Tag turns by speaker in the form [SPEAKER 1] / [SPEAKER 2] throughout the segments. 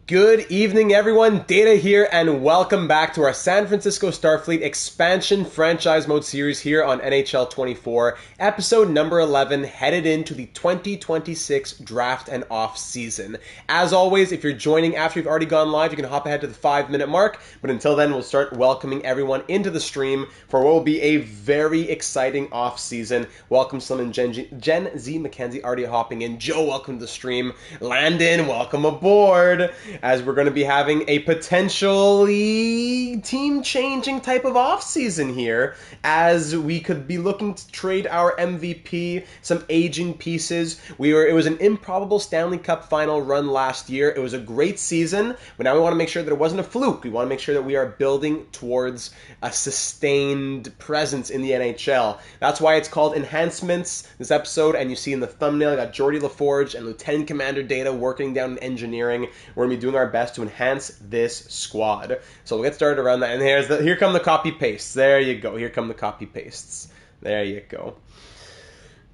[SPEAKER 1] Good evening, everyone. Data here, and welcome back to our San Francisco Starfleet expansion franchise mode series here on NHL 24, episode number 11, headed into the 2026 draft and off season. As always, if you're joining after you've already gone live, you can hop ahead to the 5-minute mark. But until then, we'll start welcoming everyone into the stream for what will be a very exciting off season. Welcome, Slim and Jen Z. Mackenzie already hopping in. Joe, welcome to the stream. Landon, welcome aboard. As we're going to be having a potentially team-changing type of offseason here, as we could be looking to trade our MVP, some aging pieces. It was an improbable Stanley Cup final run last year. It was a great season, but now we want to make sure that it wasn't a fluke. We want to make sure that we are building towards a sustained presence in the NHL. That's why it's called Enhancements, this episode, and you see in the thumbnail, I got Geordie LaForge and Lieutenant Commander Data working down in engineering. We're going to be doing our best to enhance this squad. So we'll get started around that. And here come the copy pastes. There you go. Here come the copy pastes. There you go.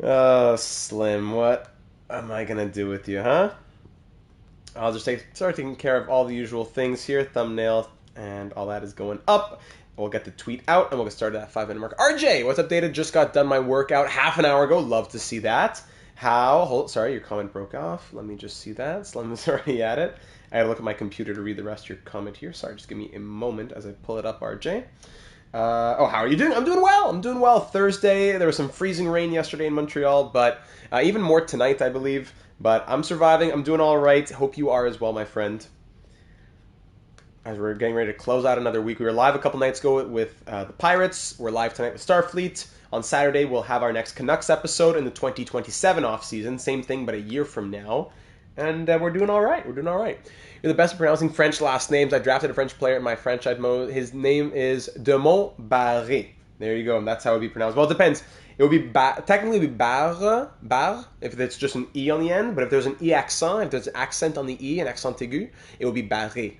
[SPEAKER 1] Oh, Slim, what am I going to do with you, huh? I'll just start taking care of all the usual things here. Thumbnail and all that is going up. We'll get the tweet out and we'll get started at 5-minute mark. RJ, what's up, Data? Just got done my workout half an hour ago. Love to see that. Sorry, your comment broke off. Let me just see that. Slim is already at it. I gotta look at my computer to read the rest of your comment here. Sorry, just give me a moment as I pull it up, RJ. How are you doing? I'm doing well. Thursday, there was some freezing rain yesterday in Montreal, but even more tonight, I believe. But I'm surviving. I'm doing all right. Hope you are as well, my friend. As we're getting ready to close out another week. We were live a couple nights ago with the Pirates. We're live tonight with Starfleet. On Saturday, we'll have our next Canucks episode in the 2027 offseason. Same thing, but a year from now. And we're doing all right. You're the best at pronouncing French last names. I drafted a French player in my franchise mode. His name is de Montbarré. There you go. That's how it would be pronounced. Well, it depends. It would be technically it would be bar, if it's just an E on the end. But if there's an E accent, if there's an accent on the E, an accent aigu, it would be barré.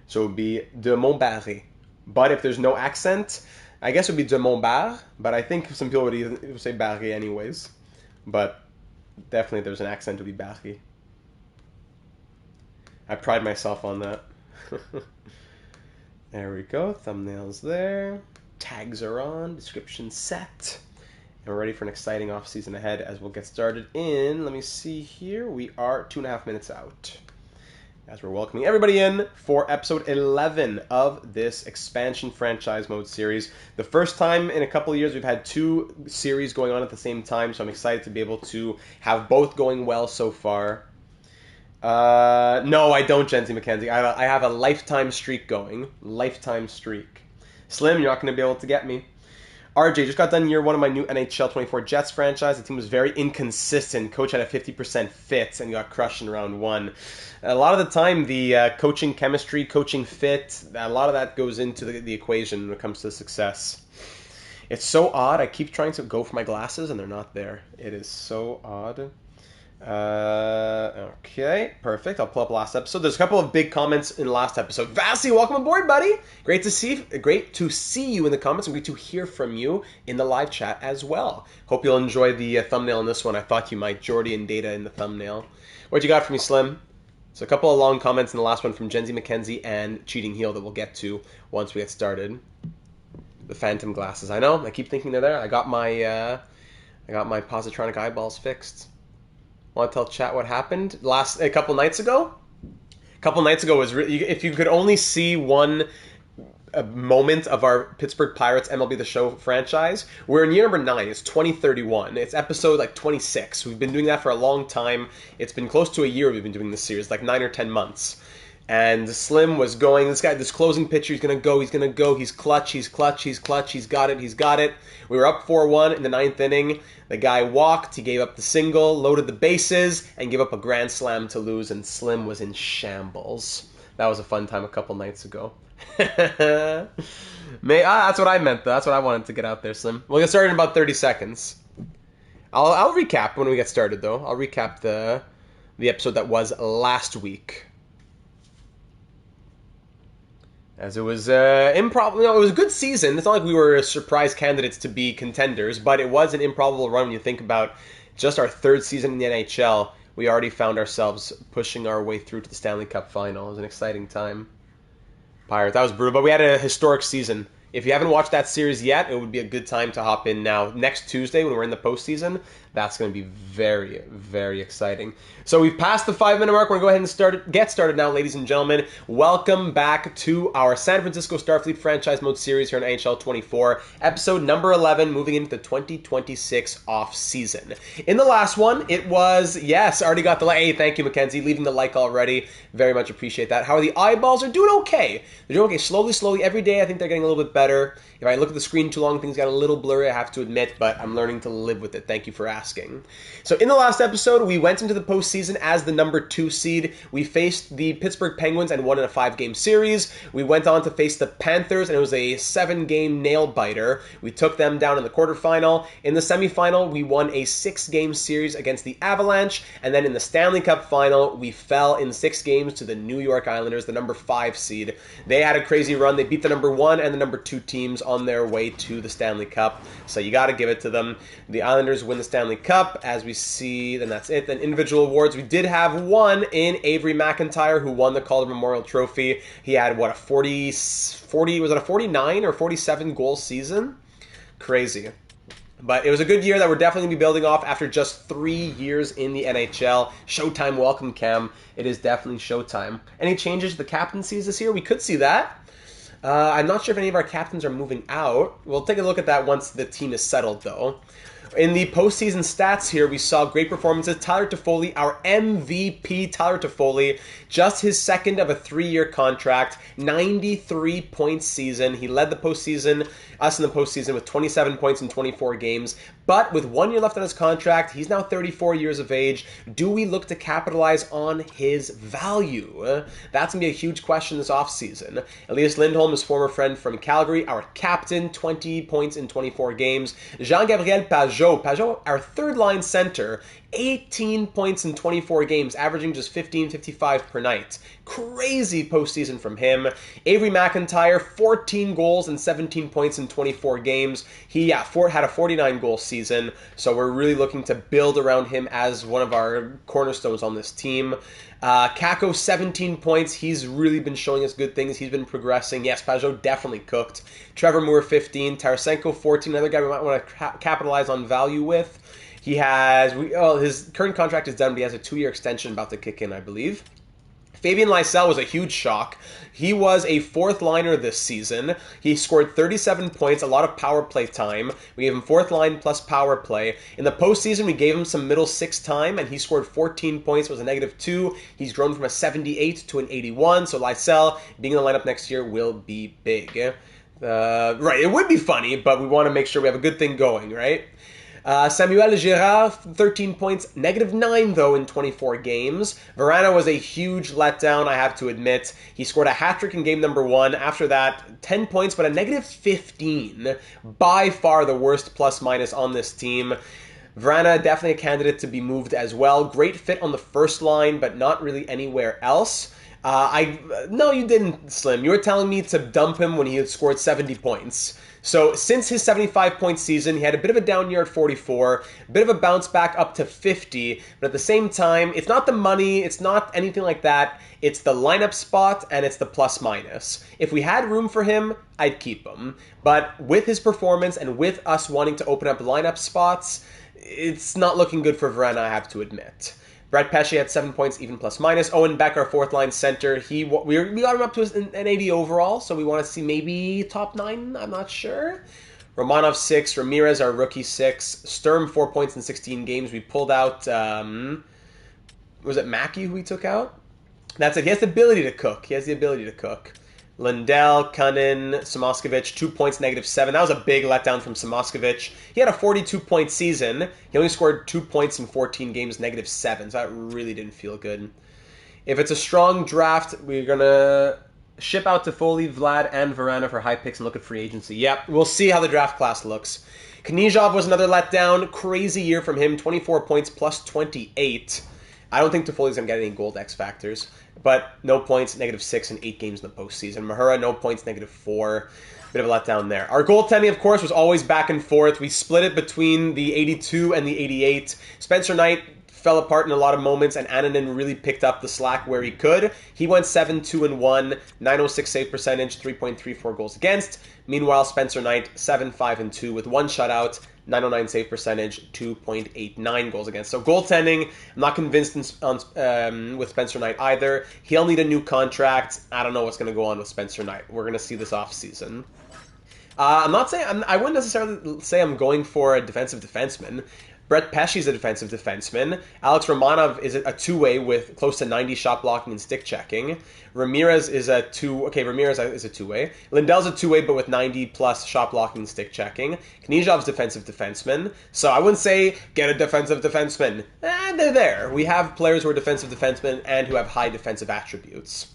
[SPEAKER 1] So it would be de Montbarré. But if there's no accent, I guess it would be de Montbar. But I think some people would say barré anyways. But definitely if there's an accent, it would be barré. I pride myself on that. There we go. Thumbnails there. Tags are on. Description set. And we're ready for an exciting off-season ahead as we'll get started in, let me see here, we are 2.5 minutes out. As we're welcoming everybody in for episode 11 of this expansion franchise mode series. The first time in a couple of years we've had two series going on at the same time, so I'm excited to be able to have both going well so far. No, I don't, Jency McKenzie. I have a lifetime streak going. Lifetime streak. Slim, you're not going to be able to get me. RJ, just got done year one of my new NHL 24 Jets franchise. The team was very inconsistent. Coach had a 50% fit and got crushed in round one. A lot of the time, the coaching chemistry, coaching fit, a lot of that goes into the equation when it comes to success. It's so odd. I keep trying to go for my glasses and they're not there. It is so odd. Okay, perfect. I'll pull up last episode. There's a couple of big comments in the last episode. Vasi, welcome aboard, buddy. Great to see you in the comments and great to hear from you in the live chat as well. Hope you'll enjoy the thumbnail in this one. I thought you might. Geordie and Data in the thumbnail. What you got for me, Slim? So a couple of long comments in the last one from Jenzy McKenzie and Cheating Heel that we'll get to once we get started. The phantom glasses. I know. I keep thinking they're there. I got my positronic eyeballs fixed. Want to tell chat what happened a couple nights ago? A couple nights ago was really, if you could only see one moment of our Pittsburgh Pirates MLB The Show franchise, we're in year number 9. It's 2031. It's episode 26. We've been doing that for a long time. It's been close to a year we've been doing this series, 9 or 10 months. And Slim was going, this closing pitcher, he's going to go, he's clutch, he's got it. We were up 4-1 in the 9th inning. The guy walked, he gave up the single, loaded the bases, and gave up a grand slam to lose, and Slim was in shambles. That was a fun time a couple nights ago. That's what I meant, though. That's what I wanted to get out there, Slim. We'll get started in about 30 seconds. I'll recap when we get started, though. I'll recap the episode that was last week. As it was improbable. It was a good season. It's not like we were surprise candidates to be contenders, but it was an improbable run when you think about just our third season in the NHL. we already found ourselves pushing our way through to the Stanley Cup final. It was an exciting time. Pirates, that was brutal, but we had a historic season. If you haven't watched that series yet, it would be a good time to hop in now. Next Tuesday, when we're in the postseason, that's going to be very, very exciting. So we've passed the 5-minute mark. We're going to go ahead and get started now, ladies and gentlemen. Welcome back to our San Francisco Starfleet Franchise Mode series here on NHL 24, episode number 11, moving into the 2026 off-season. In the last one, it was, yes, already got the like. Hey, thank you, Mackenzie, leaving the like already. Very much appreciate that. How are the eyeballs? Are doing okay. They're doing okay. Slowly, every day, I think they're getting a little bit better. If I look at the screen too long, things got a little blurry, I have to admit, but I'm learning to live with it. Thank you for asking. So in the last episode, we went into the postseason as the number 2 seed. We faced the Pittsburgh Penguins and won in a 5-game series. We went on to face the Panthers, and it was a 7-game nail-biter. We took them down in the quarterfinal. In the semifinal, we won a 6-game series against the Avalanche, and then in the Stanley Cup final, we fell in 6 games to the New York Islanders, the number 5 seed. They had a crazy run. They beat the number 1 and the number 2 teams on their way to the Stanley Cup, so you got to give it to them. The Islanders win the Stanley Cup, as we see, then that's it. Then individual awards, we did have one in Avery McIntyre, who won the Calder Memorial Trophy. He had, what, a 40, was it a 49 or 47 goal season? Crazy. But it was a good year that we're definitely going to be building off after just 3 years in the NHL. Showtime, welcome, Cam. It is definitely showtime. Any changes to the captaincies this year? We could see that. I'm not sure if any of our captains are moving out. We'll take a look at that once the team is settled, though. In the postseason stats here, we saw great performances. Tyler Toffoli, our MVP, Tyler Toffoli, just his second of a 3-year contract, 93-point season. He led the postseason, us in the postseason, with 27 points in 24 games. But with 1 year left on his contract, he's now 34 years of age. Do we look to capitalize on his value? That's going to be a huge question this offseason. Elias Lindholm, his former friend from Calgary, our captain, 20 points in 24 games. Jean-Gabriel Pajot, our third-line center, 18 points in 24 games, averaging just 15.55 per night. Crazy postseason from him. Avery McIntyre, 14 goals and 17 points in 24 games. He had a 49-goal season, so we're really looking to build around him as one of our cornerstones on this team. Kako, 17 points. He's really been showing us good things. He's been progressing. Yes, Pajot definitely cooked. Trevor Moore, 15. Tarasenko, 14. Another guy we might want to capitalize on value with. He has, his current contract is done, but he has a 2-year extension about to kick in, I believe. Fabian Lysell was a huge shock. He was a 4th liner this season. He scored 37 points, a lot of power play time. We gave him 4th line plus power play. In the postseason, we gave him some middle 6 time, and he scored 14 points, was a -2. He's grown from a 78 to an 81, so Lysell being in the lineup next year will be big. Right, it would be funny, but we want to make sure we have a good thing going, right? Samuel Girard, 13 points, -9 though in 24 games. Verana was a huge letdown, I have to admit. He scored a hat-trick in game number 1. After that, 10 points, but a -15. By far the worst plus-minus on this team. Verana, definitely a candidate to be moved as well. Great fit on the first line, but not really anywhere else. No, you didn't, Slim. You were telling me to dump him when he had scored 70 points. So since his 75-point season, he had a bit of a down year at 44, a bit of a bounce back up to 50, but at the same time, it's not the money, it's not anything like that. It's the lineup spot, and it's the plus-minus. If we had room for him, I'd keep him. But with his performance and with us wanting to open up lineup spots, it's not looking good for Verana, I have to admit. Brett Pesce had 7 points, even plus-minus. Owen Beck, our 4th-line center, we got him up to an 80 overall, so we want to see maybe top 9, I'm not sure. Romanov, 6. Ramirez, our rookie, 6. Sturm, 4 points in 16 games. We pulled out, was it Mackey who we took out? That's it. He has the ability to cook. Lindell, Cunnin, Samoskevich, 2 points, -7. That was a big letdown from Samoskevich. He had a 42-point season. He only scored 2 points in 14 games, -7. So that really didn't feel good. If it's a strong draft, we're going to ship out Toffoli, Vlad, and Verana for high picks and look at free agency. Yep, we'll see how the draft class looks. Knyzhov was another letdown. Crazy year from him, 24 points plus 28. I don't think Toffoli's going to get any gold X factors. But no points, -6 in 8 games in the postseason. Mahura, no points, -4. Bit of a letdown there. Our goaltending, of course, was always back and forth. We split it between the 82 and the 88. Spencer Knight fell apart in a lot of moments, and Annunen really picked up the slack where he could. He went 7-2-1, 906 save percentage, 3.34 goals against. Meanwhile, Spencer Knight 7-5-2 with 1 shutout, 909 save percentage, 2.89 goals against. So goaltending, I'm not convinced with Spencer Knight either. He'll need a new contract. I don't know what's going to go on with Spencer Knight. We're going to see this offseason. I wouldn't necessarily say I'm going for a defensive defenseman. Brett Pesce's a defensive defenseman. Alex Romanov is a two-way with close to 90 shot blocking and stick checking. Ramirez is a two-way. Lindell's a two-way, but with 90-plus shot blocking and stick checking. Knizhov's defensive defenseman. So I wouldn't say get a defensive defenseman. They're there. We have players who are defensive defensemen and who have high defensive attributes.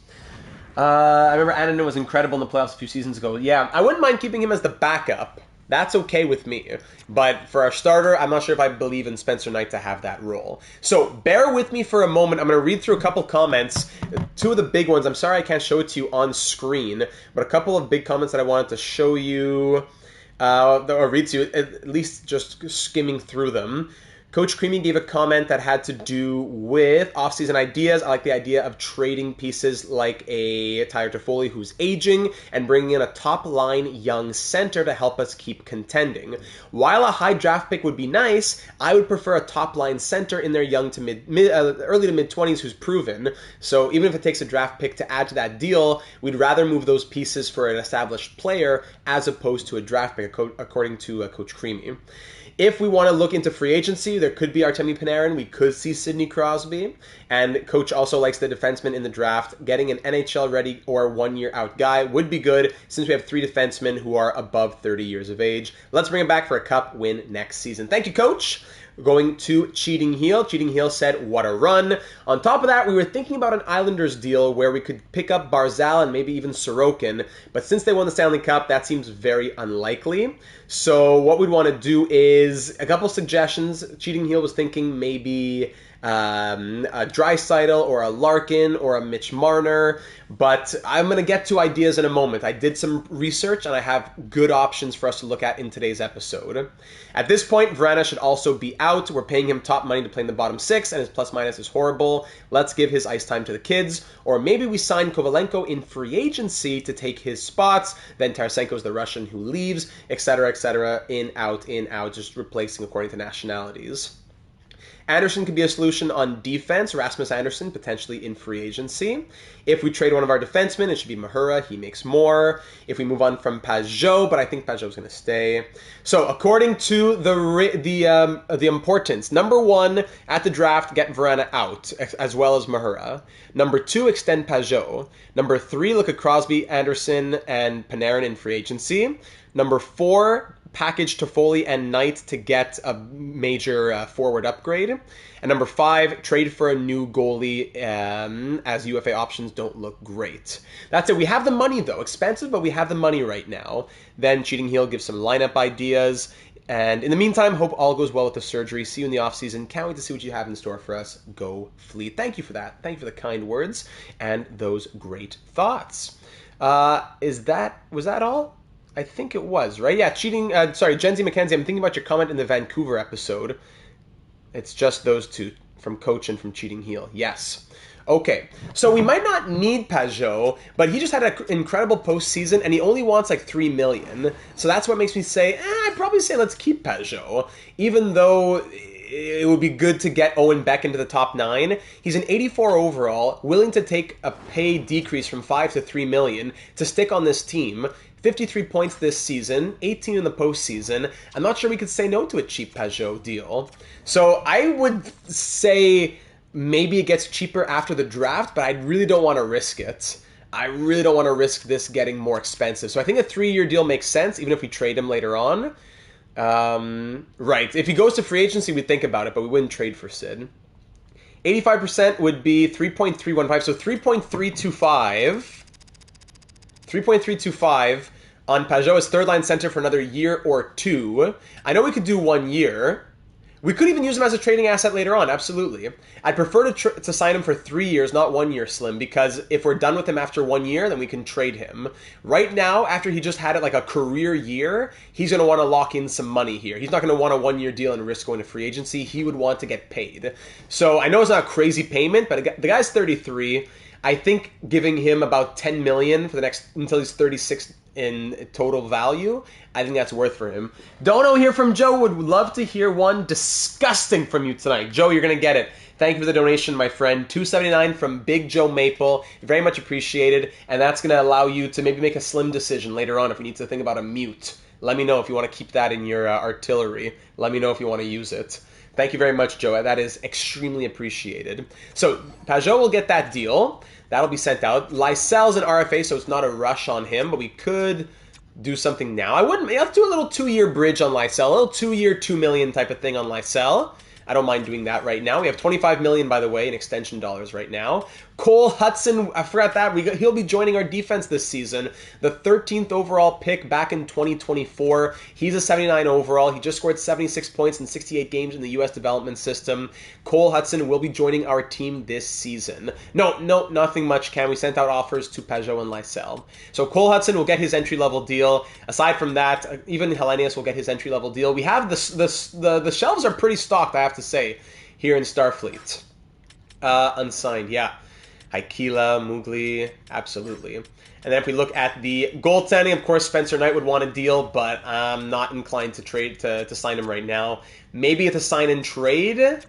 [SPEAKER 1] I remember Annunen was incredible in the playoffs a few seasons ago. Yeah, I wouldn't mind keeping him as the backup. That's okay with me. But for our starter, I'm not sure if I believe in Spencer Knight to have that role. So bear with me for a moment. I'm going to read through a couple comments. Two of the big ones. I'm sorry I can't show it to you on screen, but a couple of big comments that I wanted to show you, or read to you, at least just skimming through them. Coach Creamy gave a comment that had to do with off-season ideas. I like the idea of trading pieces like a Tyler Toffoli who's aging and bringing in a top-line young center to help us keep contending. While a high draft pick would be nice, I would prefer a top-line center in their young to early to mid-20s who's proven. So even if it takes a draft pick to add to that deal, we'd rather move those pieces for an established player as opposed to a draft pick, according to Coach Creamy. If we want to look into free agency, there could be Artemi Panarin. We could see Sidney Crosby. And Coach also likes the defenseman in the draft. Getting an NHL-ready or one-year-out guy would be good since we have 3 defensemen who are above 30 years of age. Let's bring him back for a cup win next season. Thank you, Coach. Going to Cheating Heel. Cheating Heel said, what a run. On top of that, we were thinking about an Islanders deal where we could pick up Barzal and maybe even Sorokin. But since they won the Stanley Cup, that seems very unlikely. So what we'd want to do is a couple suggestions. Cheating Heel was thinking maybe a Draisaitl or a Larkin or a Mitch Marner, but I'm going to get to ideas in a moment. I did some research and I have good options for us to look at in today's episode. At this point, Vrana should also be out. We're paying him top money to play in the bottom 6 and his plus minus is horrible. Let's give his ice time to the kids, or maybe we sign Kovalenko in free agency to take his spots, then Tarasenko's the Russian who leaves, etc., in, out, just replacing according to nationalities. Anderson could be a solution on defense. Rasmus Anderson, potentially in free agency. If we trade one of our defensemen, it should be Mahura. He makes more. If we move on from Pajot, but I think Pajot's going to stay. So according to the importance, number 1, at the draft, get Vrana out, as well as Mahura. Number 2, extend Pajot. Number 3, look at Crosby, Anderson, and Panarin in free agency. Number 4, package Toffoli and Knight to get a major forward upgrade. And number 5, trade for a new goalie as UFA options don't look great. That's it. We have the money, though. Expensive, but we have the money right now. Then Cheating Heel gives some lineup ideas. And in the meantime, hope all goes well with the surgery. See you in the offseason. Can't wait to see what you have in store for us. Go Fleet. Thank you for that. Thank you for the kind words and those great thoughts. Was that all? I think it was, right? Yeah, Jenzy McKenzie, I'm thinking about your comment in the Vancouver episode. It's just those two, from Coach and from Cheating Heel. Yes. Okay, so we might not need Pajot, but he just had an incredible postseason, and he only wants like $3 million. So that's what makes me say, I'd probably say let's keep Pajot, even though it would be good to get Owen Beck into the top 9. He's an 84 overall, willing to take a pay decrease from $5 to $3 million to stick on this team. 53 points this season, 18 in the postseason. I'm not sure we could say no to a cheap Pajot deal. So I would say maybe it gets cheaper after the draft, but I really don't want to risk it. I really don't want to risk this getting more expensive. So I think a 3-year deal makes sense, even if we trade him later on. Right. If he goes to free agency, we'd think about it, but we wouldn't trade for Sid. 85% would be 3.315, so 3.325. 3.325 on Pajot as third-line center for another year or 2. I know we could do 1 year. We could even use him as a trading asset later on, absolutely. I'd prefer to sign him for 3 years, not 1 year, Slim, because if we're done with him after 1 year, then we can trade him. Right now, after he just had it like a career year, he's going to want to lock in some money here. He's not going to want a 1 year deal and risk going to free agency. He would want to get paid. So I know it's not a crazy payment, but the guy's 33. I think giving him about 10 million for the next until he's 36 in total value, I think that's worth for him. Dono here from Joe would love to hear one disgusting from you tonight. Joe, you're going to get it. Thank you for the donation, my friend. $2.79 from Big Joe Maple. Very much appreciated. And that's going to allow you to maybe make a slim decision later on if you need to think about a mute. Let me know if you want to keep that in your artillery. Let me know if you want to use it. Thank you very much, Joe. That is extremely appreciated. So Pajot will get that deal. That'll be sent out. Lysel's an RFA, so it's not a rush on him, but we could do something now. Let's do a little 2-year bridge on Lysel. A little 2-year, $2 million type of thing on Lysel. I don't mind doing that right now. We have $25 million, by the way, in extension dollars right now. Cole Hudson, I forgot that. He'll be joining our defense this season. The 13th overall pick back in 2024. He's a 79 overall. He just scored 76 points in 68 games in the U.S. development system. Cole Hudson will be joining our team this season. No, nothing much, Cam. We sent out offers to Pajot and Lysel. So Cole Hudson will get his entry-level deal. Aside from that, even Hellenius will get his entry-level deal. We have the shelves are pretty stocked, I have to say, here in Starfleet. Unsigned, yeah. Haikila, Mugli, absolutely. And then if we look at the goaltending, of course, Spencer Knight would want a deal, but I'm not inclined to trade to sign him right now. Maybe it's a sign and trade.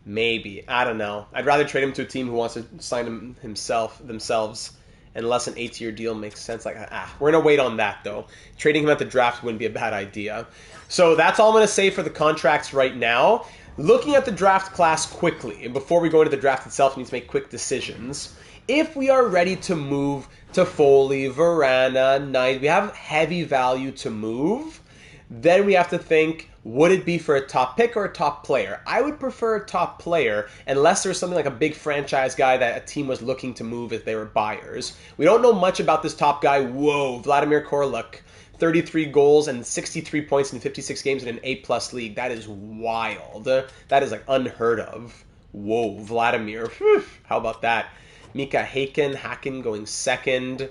[SPEAKER 1] Maybe. I don't know. I'd rather trade him to a team who wants to sign him themselves, unless an 8-year deal makes sense. We're going to wait on that, though. Trading him at the draft wouldn't be a bad idea. So that's all I'm going to say for the contracts right now. Looking at the draft class quickly, and before we go into the draft itself, we need to make quick decisions. If we are ready to move to Foley, Verana, Knight, we have heavy value to move, then we have to think, would it be for a top pick or a top player? I would prefer a top player, unless there's something like a big franchise guy that a team was looking to move if they were buyers. We don't know much about this top guy. Whoa, Vladimir Korluk. 33 goals and 63 points in 56 games in an A-plus league. That is wild. That is like unheard of. Whoa, Vladimir. Whew, how about that? Mika Haken going second.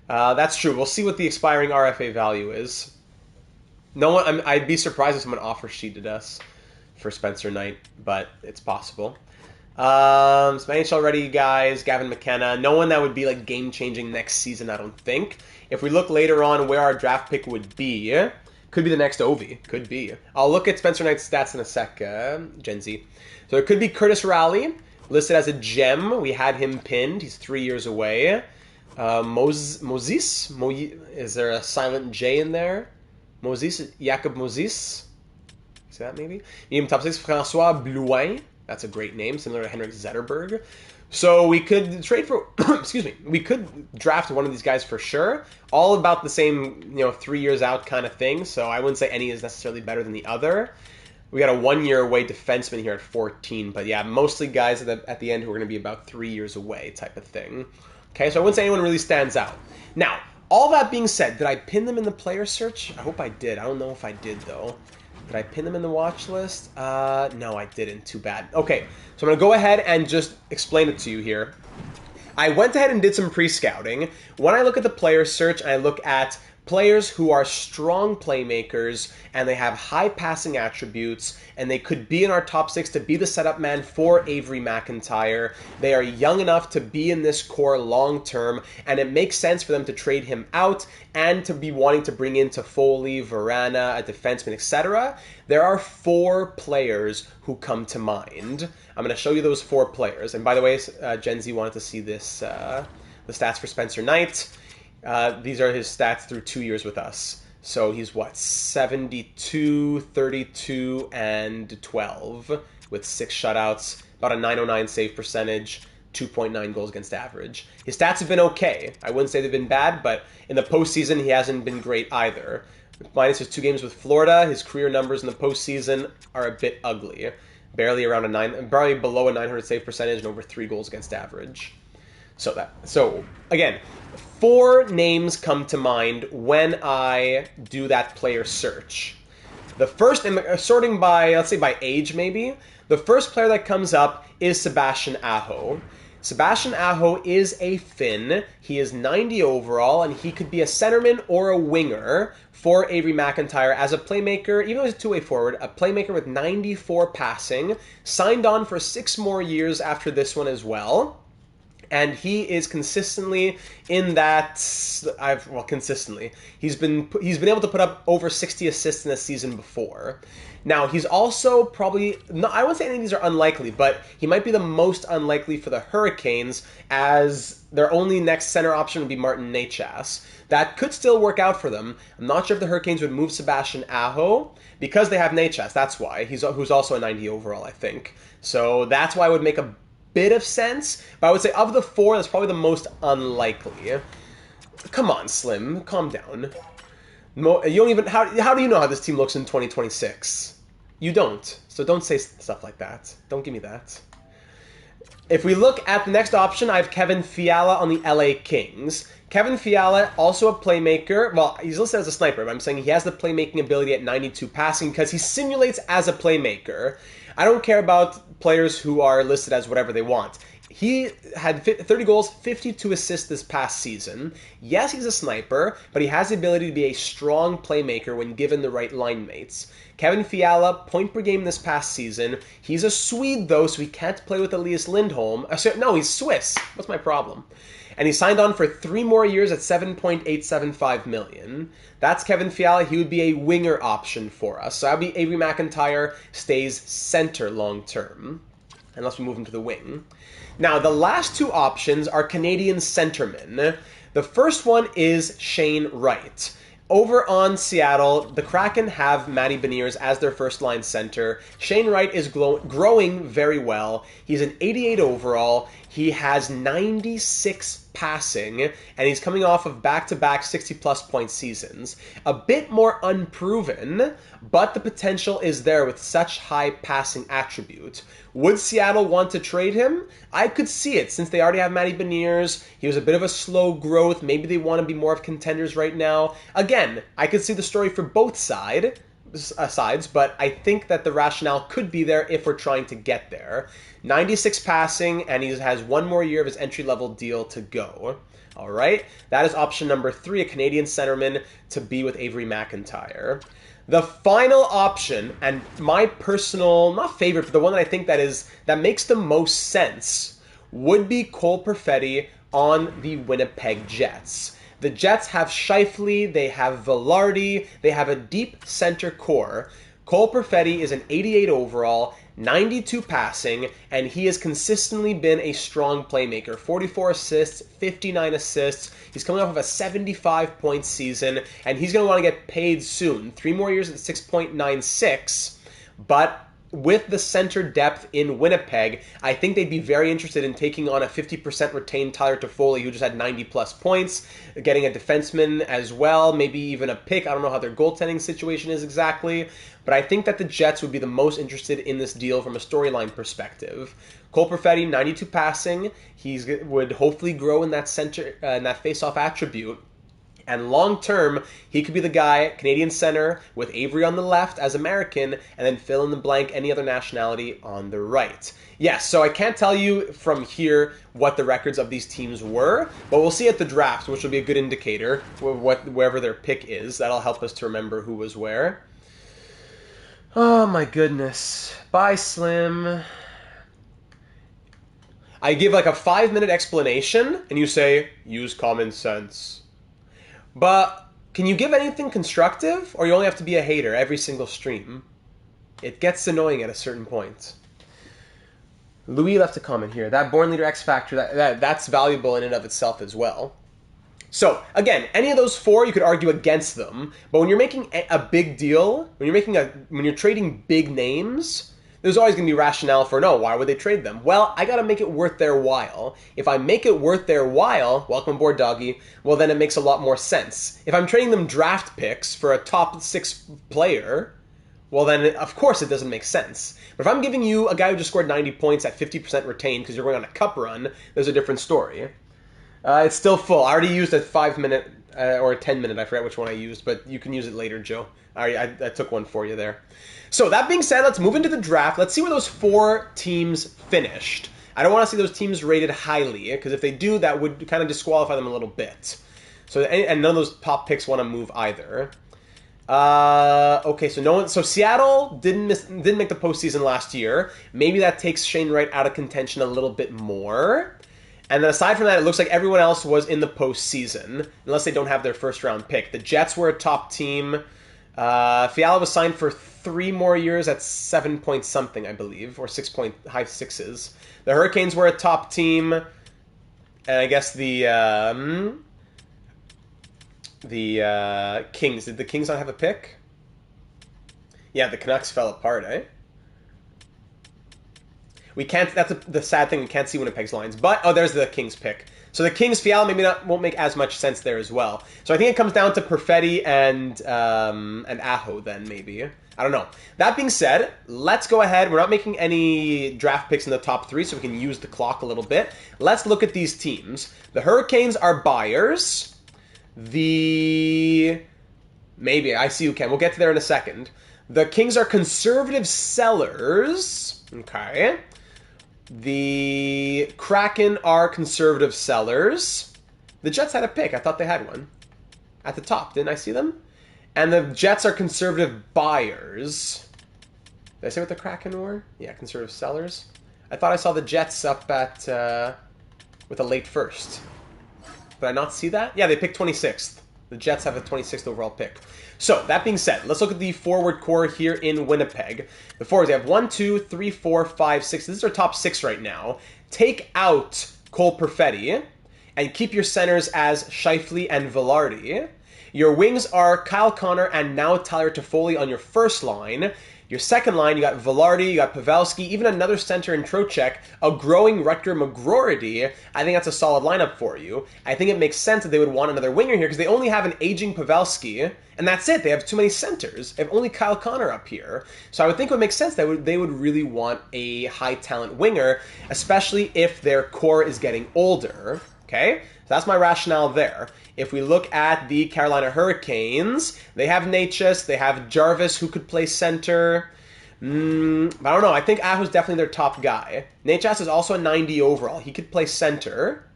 [SPEAKER 1] That's true. We'll see what the expiring RFA value is. I'd be surprised if someone offer sheeted us for Spencer Knight, but it's possible. Some NHL ready guys, Gavin McKenna. No one that would be like game-changing next season, I don't think. If we look later on where our draft pick would be, could be the next Ovi. Could be. I'll look at Spencer Knight's stats in a sec, Gen Z. So it could be Curtis Raleigh, listed as a gem. We had him pinned. He's 3 years away. Moses? Is there a silent J in there? Moses? Jakob Moses? See that maybe? Medium top 6, François Blouin. That's a great name, similar to Henrik Zetterberg. So we could trade for, excuse me, we could draft one of these guys for sure. All about the same, 3 years out kind of thing. So I wouldn't say any is necessarily better than the other. We got a 1 year away defenseman here at 14. But yeah, mostly guys at the end who are going to be about 3 years away type of thing. Okay, so I wouldn't say anyone really stands out. Now, all that being said, did I pin them in the player search? I hope I did. I don't know if I did, though. Did I pin them in the watch list? No, I didn't. Too bad. Okay, so I'm going to go ahead and just explain it to you here. I went ahead and did some pre-scouting. When I look at the player search, I look at players who are strong playmakers and they have high passing attributes and they could be in our top 6 to be the setup man for Avery McIntyre. They are young enough to be in this core long term and it makes sense for them to trade him out and to be wanting to bring in Toffoli, Verana, a defenseman, etc. There are 4 players who come to mind. I'm going to show you those 4 players. And by the way, Gen Z wanted to see this, the stats for Spencer Knight. These are his stats through 2 years with us. So he's 72, 32, and 12 with 6 shutouts, about a .909 save percentage, 2.9 goals against average. His stats have been okay. I wouldn't say they've been bad, but in the postseason he hasn't been great either. Minus his 2 games with Florida, his career numbers in the postseason are a bit ugly. Barely below a 900 save percentage and over 3 goals against average. So again, 4 names come to mind when I do that player search. The first, sorting by, let's say by age maybe, the first player that comes up is Sebastian Aho. Sebastian Aho is a Finn. He is 90 overall, and he could be a centerman or a winger for Avery McIntyre as a playmaker, even as a two-way forward, a playmaker with 94 passing, signed on for 6 more years after this one as well. And he is consistently in that. Consistently, he's been able to put up over 60 assists in a season before. Now he's also probably I won't say any of these are unlikely, but he might be the most unlikely for the Hurricanes, as their only next center option would be Martin Necas. That could still work out for them. I'm not sure if the Hurricanes would move Sebastian Aho because they have Necas. That's why who's also a 90 overall, I think. So that's why it would make a bit of sense, but I would say of the 4, that's probably the most unlikely. Come on, Slim, calm down. You don't even how do you know how this team looks in 2026? You don't, so don't say stuff like that. Don't give me that. If we look at the next option, I have Kevin Fiala on the LA Kings. Kevin Fiala, also a playmaker. Well, he's listed as a sniper, but I'm saying he has the playmaking ability at 92 passing because he simulates as a playmaker. I don't care about players who are listed as whatever they want. He had 30 goals, 52 assists this past season. Yes, he's a sniper, but he has the ability to be a strong playmaker when given the right line mates. Kevin Fiala, point per game this past season. He's a Swede, though, so he can't play with Elias Lindholm. No, he's Swiss. What's my problem? And he signed on for 3 more years at $7.875 million. That's Kevin Fiala. He would be a winger option for us. So that would be Avery McIntyre stays center long term, unless we move him to the wing. Now, the last 2 options are Canadian centermen. The first one is Shane Wright. Over on Seattle, the Kraken have Matty Beniers as their first-line center. Shane Wright is growing very well. He's an 88 overall. He has 96 passing, and he's coming off of back-to-back 60-plus point seasons. A bit more unproven, but the potential is there with such high passing attribute. Would Seattle want to trade him? I could see it, since they already have Matty Beniers. He was a bit of a slow growth. Maybe they want to be more of contenders right now. Again, I could see the story for both sides, but I think that the rationale could be there if we're trying to get there. 96 passing, and he has 1 more year of his entry-level deal to go. All right, that is option number 3, a Canadian centerman to be with Avery McIntyre. The final option, and my personal, not favorite, but the one that I think that makes the most sense, would be Cole Perfetti on the Winnipeg Jets. The Jets have Scheifele, they have Velarde, they have a deep center core. Cole Perfetti is an 88 overall, 92 passing, and he has consistently been a strong playmaker. 44 assists, 59 assists. He's coming off of a 75-point season, and he's going to want to get paid soon. 3 more years at 6.96, but with the center depth in Winnipeg, I think they'd be very interested in taking on a 50% retained Tyler Toffoli, who just had 90-plus points, getting a defenseman as well, maybe even a pick. I don't know how their goaltending situation is exactly, but I think that the Jets would be the most interested in this deal from a storyline perspective. Cole Perfetti, 92 passing. He would hopefully grow in that center, in that face-off attribute. And long-term, he could be the guy, Canadian center, with Avery on the left as American, and then fill in the blank any other nationality on the right. Yes, so I can't tell you from here what the records of these teams were, but we'll see at the draft, which will be a good indicator of wherever their pick is. That'll help us to remember who was where. Oh my goodness. Bye, Slim. I give like a 5-minute explanation, and you say, use common sense. But can you give anything constructive, or you only have to be a hater every single stream? It gets annoying at a certain point. Louis left a comment here. That Born Leader X Factor, that's valuable in and of itself as well. So, again, any of those 4, you could argue against them. But when you're making a big deal, when you're trading big names, there's always going to be rationale for, no, why would they trade them? Well, I got to make it worth their while. If I make it worth their while, welcome aboard, doggy, well, then it makes a lot more sense. If I'm trading them draft picks for a top 6 player, well, then, of course, it doesn't make sense. But if I'm giving you a guy who just scored 90 points at 50% retained because you're going on a cup run, there's a different story. It's still full. I already used a 5-minute or a 10-minute. I forget which one I used, but you can use it later, Joe. I took one for you there. So that being said, let's move into the draft. Let's see where those 4 teams finished. I don't want to see those teams rated highly, because if they do, that would kind of disqualify them a little bit. So and none of those top picks want to move either. Okay, so no one. So Seattle didn't make the postseason last year. Maybe that takes Shane Wright out of contention a little bit more. And then aside from that, it looks like everyone else was in the postseason, unless they don't have their first round pick. The Jets were a top team. Fiala was signed for 3 more years at 7 point something, I believe, or high sixes. The Hurricanes were a top team, and I guess the Kings. Did the Kings not have a pick? Yeah, the Canucks fell apart, eh? We can't. That's the sad thing. We can't see Winnipeg's lines. But there's the Kings pick. So the Kings Fiala maybe won't make as much sense there as well. So I think it comes down to Perfetti and Aho then maybe. I don't know. That being said, let's go ahead. We're not making any draft picks in the top 3, so we can use the clock a little bit. Let's look at these teams. The Hurricanes are buyers. Maybe I see you can. We'll get to there in a second. The Kings are conservative sellers. Okay. The Kraken are conservative sellers. The Jets had a pick. I thought they had one. At the top. Didn't I see them? And the Jets are conservative buyers. Did I say what the Kraken were? Yeah, conservative sellers. I thought I saw the Jets up at with a late first. Did I not see that? Yeah, they picked 26th. The Jets have a 26th overall pick. So, that being said, let's look at the forward core here in Winnipeg. The forwards, they have 1, 2, 3, 4, 5, 6. This is our top 6 right now. Take out Cole Perfetti and keep your centers as Scheifele and Velarde. Your wings are Kyle Connor and now Tyler Toffoli on your first line. Your second line, you got Velarde, you got Pavelski, even another center in Trocheck, a growing Rutger McGroarty. I think that's a solid lineup for you. I think it makes sense that they would want another winger here because they only have an aging Pavelski, and that's it. They have too many centers. They have only Kyle Connor up here. So I would think it would make sense that they would really want a high-talent winger, especially if their core is getting older. Okay? So that's my rationale there. If we look at the Carolina Hurricanes, they have Necas, they have Jarvis who could play center. I don't know. I think Aho's definitely their top guy. Necas is also a 90 overall. He could play center.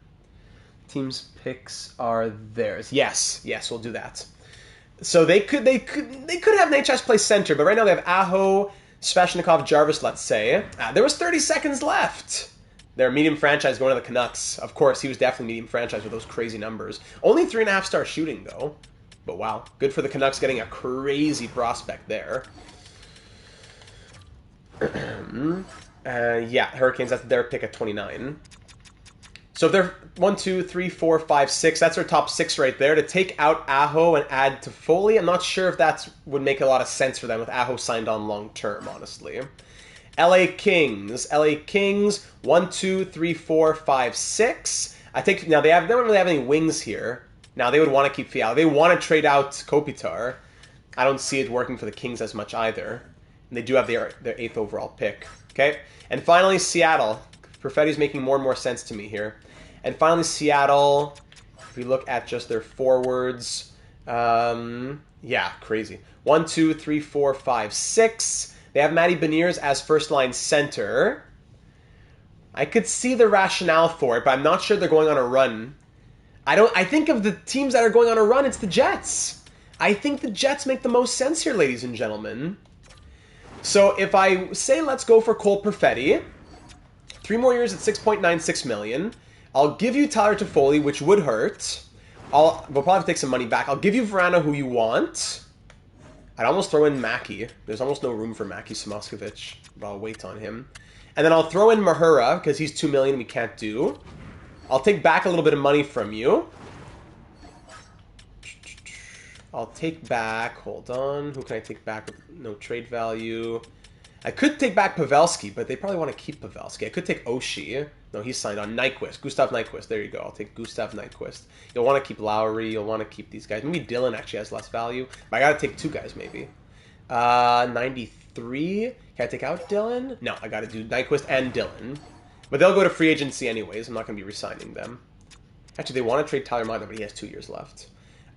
[SPEAKER 1] Team's picks are theirs. Yes, we'll do that. So they could have Necas play center, but right now they have Aho, Sveshnikov, Jarvis, let's say. There was 30 seconds left. Their medium franchise going to the Canucks. Of course, he was definitely medium franchise with those crazy numbers. Only 3.5-star shooting, though. But wow, good for the Canucks getting a crazy prospect there. Yeah, Hurricanes, that's their pick at 29. So if they're 1, 2, 3, 4, 5, 6, that's their top 6 right there. To take out Aho and add Toffoli, I'm not sure if that would make a lot of sense for them with Aho signed on long term, honestly. LA Kings, 1, 2, 3, 4, 5, 6. They don't really have any wings here. Now they would want to keep Fiala. They want to trade out Kopitar. I don't see it working for the Kings as much either. And they do have their 8th overall pick. Okay, and finally Seattle. Perfetti's making more and more sense to me here. And finally Seattle. If we look at just their forwards, yeah, crazy. 1, 2, 3, 4, 5, 6. They have Matty Beniers as first-line center. I could see the rationale for it, but I'm not sure they're going on a run. I think of the teams that are going on a run, it's the Jets. I think the Jets make the most sense here, ladies and gentlemen. So if I say let's go for Cole Perfetti, 3 more years at $6.96 million. I'll give you Tyler Toffoli, which would hurt. We'll probably have to take some money back. I'll give you Verano, who you want. I'd almost throw in Mackey. There's almost no room for Mackey Samoskevich, but I'll wait on him. And then I'll throw in Mahura, because he's $2 million we can't do. I'll take back a little bit of money from you. I'll take back, hold on, who can I take back with no trade value? I could take back Pavelski, but they probably want to keep Pavelski. I could take Oshie. No, he's signed on. Nyquist. Gustav Nyquist. There you go. I'll take Gustav Nyquist. You'll want to keep Lowry. You'll want to keep these guys. Maybe Dylan actually has less value. But I got to take 2 guys maybe. 93. Can I take out Dylan? No, I got to do Nyquist and Dylan. But they'll go to free agency anyways. I'm not going to be re-signing them. Actually, they want to trade Tyler Miner, but he has 2 years left.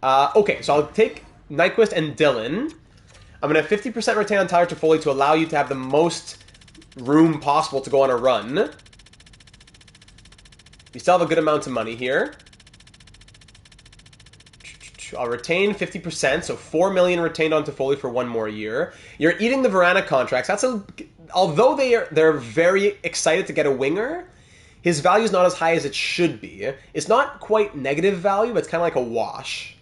[SPEAKER 1] Okay, so I'll take Nyquist and Dylan. I'm going to 50% retain on Tyler Toffoli to allow you to have the most room possible to go on a run. You still have a good amount of money here. I'll retain 50%, so $4 million retained on Toffoli for one more year. You're eating the Verana contracts. Although they're very excited to get a winger, his value is not as high as it should be. It's not quite negative value, but it's kind of like a wash.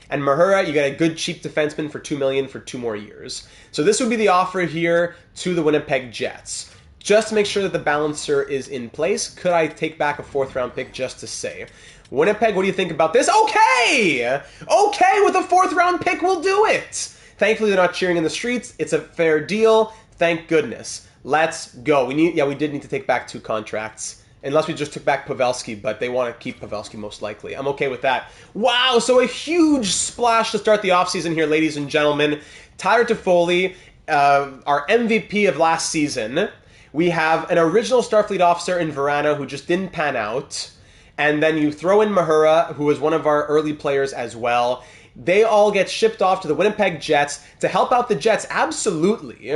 [SPEAKER 1] And Mahura, you get a good cheap defenseman for $2 million for 2 more years. So this would be the offer here to the Winnipeg Jets. Just to make sure that the balancer is in place, could I take back a 4th round pick just to say? Winnipeg, what do you think about this? Okay! Okay, with a 4th round pick, we'll do it! Thankfully, they're not cheering in the streets. It's a fair deal. Thank goodness. Let's go. We did need to take back 2 contracts. Unless we just took back Pavelski, but they want to keep Pavelski most likely. I'm okay with that. Wow, so a huge splash to start the offseason here, ladies and gentlemen. Tyler Toffoli, our MVP of last season. We have an original Starfleet officer in Verana who just didn't pan out. And then you throw in Mahura, who was one of our early players as well. They all get shipped off to the Winnipeg Jets to help out the Jets. Absolutely.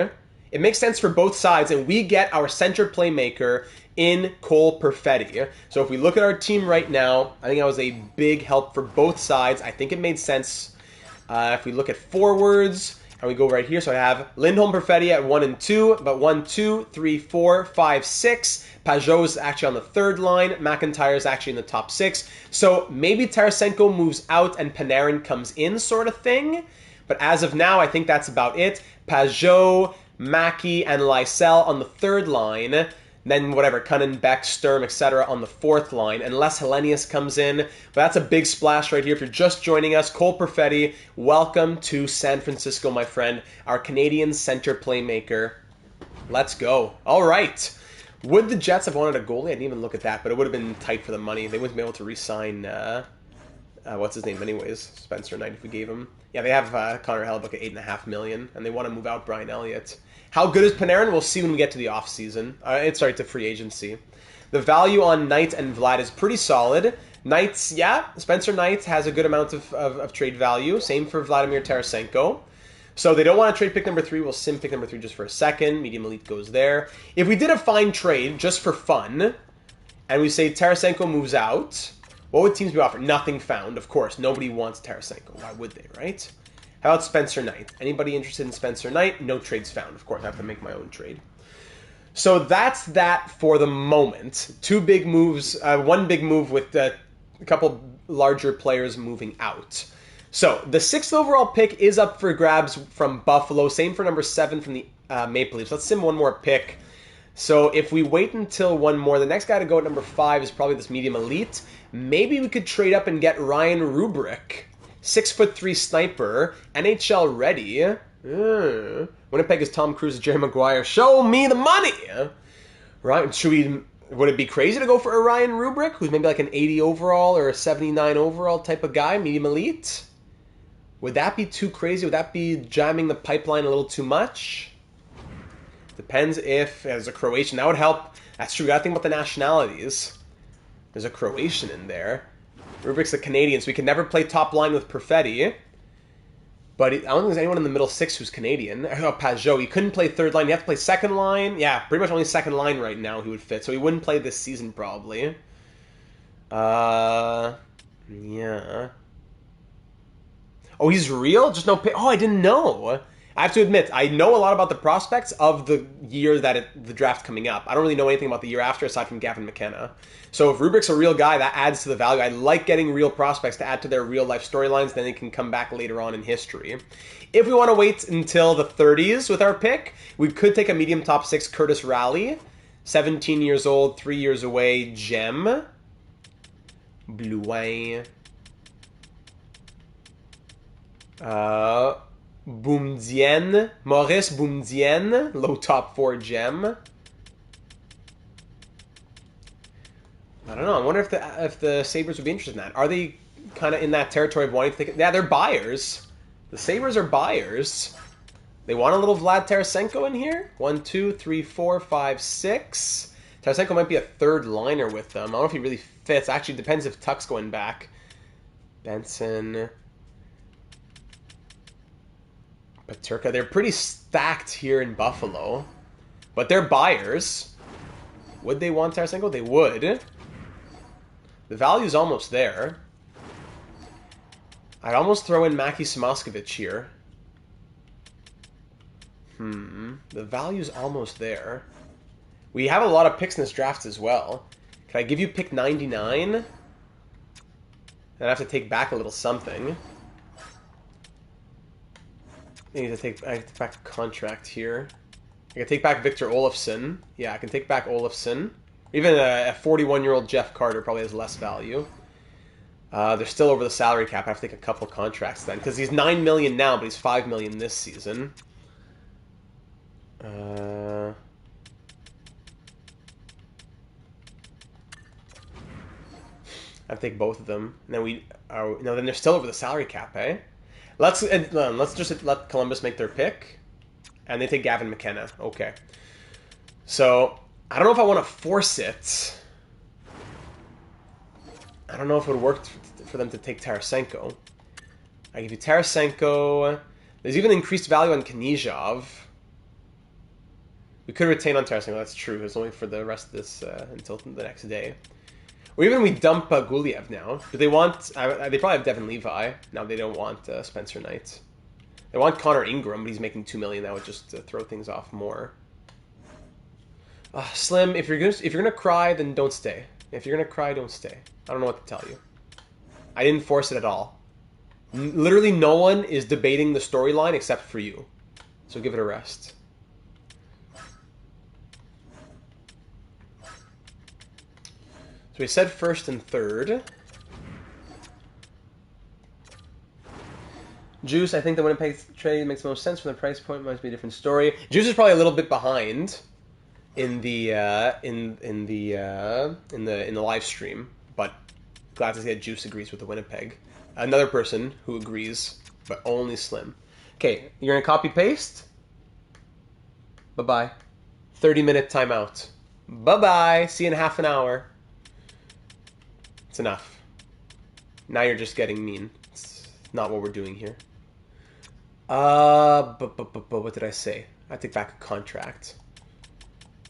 [SPEAKER 1] It makes sense for both sides, and we get our center playmaker in Cole Perfetti. So if we look at our team right now, I think that was a big help for both sides. I think it made sense. If we look at forwards, and we go right here, so I have Lindholm Perfetti at 1 and 2, but 1, 2, 3, 4, 5, 6. Pajot's actually on the 3rd line. McIntyre's actually in the top 6. So maybe Tarasenko moves out and Panarin comes in sort of thing. But as of now, I think that's about it. Pajot, Mackey, and Lysell on the 3rd line. Then whatever, Cunnin, Beck, Sturm, etc. on the 4th line, unless Hellenius comes in. But that's a big splash right here. If you're just joining us, Cole Perfetti, welcome to San Francisco, my friend. Our Canadian center playmaker. Let's go. All right. Would the Jets have wanted a goalie? I didn't even look at that, but it would have been tight for the money. They wouldn't be able to re-sign, what's his name anyways? Spencer Knight, if we gave him. Yeah, they have Connor Hellebuyck at $8.5 million, and they want to move out Brian Elliott. How good is Panarin? We'll see when we get to the offseason. To free agency. The value on Knight and Vlad is pretty solid. Knight's, yeah, Spencer Knight has a good amount of trade value. Same for Vladimir Tarasenko. So they don't want to trade pick number 3. We'll sim pick number 3 just for a second. Medium Elite goes there. If we did a fine trade just for fun, and we say Tarasenko moves out, what would teams be offered? Nothing found, of course. Nobody wants Tarasenko. Why would they, right? How about Spencer Knight? Anybody interested in Spencer Knight? No trades found. Of course, I have to make my own trade. So that's that for the moment. 2 big moves. 1 big move with a couple larger players moving out. So the 6th overall pick is up for grabs from Buffalo. Same for number 7 from the Maple Leafs. Let's sim 1 more pick. So if we wait until 1 more, the next guy to go at number 5 is probably this medium elite. Maybe we could trade up and get Ryan Rubrick. 6'3" sniper, NHL ready. Winnipeg is Tom Cruise, Jerry Maguire. Show me the money. Right? Would it be crazy to go for a Ryan Rubrick, who's maybe like an 80 overall or a 79 overall type of guy, medium elite? Would that be too crazy? Would that be jamming the pipeline a little too much? Depends if there's a Croatian. That would help. That's true. We gotta think about the nationalities. There's a Croatian in there. Rubrick's a Canadian, so we can never play top line with Perfetti. But I don't think there's anyone in the middle 6 who's Canadian. Oh, Pajot. He couldn't play 3rd line. You have to play 2nd line. Yeah, pretty much only 2nd line right now he would fit. So he wouldn't play this season probably. Yeah. Oh, he's real? Just no pay. Oh, I didn't know. I have to admit, I know a lot about the prospects of the year the draft coming up. I don't really know anything about the year after aside from Gavin McKenna. So if Rubrick's a real guy, that adds to the value. I like getting real prospects to add to their real-life storylines, then they can come back later on in history. If we want to wait until the 30s with our pick, we could take a medium top 6 Curtis Raleigh. 17 years old, 3 years away, gem. Blouin. Boumdien, Maurice Boumdien, low top 4 gem. I don't know. I wonder if the Sabres would be interested in that. Are they kind of in that territory of wanting to think? Yeah, they're buyers. The Sabres are buyers. They want a little Vlad Tarasenko in here. 1, 2, 3, 4, 5, 6. Tarasenko might be a 3rd liner with them. I don't know if he really fits. Actually, it depends if Tuck's going back. Benson. Paterka, they're pretty stacked here in Buffalo. But they're buyers. Would they want Tarasenko? They would. The value's almost there. I'd almost throw in Maki Samoskevich here. The value's almost there. We have a lot of picks in this draft as well. Can I give you pick 99? Then I have to take back a little something. I need to take back a contract here. I can take back Victor Olofsson. Yeah, I can take back Olofsson. Even a 41-year-old Jeff Carter probably has less value. They're still over the salary cap. I have to take a couple contracts then. Because he's $9 million now, but he's $5 million this season. I take both of them. And then then they're still over the salary cap, eh? Let's just let Columbus make their pick, and they take Gavin McKenna. Okay. So I don't know if I want to force it. I don't know if it would work for them to take Tarasenko. I give you Tarasenko. There's even increased value on Knyzhov. We could retain on Tarasenko. That's true. It's only for the rest of this until the next day. Or even we dump Guliev now. Do they want... they probably have Devin Levi. Now they don't want Spencer Knight. They want Connor Ingram, but he's making $2 million. That would just throw things off more. Slim, if you're gonna cry, then don't stay. If you're gonna cry, don't stay. I don't know what to tell you. I didn't force it at all. Literally no one is debating the storyline except for you. So give it a rest. So we said first and third. Juice, I think the Winnipeg trade makes most sense from the price point. Might be a different story. Juice is probably a little bit behind in the live stream, but glad to see that Juice agrees with the Winnipeg. Another person who agrees, but only Slim. Okay, you're gonna copy paste. Bye bye. 30-minute timeout. Bye bye. See you in half an hour. It's enough. Now you're just getting mean. It's not what we're doing here. But what did I say? I take back a contract.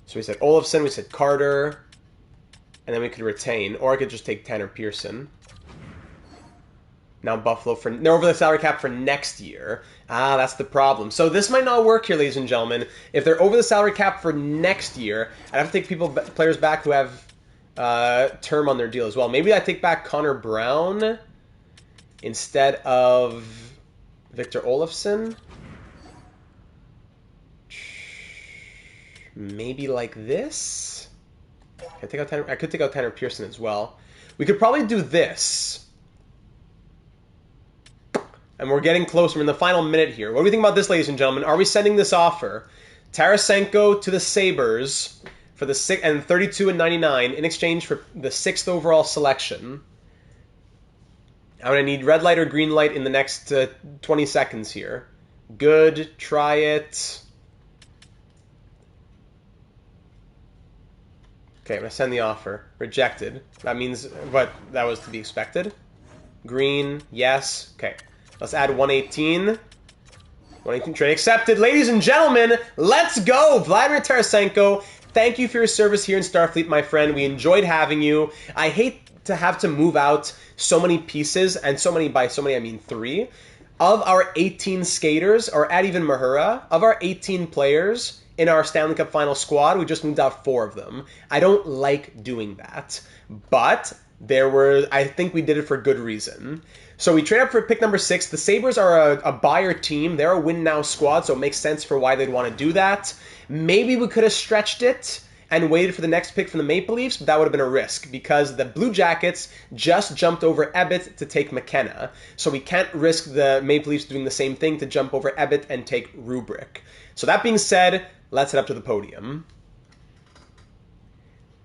[SPEAKER 1] So we said Olofsson, we said Carter, and then we could retain, or I could just take Tanner Pearson. Now Buffalo, they're over the salary cap for next year. That's the problem. So this might not work here, ladies and gentlemen. If they're over the salary cap for next year, I'd have to take players back who have term on their deal as well. Maybe I take back Connor Brown instead of Victor Olofsson. Maybe like this. I could take out Tanner Pearson as well. We could probably do this. And we're getting close. We're in the final minute here. What do we think about this, ladies and gentlemen? Are we sending this offer? Tarasenko to the Sabres for the 32 and 99 in exchange for the 6th overall selection. I'm going to need red light or green light in the next 20 seconds here. Good. Try it. Okay, I'm going to send the offer. Rejected. That means what? That was to be expected. Green. Yes. Okay. Let's add 118. 118 trade accepted. Ladies and gentlemen, let's go. Vladimir Tarasenko. Thank you for your service here in Starfleet, my friend. We enjoyed having you. I hate to have to move out so many pieces, and by so many I mean 3, of our 18 skaters, or at even Mahura, of our 18 players in our Stanley Cup final squad, we just moved out 4 of them. I don't like doing that, but I think we did it for good reason. So we trade up for pick number 6. The Sabres are a buyer team. They're a win-now squad, so it makes sense for why they'd want to do that. Maybe we could have stretched it and waited for the next pick from the Maple Leafs, but that would have been a risk because the Blue Jackets just jumped over Ebbett to take McKenna. So we can't risk the Maple Leafs doing the same thing to jump over Ebbett and take Rubrick. So that being said, let's head up to the podium.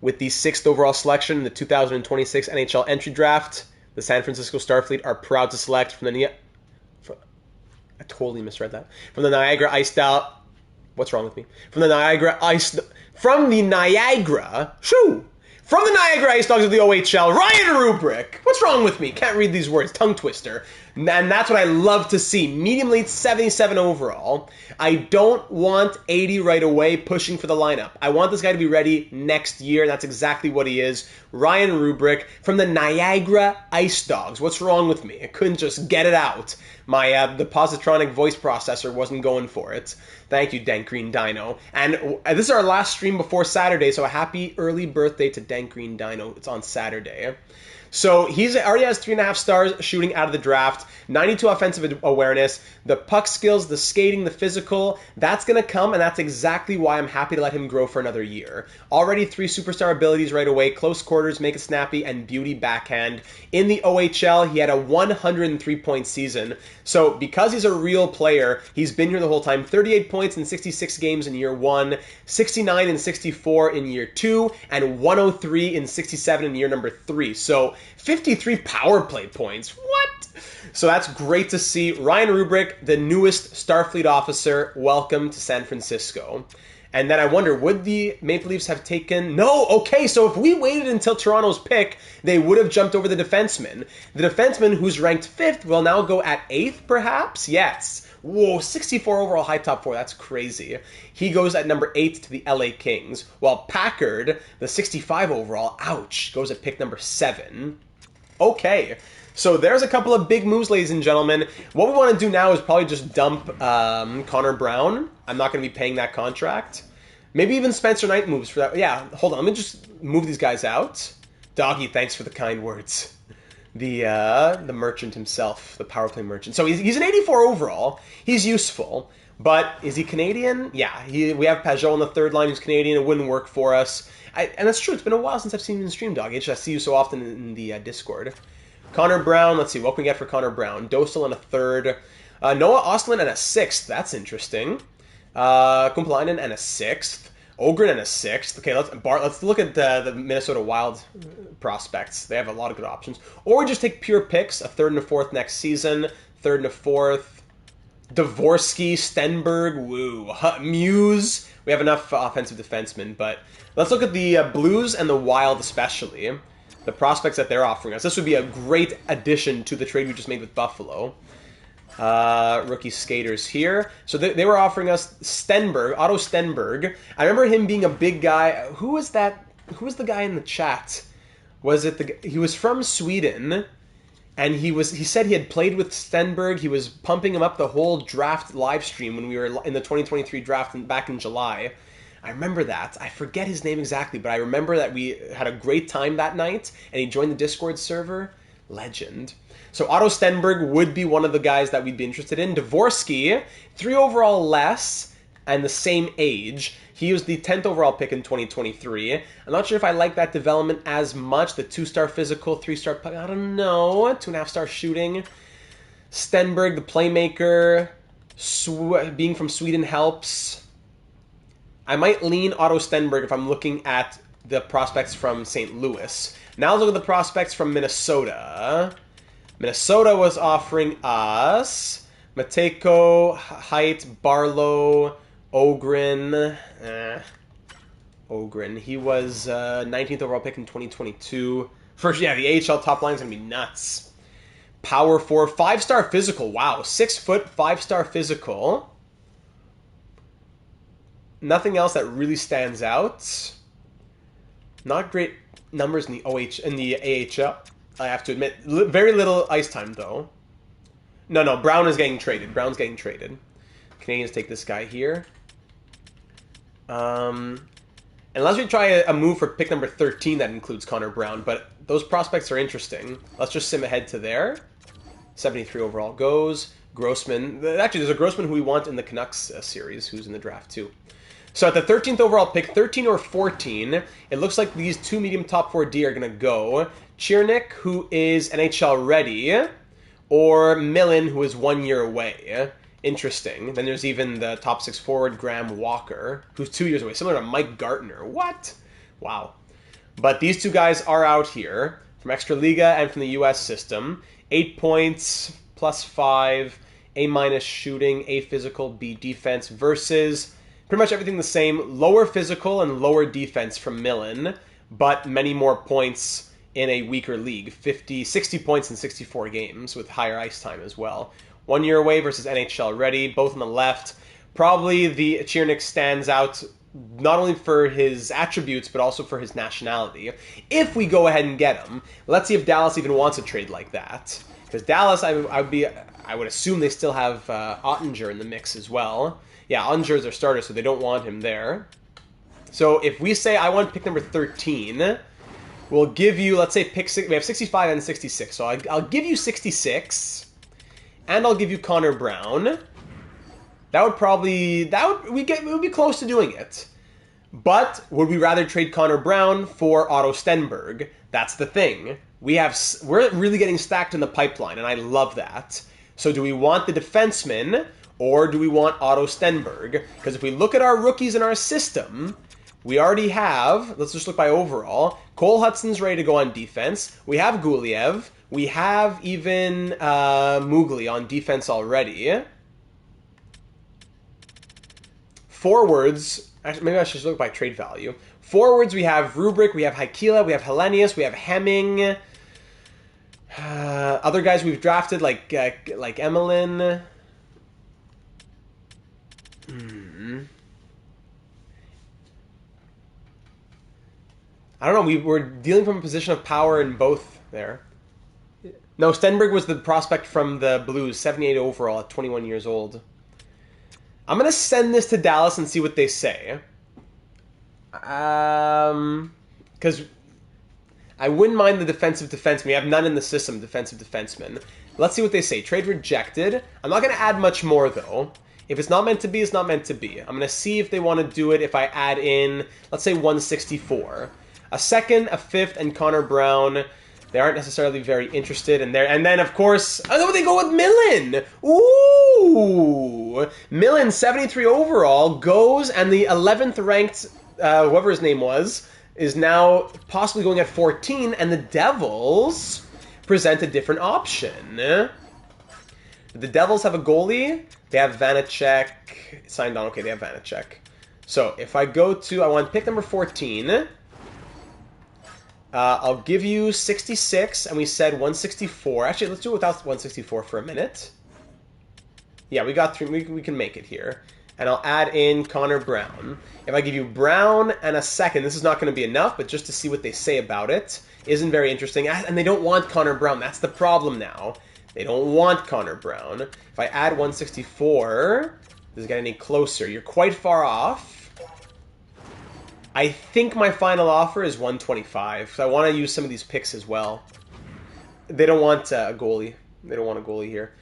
[SPEAKER 1] With the 6th overall selection in the 2026 NHL entry draft, the San Francisco Starfleet are proud to select from the... I totally misread that. From the Niagara Ice Dogs... What's wrong with me? From the Niagara Ice Dogs of the OHL, Ryan Rubrick. What's wrong with me? Can't read these words. Tongue twister. And that's what I love to see. Medium elite, 77 overall. I don't want 80 right away pushing for the lineup. I want this guy to be ready next year. That's exactly what he is. Ryan Rubrick from the Niagara Ice Dogs. What's wrong with me? I couldn't just get it out. The positronic voice processor wasn't going for it. Thank you, Dank Green Dino. And this is our last stream before Saturday, so a happy early birthday to Dank Green Dino. It's on Saturday. So he already has 3.5 stars shooting out of the draft, 92 offensive awareness, the puck skills, the skating, the physical. That's going to come, and that's exactly why I'm happy to let him grow for another year. Already 3 superstar abilities right away, close quarters, make it snappy, and beauty backhand. In the OHL, he had a 103-point season. So because he's a real player, he's been here the whole time. 38 points in 66 games in year 1, 69 in 64 in year 2, and 103 in 67 in year number 3. So 53 power play points. What? So that's great to see. Ryan Rubrick, the newest Starfleet officer, welcome to San Francisco. And then I wonder, would the Maple Leafs have taken... No, okay, so if we waited until Toronto's pick, they would have jumped over the defenseman. The defenseman who's ranked 5th will now go at 8th, perhaps? Yes. Whoa, 64 overall high top 4. That's crazy. He goes at number 8 to the LA Kings, while Packard, the 65 overall, ouch, goes at pick number 7. Okay. So there's a couple of big moves, ladies and gentlemen. What we want to do now is probably just dump Connor Brown. I'm not going to be paying that contract. Maybe even Spencer Knight moves for that. Yeah, hold on. Let me just move these guys out. Doggy, thanks for the kind words. The merchant himself, the power play merchant. So he's an 84 overall. He's useful. But is he Canadian? Yeah, we have Pajot on the third line who's Canadian. It wouldn't work for us. And that's true. It's been a while since I've seen you in stream, Doggy. I see you so often in the Discord. Connor Brown, let's see, what can we get for Connor Brown? Dostal in a 3rd. Noah Ostlund and a 6th. That's interesting. Kumplainen and a 6th. Ogren and a 6th. Okay, let's look at the Minnesota Wild prospects. They have a lot of good options. Or we just take pure picks, a 3rd and a 4th next season, 3rd and a 4th. Dvorsky, Stenberg, woo. Muse. We have enough offensive defensemen, but let's look at the Blues and the Wild especially. The prospects that they're offering us. This would be a great addition to the trade we just made with Buffalo. Rookie skaters here. So they were offering us Stenberg, Otto Stenberg. I remember him being a big guy. Who was that? Who was the guy in the chat? Was it he was from Sweden, and he said he had played with Stenberg. He was pumping him up the whole draft live stream when we were in the 2023 draft back in July. I remember that. I forget his name exactly, but I remember that we had a great time that night, and he joined the Discord server. Legend. So Otto Stenberg would be one of the guys that we'd be interested in. Dvorsky, 3 overall less, and the same age. He was the 10th overall pick in 2023. I'm not sure if I like that development as much. The 2-star physical, 3-star puck, I don't know. 2.5-star shooting. Stenberg, the playmaker. Being from Sweden helps. I might lean Otto Stenberg if I'm looking at the prospects from St. Louis. Now let's look at the prospects from Minnesota. Minnesota was offering us Matejko, Height, Barlow, Ogren. Ogren. He was 19th overall pick in 2022. First, yeah, the AHL top line is going to be nuts. Power 4, 5-star physical. Wow, 6 foot, 5-star physical. Nothing else that really stands out. Not great numbers in the AHL. I have to admit, very little ice time though. No, Brown is getting traded. Brown's getting traded. Canadians take this guy here. Unless we try a move for pick number 13 that includes Connor Brown, but those prospects are interesting. Let's just sim ahead to there. 73 overall goes. Grossman. Actually, there's a Grossman who we want in the Canucks series, who's in the draft too. So at the 13th overall pick, 13 or 14, it looks like these 2 medium top 4D are going to go. Chirnik, who is NHL ready, or Millen, who is 1 year away. Interesting. Then there's even the top 6 forward, Graham Walker, who's 2 years away, similar to Mike Gartner. What? Wow. But these 2 guys are out here from Extraliga and from the U.S. system. 8 points, +5, A- shooting, A physical, B defense versus... pretty much everything the same. Lower physical and lower defense from Millen, but many more points in a weaker league. 60 points in 64 games with higher ice time as well. 1 year away versus NHL ready, both on the left. Probably the Chirnik stands out not only for his attributes, but also for his nationality. If we go ahead and get him, let's see if Dallas even wants a trade like that. Because Dallas, I would assume they still have Ottinger in the mix as well. Yeah, Ottinger is their starter, so they don't want him there. So if we say I want pick number 13, we'll give you, let's say pick six, we have 65 and 66. So I'll give you 66, and I'll give you Connor Brown. That would probably, we would be close to doing it. But would we rather trade Connor Brown for Otto Stenberg? That's the thing. We're really getting stacked in the pipeline, and I love that. So do we want the defenseman, or do we want Otto Stenberg? Because if we look at our rookies in our system, we already have, let's just look by overall, Cole Hudson's ready to go on defense. We have Guliev. We have even Mugli on defense already. Forwards, actually, maybe I should look by trade value. Forwards, we have Rubric, we have Haikila, we have Hellenius, we have Hemming. Other guys we've drafted, like Emelin. I don't know, we're dealing from a position of power in both there. No, Stenberg was the prospect from the Blues, 78 overall at 21 years old. I'm going to send this to Dallas and see what they say. Because I wouldn't mind the defensive defenseman. We have none in the system, defensive defenseman. Let's see what they say. Trade rejected. I'm not going to add much more, though. If it's not meant to be, it's not meant to be. I'm going to see if they want to do it if I add in, let's say, 164. A second, a fifth, and Connor Brown. They aren't necessarily very interested in there. And then, of course, oh, they go with Millen. Ooh! Millen, 73 overall, goes, and the 11th ranked, whoever his name was, is now possibly going at 14, and the Devils present a different option. The Devils have a goalie. They have Vanacek signed on. Okay, they have Vanacek. So, if I go to, I want pick number 14. I'll give you 66, and we said 164. Actually, let's do it without 164 for a minute. Yeah, we got through. We can make it here. And I'll add in Connor Brown. If I give you Brown and a second, this is not going to be enough, but just to see what they say about it isn't very interesting. And they don't want Connor Brown. That's the problem now. They don't want Connor Brown. If I add 164, does it get any closer? You're quite far off. I think my final offer is 125. So I want to use some of these picks as well. They don't want a goalie. They don't want a goalie here.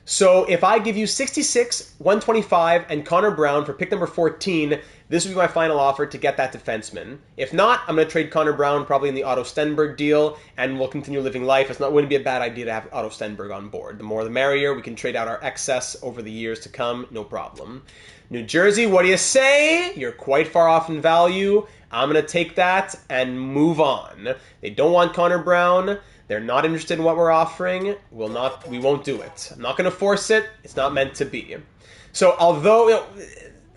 [SPEAKER 1] So if I give you 66, 125, and Connor Brown for pick number 14, this would be my final offer to get that defenseman. If not, I'm going to trade Connor Brown probably in the Otto Stenberg deal, and we'll continue living life. It wouldn't be a bad idea to have Otto Stenberg on board. The more the merrier. We can trade out our excess over the years to come. No problem. New Jersey, what do you say? You're quite far off in value. I'm going to take that and move on. They don't want Connor Brown. They're not interested in what we're offering. We won't do it. I'm not going to force it. It's not meant to be. So although,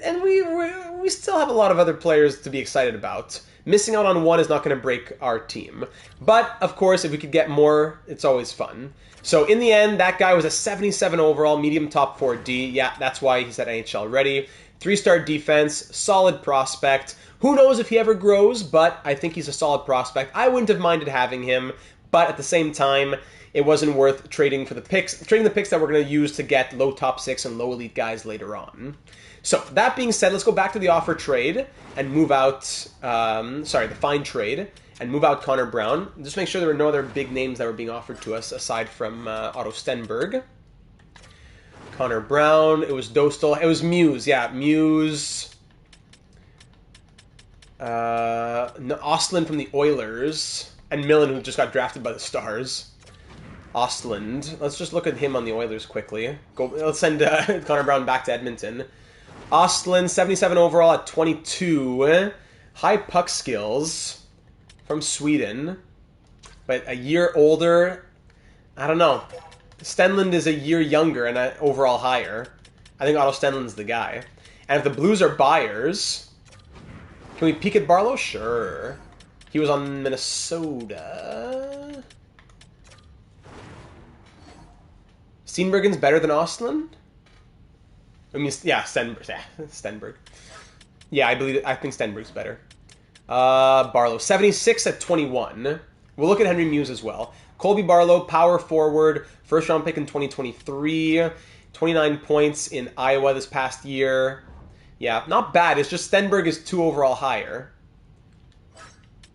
[SPEAKER 1] and we still have a lot of other players to be excited about. Missing out on one is not going to break our team. But, of course, if we could get more, it's always fun. So, in the end, that guy was a 77 overall, medium top 4D. Yeah, that's why he's at NHL ready. 3-star defense, solid prospect. Who knows if he ever grows, but I think he's a solid prospect. I wouldn't have minded having him, but at the same time, it wasn't worth trading for the picks. Trading the picks that we're going to use to get low top 6 and low elite guys later on. So, that being said, let's go back to the offer trade and move out, the fine trade, and move out Connor Brown. Just make sure there were no other big names that were being offered to us aside from Otto Stenberg. Connor Brown, it was Dostal, it was Muse, yeah, Muse. Ostlund from the Oilers, and Millen, who just got drafted by the Stars. Ostlund, let's just look at him on the Oilers quickly. Let's send Connor Brown back to Edmonton. Ostlund, 77 overall at 22. High puck skills from Sweden. But a year older. I don't know. Stenlund is a year younger and overall higher. I think Otto Stenlund's the guy. And if the Blues are buyers, can we peek at Barlow? Sure. He was on Minnesota. Steenbergen's better than Ostlund? I mean, yeah, Stenberg. Yeah, Stenberg. Yeah, I think Stenberg's better. Barlow, 76 at 21. We'll look at Henry Muse as well. Colby Barlow, power forward, first round pick in 2023. 29 points in Iowa this past year. Yeah, not bad. It's just Stenberg is 2 overall higher.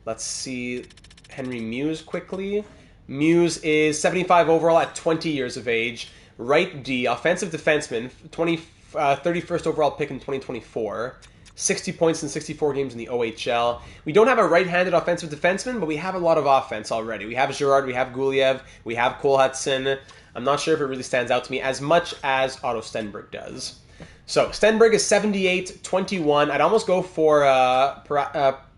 [SPEAKER 1] Let's see Henry Muse quickly. Muse is 75 overall at 20 years of age. Right D, offensive defenseman, 31st overall pick in 2024. 60 points in 64 games in the OHL. We don't have a right-handed offensive defenseman, but we have a lot of offense already. We have Girard, we have Guliev, we have Cole Hudson. I'm not sure if it really stands out to me as much as Otto Stenberg does. So, Stenberg is 78-21. I'd almost go for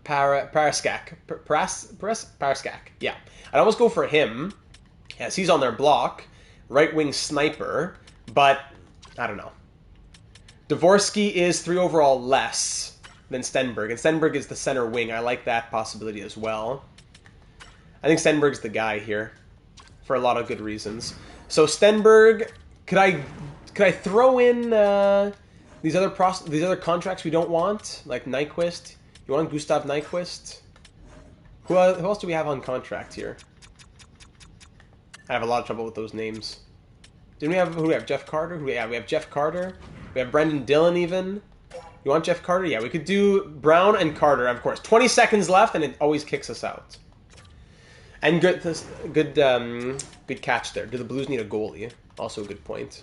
[SPEAKER 1] Paraskak. Paraskak, yeah. I'd almost go for him, as he's on their block. Right-wing sniper, but I don't know. Dvorsky is 3 overall less than Stenberg, and Stenberg is the center wing. I like that possibility as well. I think Stenberg's the guy here for a lot of good reasons. So Stenberg, could I throw in these other contracts we don't want, like Nyquist? You want Gustav Nyquist? Who else do we have on contract here? I have a lot of trouble with those names. Didn't we have, who do we have? Jeff Carter? Yeah, we have Jeff Carter. We have Brendan Dillon even. You want Jeff Carter? Yeah, we could do Brown and Carter, of course. 20 seconds left, and it always kicks us out. And good catch there. Do the Blues need a goalie? Also a good point.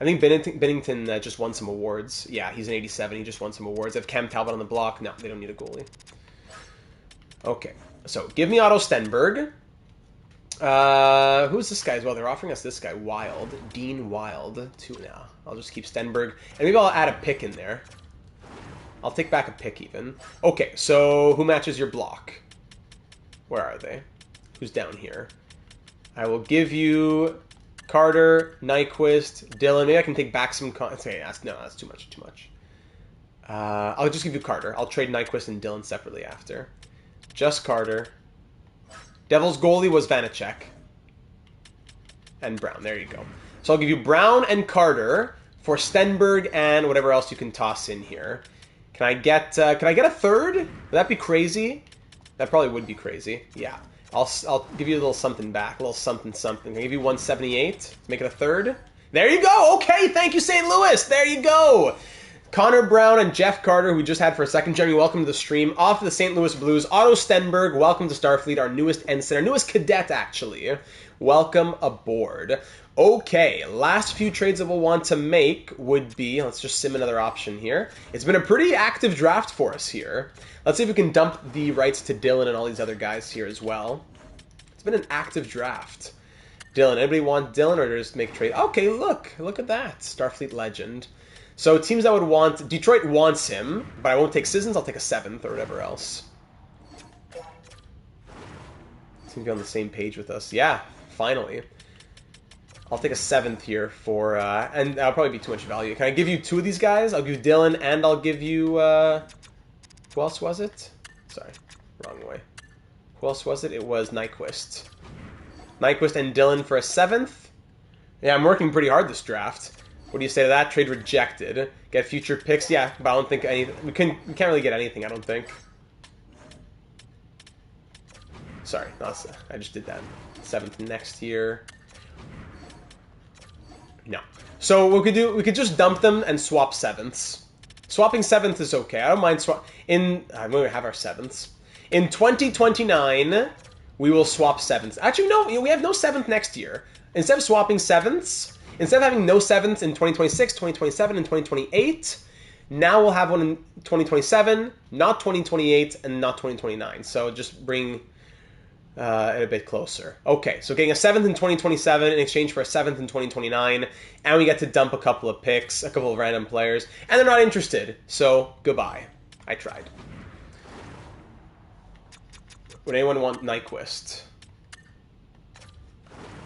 [SPEAKER 1] I think Bennington just won some awards. Yeah, he's an 87. He just won some awards. They have Cam Talbot on the block. No, they don't need a goalie. Okay, so give me Otto Stenberg. Who's this guy as well? They're offering us this guy, Wild. Dean Wild, 2 now. I'll just keep Stenberg. And maybe I'll add a pick in there. I'll take back a pick even. Okay, so who matches your block? Where are they? Who's down here? I will give you Carter, Nyquist, Dillon. Maybe I can take back some... Okay, no, that's too much. I'll just give you Carter. I'll trade Nyquist and Dillon separately after. Just Carter. Devils goalie was Vanacek. And Brown. There you go. So I'll give you Brown and Carter for Stenberg and whatever else you can toss in here. Can I get a third? Would that be crazy? That probably would be crazy. Yeah. I'll give you a little something back. A little something. Can I give you 178 to make it a third? There you go. Okay, thank you, St. Louis. There you go. Connor Brown and Jeff Carter, who we just had for a second. Jeremy, welcome to the stream. Off of the St. Louis Blues. Otto Stenberg, welcome to Starfleet, our newest ensign, our newest cadet, actually. Welcome aboard. Okay, last few trades that we'll want to make would be, let's just sim another option here. It's been a pretty active draft for us here. Let's see if we can dump the rights to Dillon and all these other guys here as well. It's been an active draft. Dillon, anybody want Dillon or just make trade? Okay, look at that. Starfleet legend. So teams I would want, Detroit wants him, but I won't take Sissons, I'll take a 7th or whatever else. Seems to be on the same page with us. Yeah, finally. I'll take a 7th here for, and that'll probably be too much value. Can I give you 2 of these guys? I'll give you Dillon and I'll give you, who else was it? Sorry, wrong way. Who else was it? It was Nyquist. Nyquist and Dillon for a 7th. Yeah, I'm working pretty hard this draft. What do you say to that? Trade rejected. Get future picks? Yeah, but I don't think anything... We can't really get anything, I don't think. Sorry, I just did that. 7th next year. No. So what we could just dump them and swap 7ths. Swapping 7th is okay. I don't mind I'm going to have our 7ths. In 2029, we will swap 7ths. Actually, no, we have no 7th next year. Instead of swapping 7ths... Instead of having no 7th in 2026, 2027, and 2028, now we'll have one in 2027, not 2028, and not 2029. So just bring it a bit closer. Okay, so getting a 7th in 2027 in exchange for a 7th in 2029, and we get to dump a couple of picks, a couple of random players, and they're not interested, so goodbye. I tried. Would anyone want Nyquist?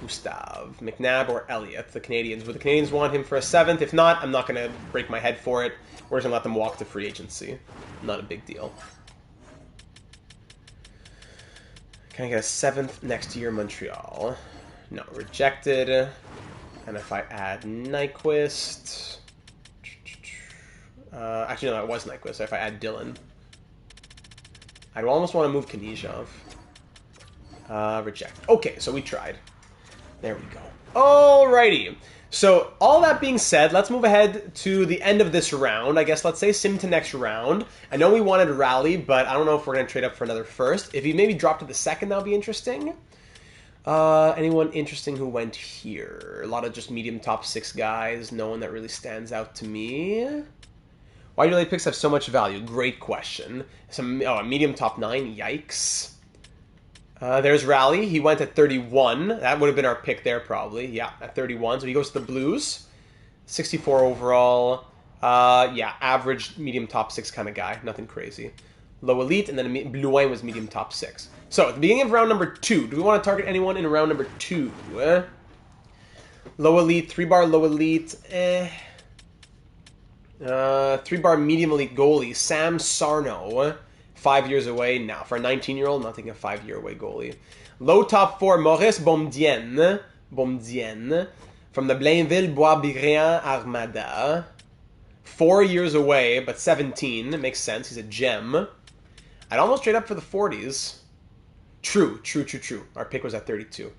[SPEAKER 1] Gustav, McNabb, or Elliott, the Canadians. Would the Canadians want him for a 7th? If not, I'm not going to break my head for it. We're just going to let them walk to free agency. Not a big deal. Can I get a 7th next year, Montreal? No, rejected. And if I add Nyquist... actually, no, it was Nyquist. If I add Dylan... I'd almost want to move Knyzhov. Reject. Okay, so we tried. There we go. Alrighty. So, all that being said, let's move ahead to the end of this round. I guess let's say sim to next round. I know we wanted Rally, but I don't know if we're going to trade up for another first. If he maybe dropped to the second, that would be interesting. Anyone interesting who went here? A lot of just medium top 6 guys. No one that really stands out to me. Why do late picks have so much value? Great question. A medium top 9. Yikes. There's Rally. He went at 31. That would have been our pick there, probably. Yeah, at 31. So he goes to the Blues. 64 overall. Yeah, average medium top 6 kind of guy. Nothing crazy. Low elite, and then Blouin was medium top 6. So, at the beginning of round number 2, do we want to target anyone in round number 2? Low elite, 3-bar low elite, 3-bar medium elite goalie, Sam Sarno. 5 years away now. For a 19-year-old, not taking a 5-year away goalie. Low top 4, Maurice Bomdienne. From the Blainville Boisbriand Armada. 4 years away, but 17. It makes sense. He's a gem. I'd almost trade up for the 40s. True. Our pick was at 32.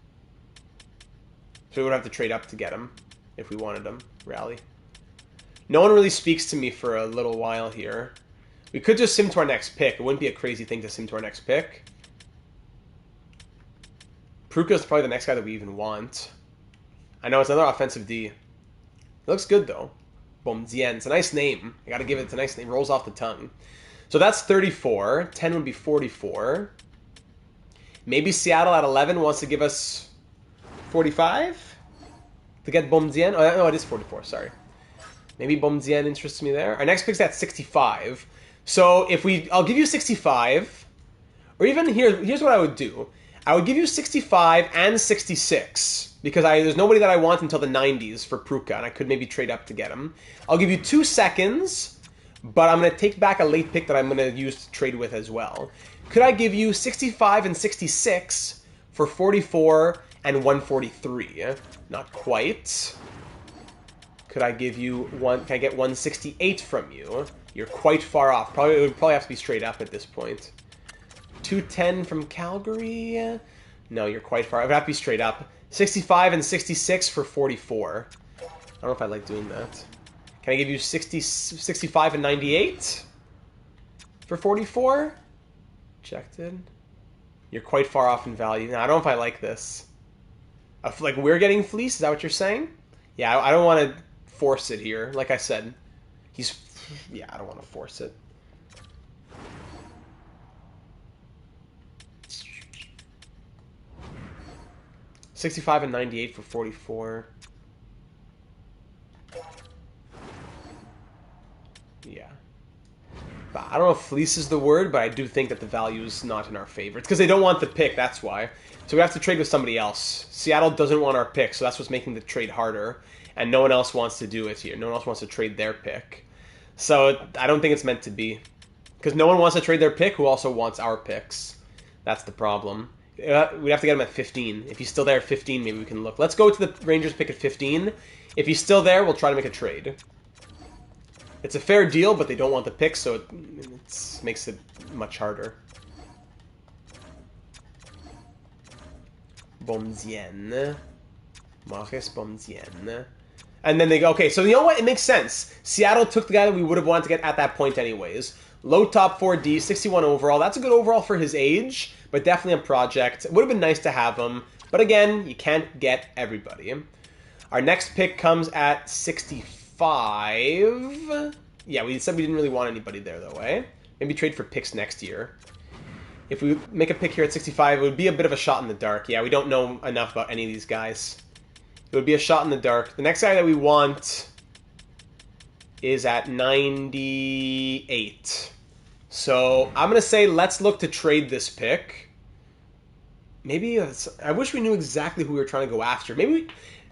[SPEAKER 1] So we would have to trade up to get him if we wanted him. Rally. No one really speaks to me for a little while here. We could just sim to our next pick. It wouldn't be a crazy thing to sim to our next pick. Pruka's probably the next guy that we even want. I know, it's another offensive D. It looks good, though. Bomdien. It's a nice name. I gotta give it a nice name. Rolls off the tongue. So that's 34. 10 would be 44. Maybe Seattle at 11 wants to give us 45? To get Bomdien? Oh, no, it is 44. Sorry. Maybe Bomdien interests me there. Our next pick's at 65. So if I'll give you 65, or even here's what I would do. I would give you 65 and 66, because there's nobody that I want until the 90s for Pruka, and I could maybe trade up to get him. I'll give you 2 seconds, but I'm going to take back a late pick that I'm going to use to trade with as well. Could I give you 65 and 66 for 44 and 143? Not quite. Could I give you can I get 168 from you? You're quite far off. It would probably have to be straight up at this point. 210 from Calgary? No, you're quite far. It would have to be straight up. 65 and 66 for 44. I don't know if I like doing that. Can I give you 65 and 98 for 44? Rejected. You're quite far off in value. Now, I don't know if I like this. Like, we're getting fleeced? Is that what you're saying? Yeah, I don't want to force it here. Like I said, yeah, I don't want to force it. $65 and 98 for 44. Yeah. But I don't know if fleece is the word, but I do think that the value is not in our favor. It's because they don't want the pick, that's why. So we have to trade with somebody else. Seattle doesn't want our pick, so that's what's making the trade harder. And no one else wants to do it here. No one else wants to trade their pick. So I don't think it's meant to be. Because no one wants to trade their pick who also wants our picks. That's the problem. We'd have to get him at 15. If he's still there at 15, maybe we can look. Let's go to the Rangers pick at 15. If he's still there, we'll try to make a trade. It's a fair deal, but they don't want the pick, so it makes it much harder. Bomdien. Maurice Bomdien. And then they go, okay, so you know what? It makes sense. Seattle took the guy that we would have wanted to get at that point anyways. Low top 4D, 61 overall. That's a good overall for his age, but definitely a project. It would have been nice to have him, but again, you can't get everybody. Our next pick comes at 65. Yeah, we said we didn't really want anybody there, though, eh? Maybe trade for picks next year. If we make a pick here at 65, it would be a bit of a shot in the dark. Yeah, we don't know enough about any of these guys. It would be a shot in the dark. The next guy that we want is at 98. So I'm going to say let's look to trade this pick. Maybe I wish we knew exactly who we were trying to go after.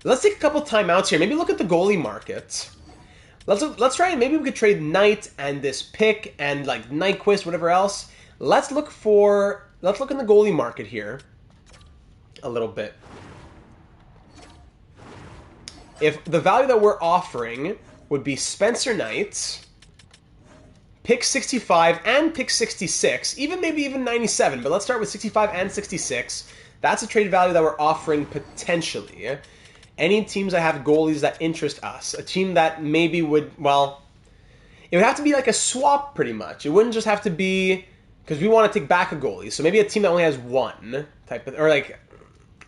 [SPEAKER 1] Let's take a couple timeouts here. Maybe look at the goalie market. Let's try and maybe we could trade Knight and this pick and like Nyquist, whatever else. Let's look for let's look in the goalie market here a little bit. If the value that we're offering would be Spencer Knight, pick 65 and pick 66, maybe even 97, but let's start with 65 and 66. That's a trade value that we're offering potentially. Any teams that have goalies that interest us, a team that maybe would, well, it would have to be like a swap pretty much. It wouldn't just have to be, because we want to take back a goalie, so maybe a team that only has one type of, or like,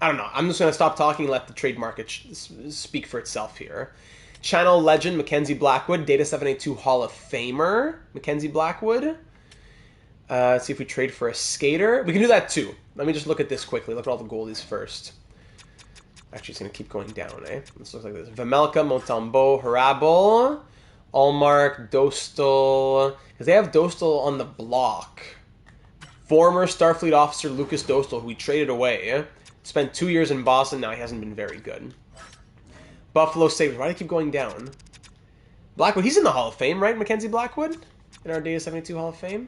[SPEAKER 1] I don't know. I'm just going to stop talking and let the trade market speak for itself here. Channel legend Mackenzie Blackwood, Data 782 Hall of Famer Mackenzie Blackwood. Let's see if we trade for a skater. We can do that too. Let me just look at this quickly. Look at all the goalies first. Actually, it's going to keep going down, eh? This looks like this. Vemelka, Montembeault, Harabel, Allmark, Dostal. Because they have Dostal on the block. Former Starfleet officer Lucas Dostal, who we traded away, eh? Spent 2 years in Boston. Now he hasn't been very good. Buffalo Sabres. Why do they keep going down? Blackwood. He's in the Hall of Fame, right? Mackenzie Blackwood? In our Data 72 Hall of Fame.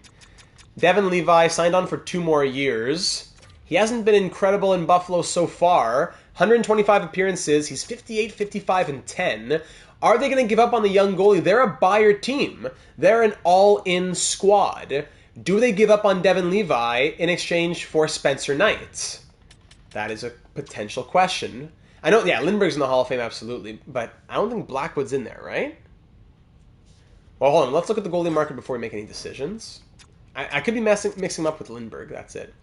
[SPEAKER 1] Devin Levi signed on for 2 more years. He hasn't been incredible in Buffalo so far. 125 appearances. He's 58, 55, and 10. Are they going to give up on the young goalie? They're a buyer team. They're an all-in squad. Do they give up on Devin Levi in exchange for Spencer Knight? That is a potential question. I know, yeah, Lindbergh's in the Hall of Fame, absolutely, but I don't think Blackwood's in there, right? Well, hold on. Let's look at the goalie market before we make any decisions. I could be mixing him up with Lindbergh. That's it.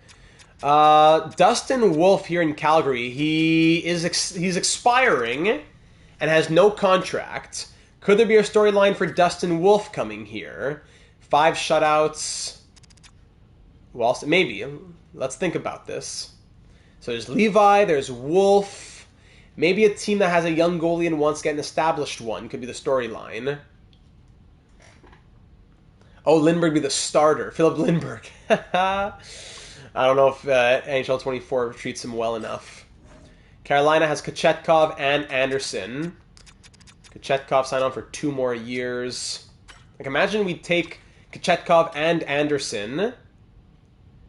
[SPEAKER 1] Dustin Wolf here in Calgary. He's expiring and has no contract. Could there be a storyline for Dustin Wolf coming here? 5 shutouts. Well, maybe. Let's think about this. So there's Levi, there's Wolf. Maybe a team that has a young goalie and wants to get an established one could be the storyline. Oh, Lindbergh be the starter. Philip Lindbergh. I don't know if NHL 24 treats him well enough. Carolina has Kochetkov and Anderson. Kochetkov signed on for 2 more years. Like, imagine we take Kochetkov and Anderson.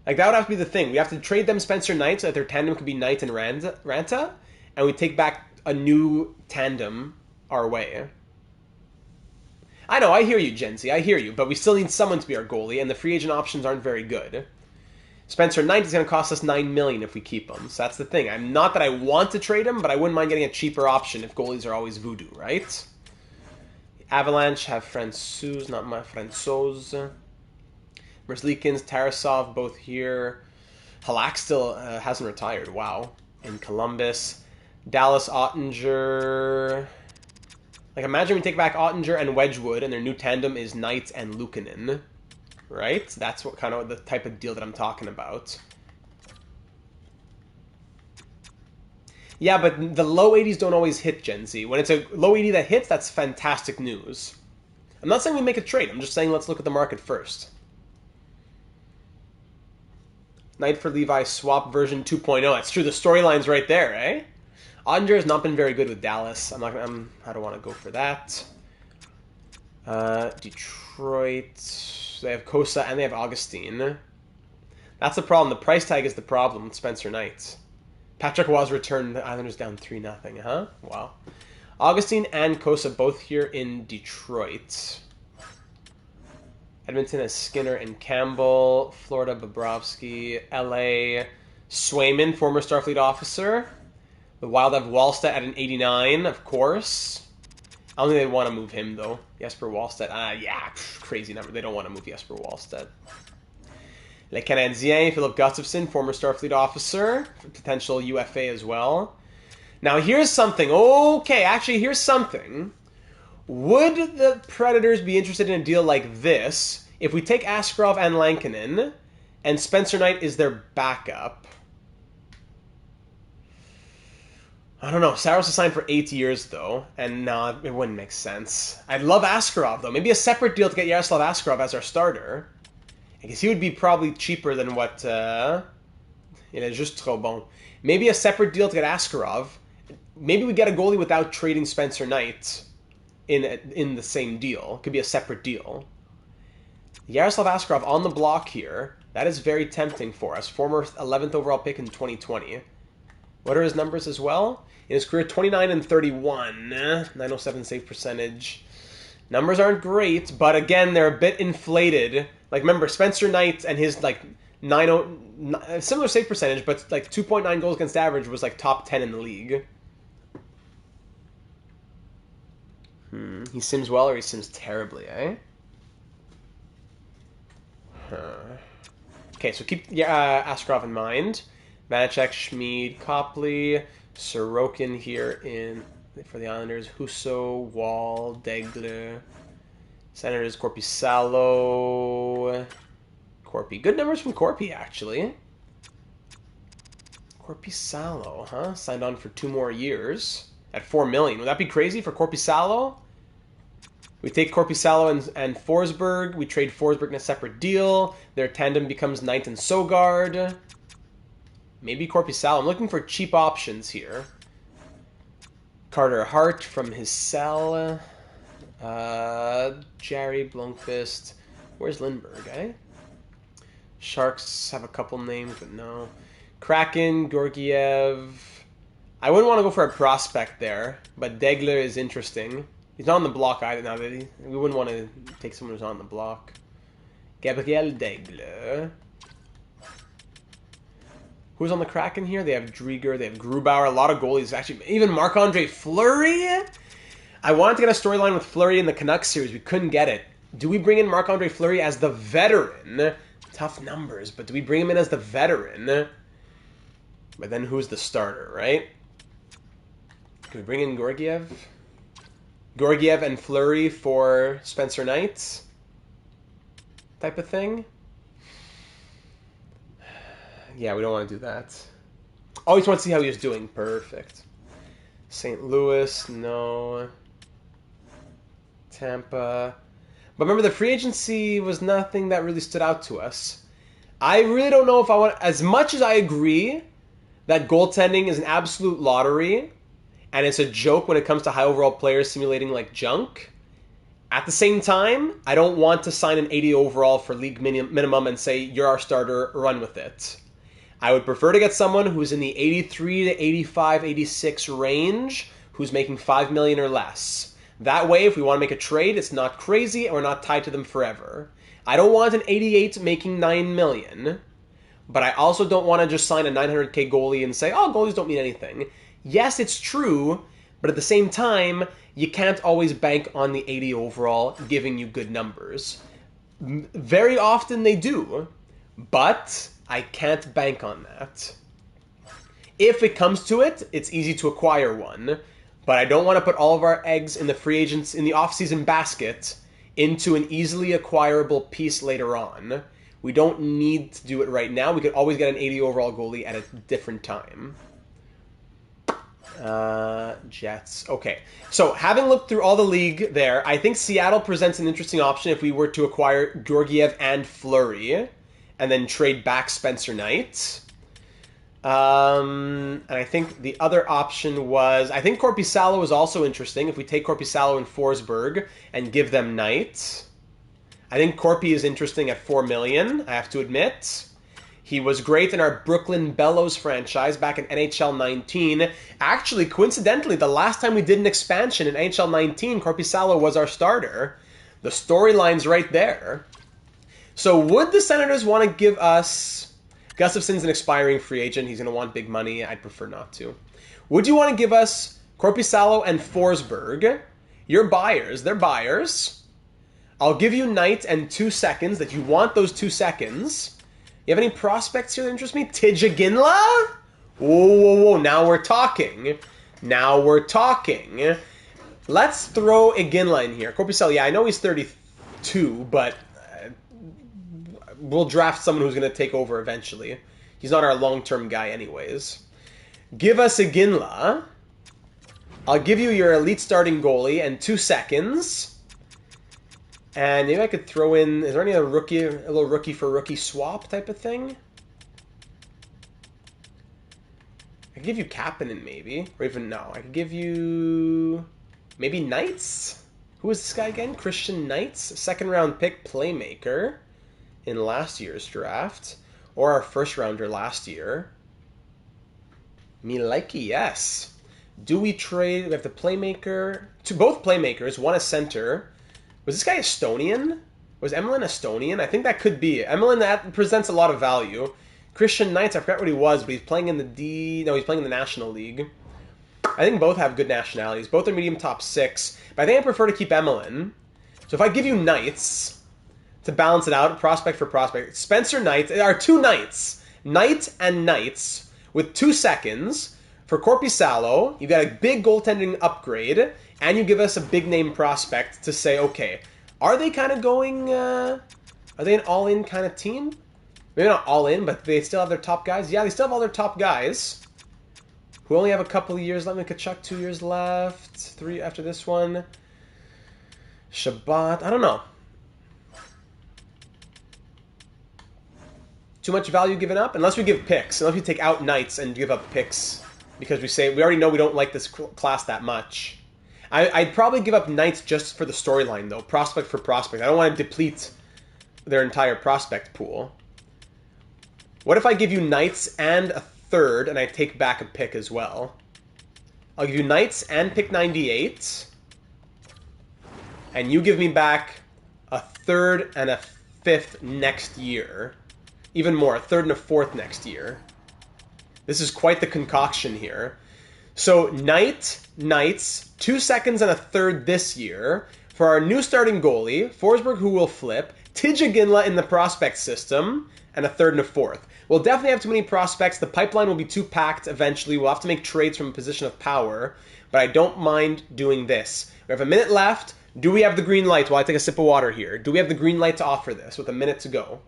[SPEAKER 1] Like, that would have to be the thing. We have to trade them Spencer Knight so that their tandem could be Knight and Ranta. And we take back a new tandem our way. I know, I hear you, Gen Z. I hear you. But we still need someone to be our goalie, and the free agent options aren't very good. Spencer Knight is going to cost us $9 million if we keep him. So that's the thing. I'm not that I want to trade him, but I wouldn't mind getting a cheaper option if goalies are always voodoo, right? Avalanche have Francouz, not my Francouz. Merzlikins, Tarasov, both here. Halak still hasn't retired. Wow. In Columbus. Dallas, Ottinger. Like, imagine we take back Ottinger and Wedgwood, and their new tandem is Knight and Luukkonen. Right? That's what kind of the type of deal that I'm talking about. Yeah, but the low 80s don't always hit, Gen Z. When it's a low 80 that hits, that's fantastic news. I'm not saying we make a trade. I'm just saying let's look at the market first. Knight for Levi swap version 2.0. That's true. The storyline's right there, eh? Ottinger has not been very good with Dallas. I don't want to go for that. Detroit. They have Kosa and they have Augustine. That's the problem. The price tag is the problem with Spencer Knight. Patrick Waugh's returned. The Islanders down 3-0, huh? Wow. Augustine and Kosa both here in Detroit. Edmonton has Skinner and Campbell. Florida, Bobrovsky. LA, Swayman, former Starfleet officer. The Wild have Wallstedt at an 89, of course. I don't think they want to move him, though. Jesper Wallstedt. Yeah, crazy number. They don't want to move Jesper Wallstedt. Les Canadiens, Philip Gustafson, former Starfleet officer. Potential UFA as well. Now, here's something. Okay, actually, here's something. Would the Predators be interested in a deal like this if we take Askarov and Lankinen and Spencer Knight is their backup? I don't know. Saros is signed for 8 years, though, and no, it wouldn't make sense. I'd love Askarov, though. Maybe a separate deal to get Yaroslav Askarov as our starter. Because he would be probably cheaper than what... Il est juste trop bon. Maybe a separate deal to get Askarov. Maybe we get a goalie without trading Spencer Knight in the same deal. Could be a separate deal. Yaroslav Askarov on the block here. That is very tempting for us. Former 11th overall pick in 2020. What are his numbers as well? In his career, 29 and 31. 907 save percentage. Numbers aren't great, but again, they're a bit inflated. Like, remember, Spencer Knight and his, like, 90... Similar save percentage, but, like, 2.9 goals against average was, like, top 10 in the league. He sims well or he sims terribly, eh? Okay, so keep Askarov in mind. Vanacek, Schmid, Copley, Sorokin here for the Islanders. Husso, Wall, Degler. Senators, Korpisalo. Corpi. Good numbers from Corpi, actually. Korpisalo, huh? Signed on for 2 more years at $4 million. Would that be crazy for Korpisalo? We take Korpisalo and Forsberg. We trade Forsberg in a separate deal. Their tandem becomes Knight and Sogard. Maybe Korpisalo. I'm looking for cheap options here. Carter Hart from his cell. Jerry Blomqvist. Where's Lindbergh, eh? Sharks have a couple names, but no. Kraken, Georgiev. I wouldn't want to go for a prospect there, but Degler is interesting. He's not on the block either now. We wouldn't want to take someone who's on the block. Gabriel Degler. Who's on the Kraken here? They have Drieger, they have Grubauer, a lot of goalies. Actually, even Marc-Andre Fleury? I wanted to get a storyline with Fleury in the Canucks series. We couldn't get it. Do we bring in Marc-Andre Fleury as the veteran? Tough numbers, but do we bring him in as the veteran? But then who's the starter, right? Can we bring in Georgiev? Georgiev and Fleury for Spencer Knight? Type of thing? Yeah, we don't want to do that. Oh, we just want to see how he was doing. Perfect. St. Louis, no. Tampa. But remember, the free agency was nothing that really stood out to us. I really don't know if I want... As much as I agree that goaltending is an absolute lottery, and it's a joke when it comes to high overall players simulating like junk, at the same time, I don't want to sign an 80 overall for league minimum and say, you're our starter, run with it. I would prefer to get someone who's in the 83 to 85, 86 range, who's making $5 million or less. That way, if we want to make a trade, it's not crazy and we're not tied to them forever. I don't want an 88 making $9 million, but I also don't want to just sign a 900K goalie and say, oh, goalies don't mean anything. Yes, it's true, but at the same time, you can't always bank on the 80 overall giving you good numbers. Very often they do, but I can't bank on that. If it comes to it, it's easy to acquire one, but I don't want to put all of our eggs in the free agents in the offseason basket into an easily acquirable piece later on. We don't need to do it right now. We could always get an 80 overall goalie at a different time. Jets. Okay. So having looked through all the league there, I think Seattle presents an interesting option if we were to acquire Georgiev and Fleury and then trade back Spencer Knight. And I think the other option was, I think Korpisalo is also interesting if we take Korpisalo and Forsberg and give them Knight. I think Corpi is interesting at $4 million, I have to admit. He was great in our Brooklyn Bellows franchise back in NHL 19. Actually, coincidentally, the last time we did an expansion in NHL 19, Korpisalo was our starter. The storyline's right there. So would the Senators want to give us... Gustafson's an expiring free agent. He's going to want big money. I'd prefer not to. Would you want to give us Korpisalo and Forsberg? You're buyers. They're buyers. I'll give you Knight and 2 seconds that you want those 2 seconds. You have any prospects here that interest me? Tijaghinla? Whoa. Now we're talking. Let's throw Iginla in here. Korpisalo, yeah, I know he's 32, but... we'll draft someone who's going to take over eventually. He's not our long-term guy anyways. Give us Iginla. I'll give you your elite starting goalie and 2 seconds. And maybe I could throw in... Is there a little rookie for rookie swap type of thing? I could give you Kapanen maybe. Or even, no. I could give you... Maybe Knights? Who is this guy again? Christian Knights? 2nd round pick, playmaker. in last year's draft, or our first rounder last year. Miliki, yes. Do we trade? We have the playmaker. Both playmakers, one a center. Was this guy Estonian? Was Emelin Estonian? I think that could be. Emelin, that presents a lot of value. Christian Knights, I forgot what he was, but he's playing in the No, he's playing in the National League. I think both have good nationalities. Both are medium top 6. But I think I prefer to keep Emelin. So if I give you Knights to balance it out, prospect for prospect. Spencer Knight, there are 2 Knights. Knight and Knights with 2 seconds. For Korpisalo, you got a big goaltending upgrade, and you give us a big name prospect to say, okay, are they kind of going, are they an all-in kind of team? Maybe not all-in, but they still have their top guys? Yeah, they still have all their top guys, who only have a couple of years left. Kachuk, 2 years left, 3 after this one. Shabbat, I don't know. Too much value given up? Unless we give picks. Unless we take out Knights and give up picks. Because we say, we already know we don't like this class that much. I'd probably give up Knights just for the storyline, though. Prospect for prospect. I don't want to deplete their entire prospect pool. What if I give you Knights and a third, and I take back a pick as well? I'll give you Knights and pick 98. And you give me back a third and a fifth next year. Even more, a third and a fourth next year. This is quite the concoction here. So Knights, 2 seconds and a third this year. For our new starting goalie, Forsberg, who will flip, Tijaginla in the prospect system, and a third and a fourth. We'll definitely have too many prospects. The pipeline will be too packed eventually. We'll have to make trades from a position of power. But I don't mind doing this. We have a minute left. Do we have the green light? While I take a sip of water here. Do we have the green light to offer this with a minute to go?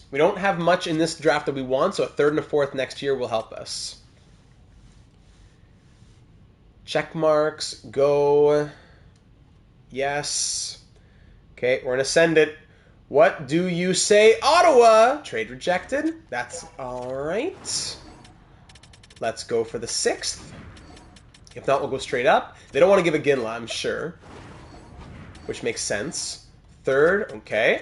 [SPEAKER 1] We don't have much in this draft that we want, so a third and a fourth next year will help us. Check marks, go. Yes. Okay, we're going to send it. What do you say, Ottawa? Trade rejected. That's all right. Let's go for the 6th. If not, we'll go straight up. They don't want to give a Ginla, I'm sure. Which makes sense. 3rd, okay.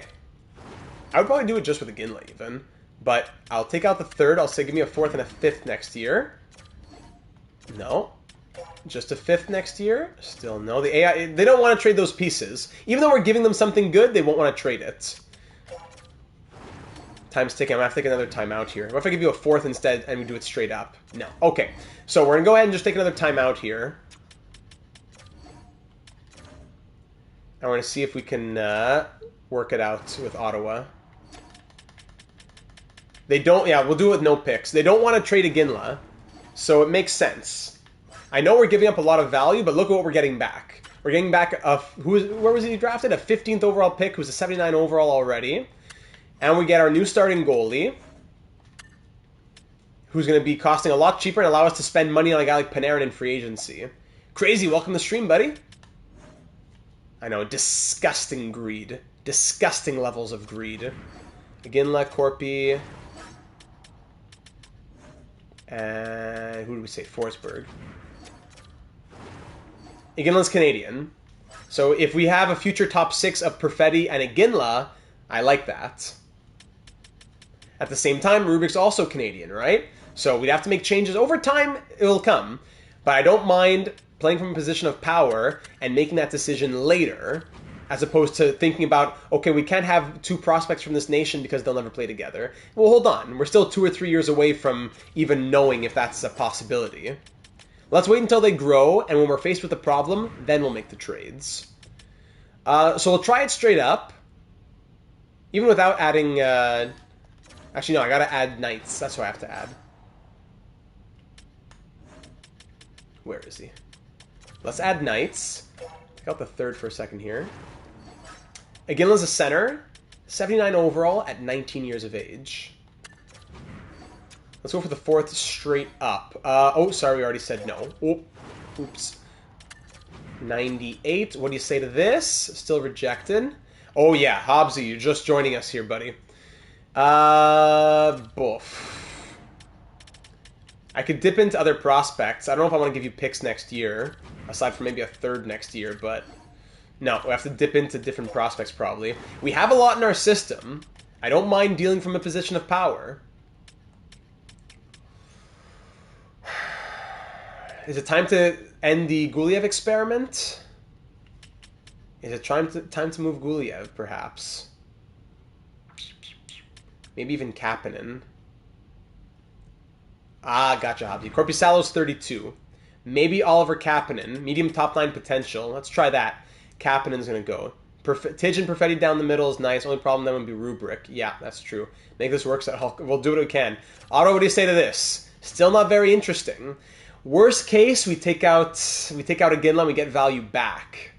[SPEAKER 1] I would probably do it just with a Ginla even. But I'll take out the 3rd. I'll say give me a 4th and a 5th next year. No. Just a 5th next year? Still no. The AI, they don't want to trade those pieces. Even though we're giving them something good, they won't want to trade it. Time's ticking. I'm going to have to take another timeout here. What if I give you a 4th instead and we do it straight up? No. Okay. So we're going to go ahead and just take another timeout here. And we're going to see if we can work it out with Ottawa. They don't... Yeah, we'll do it with no picks. They don't want to trade a Ginla. So it makes sense. I know we're giving up a lot of value, but look at what we're getting back. We're getting back where was he drafted? A 15th overall pick who's a 79 overall already. And we get our new starting goalie, who's going to be costing a lot cheaper and allow us to spend money on a guy like Panarin in free agency. Crazy, welcome to the stream, buddy. I know, disgusting greed. Disgusting levels of greed. Ginla, Corpy. And who do we say? Forsberg. Iginla's Canadian. So if we have a future top 6 of Perfetti and Iginla, I like that. At the same time, Rubik's also Canadian, right? So we'd have to make changes. Over time, it will come. But I don't mind playing from a position of power and making that decision later, as opposed to thinking about, okay, we can't have 2 prospects from this nation because they'll never play together. Well, hold on. We're still 2 or 3 years away from even knowing if that's a possibility. Let's wait until they grow, and when we're faced with a problem, then we'll make the trades. So we'll try it straight up, even without adding... Actually, no, I gotta add Knights. That's what I have to add. Where is he? Let's add Knights. Take out the 3rd for a second here. Iginla's a center. 79 overall at 19 years of age. Let's go for the 4th straight up. Oh, sorry, we already said no. Oh, oops. 98. What do you say to this? Still rejected. Oh, yeah, Hobbsy, you're just joining us here, buddy. Boof. I could dip into other prospects. I don't know if I want to give you picks next year, aside from maybe a third next year, but no, we have to dip into different prospects probably. We have a lot in our system. I don't mind dealing from a position of power. Is it time to end the Guliev experiment? Is it time to move Guliev, perhaps? Maybe even Kapanen. Ah, gotcha, Hobbsy. Korpisalo's 32. Maybe Oliver Kapanen. Medium top 9 potential. Let's try that. Kapanen's going to go. Tidge and Perfetti down the middle is nice. Only problem then would be Rubric. Yeah, that's true. Make this work so we'll do what we can. Otto, what do you say to this? Still not very interesting. Worst case, we take out a Ginla and we get value back.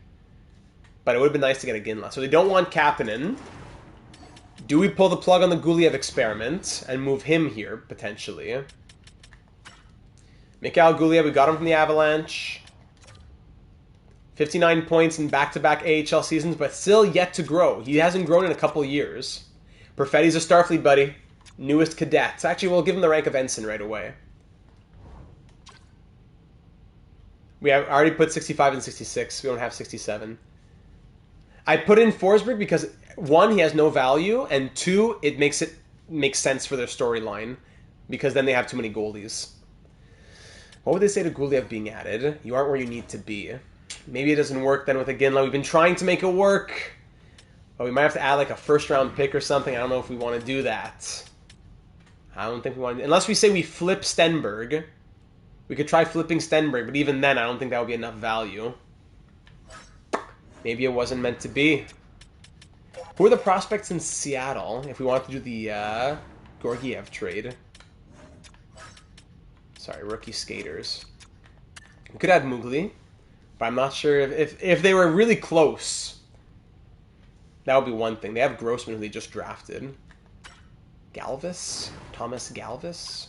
[SPEAKER 1] But it would have been nice to get a Ginla. So they don't want Kapanen. Do we pull the plug on the Guliev experiment and move him here, potentially? Mikhail Guliev, we got him from the Avalanche. 59 points in back-to-back AHL seasons, but still yet to grow. He hasn't grown in a couple years. Perfetti's a Starfleet buddy. Newest cadet. Actually, we'll give him the rank of ensign right away. We have already put 65 and 66. We don't have 67. I put in Forsberg because, one, he has no value, and two, it makes sense for their storyline, because then they have too many goalies. What would they say to Guliev being added? You aren't where you need to be. Maybe it doesn't work then with a Ginla. We've been trying to make it work. But we might have to add like a first-round pick or something. I don't know if we want to do that. I don't think we want to. Unless we say we flip Stenberg. We could try flipping Stenberg, but even then I don't think that would be enough value. Maybe it wasn't meant to be. Who are the prospects in Seattle if we wanted to do the Georgiev trade? Sorry, rookie skaters. We could add Mugli, but I'm not sure if they were really close. That would be one thing. They have Grossman, who they just drafted. Galvis? Thomas Galvis?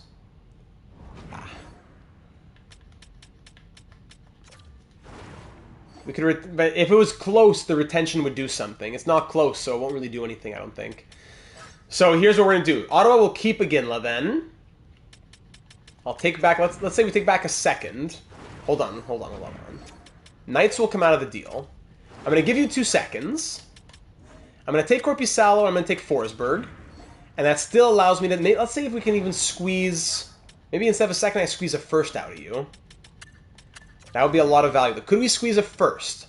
[SPEAKER 1] Ah. We could, but if it was close, the retention would do something. It's not close, so it won't really do anything, I don't think. So here's what we're gonna do. Ottawa will keep a Ginla then. I'll take back. Let's say we take back a second. Hold on. Knights will come out of the deal. I'm gonna give you 2 seconds. I'm gonna take Korpisalo. I'm gonna take Forsberg, and that still allows me to. Let's see if we can even squeeze. Maybe instead of a second, I squeeze a first out of you. That would be a lot of value. But could we squeeze a first?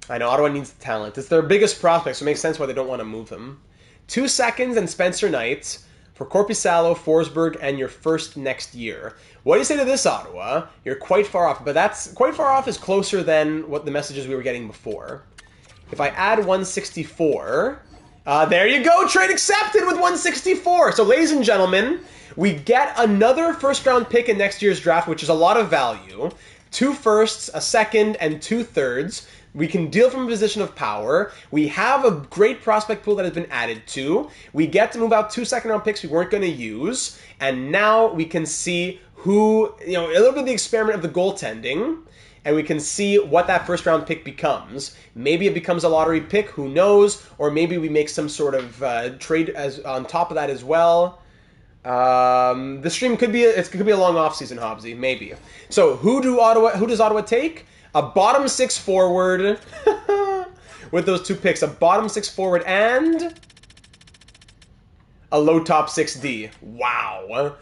[SPEAKER 1] I know Ottawa needs talent. It's their biggest prospect, so it makes sense why they don't want to move him. 2 seconds and Spencer Knight for Korpisalo, Forsberg, and your first next year. What do you say to this, Ottawa? You're quite far off, but that's quite far off is closer than what the messages we were getting before. If I add 164, there you go, trade accepted with 164. So, ladies and gentlemen, we get another first-round pick in next year's draft, which is a lot of value. 2 firsts, a second, and 2 thirds. We can deal from a position of power. We have a great prospect pool that has been added to. We get to move out 2 second-round picks we weren't going to use. And now we can see who, a little bit of the experiment of the goaltending. And we can see what that first-round pick becomes. Maybe it becomes a lottery pick, who knows? Or maybe we make some sort of trade as on top of that as well. The stream could be a long off-season, Hobbsy, maybe. So who does Ottawa take? A bottom 6 forward with those 2 picks. A bottom 6 forward and a low top 6D. Wow.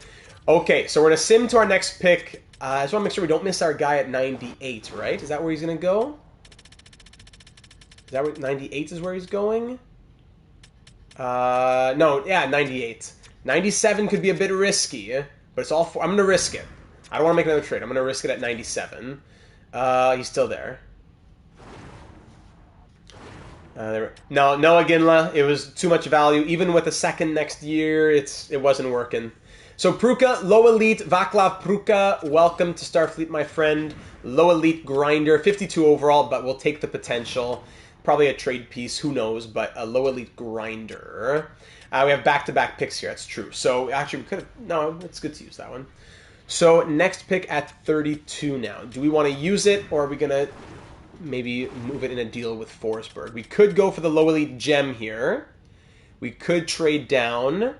[SPEAKER 1] Okay, so we're going to sim to our next pick. I just want to make sure we don't miss our guy at 98, right? Is that where he's going to go? Is that where 98 is where he's going? No, yeah, 98. 97 could be a bit risky, but it's all I'm going to risk it. I don't want to make another trade. I'm going to risk it at 97. He's still there. No, Ginla. It was too much value. Even with a second next year, it wasn't working. So Pruka, low elite, Vaclav Pruka, welcome to Starfleet, my friend. Low elite grinder, 52 overall, but we'll take the potential. Probably a trade piece, who knows, but a low elite grinder. We have back-to-back picks here, that's true. So actually, we could have... No, it's good to use that one. So next pick at 32 now. Do we want to use it, or are we going to maybe move it in a deal with Forsberg? We could go for the low elite gem here. We could trade down.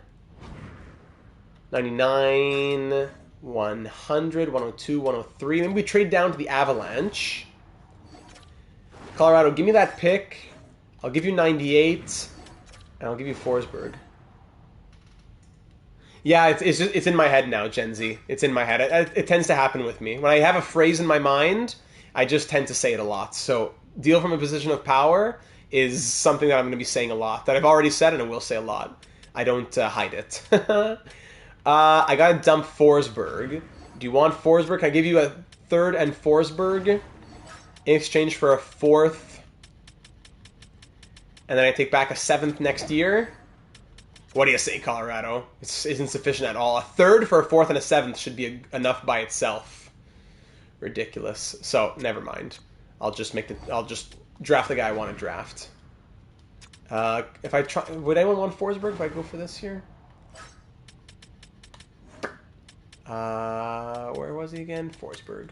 [SPEAKER 1] 99. 100, 102, 103. Maybe we trade down to the Avalanche. Colorado, give me that pick. I'll give you 98, and I'll give you Forsberg. Yeah, it's in my head now, Gen Z. It's in my head. It tends to happen with me. When I have a phrase in my mind, I just tend to say it a lot. So, deal from a position of power is something that I'm going to be saying a lot, that I've already said and I will say a lot. I don't hide it. I got to dump Forsberg. Do you want Forsberg? Can I give you a third and Forsberg in exchange for a fourth? And then I take back a seventh next year? What do you say, Colorado? It isn't sufficient at all. A third for a fourth and a seventh should be enough by itself. Ridiculous. So, never mind. I'll just draft the guy I want to draft. If I try, would anyone want Forsberg if I go for this here? Where was he again? Forsberg.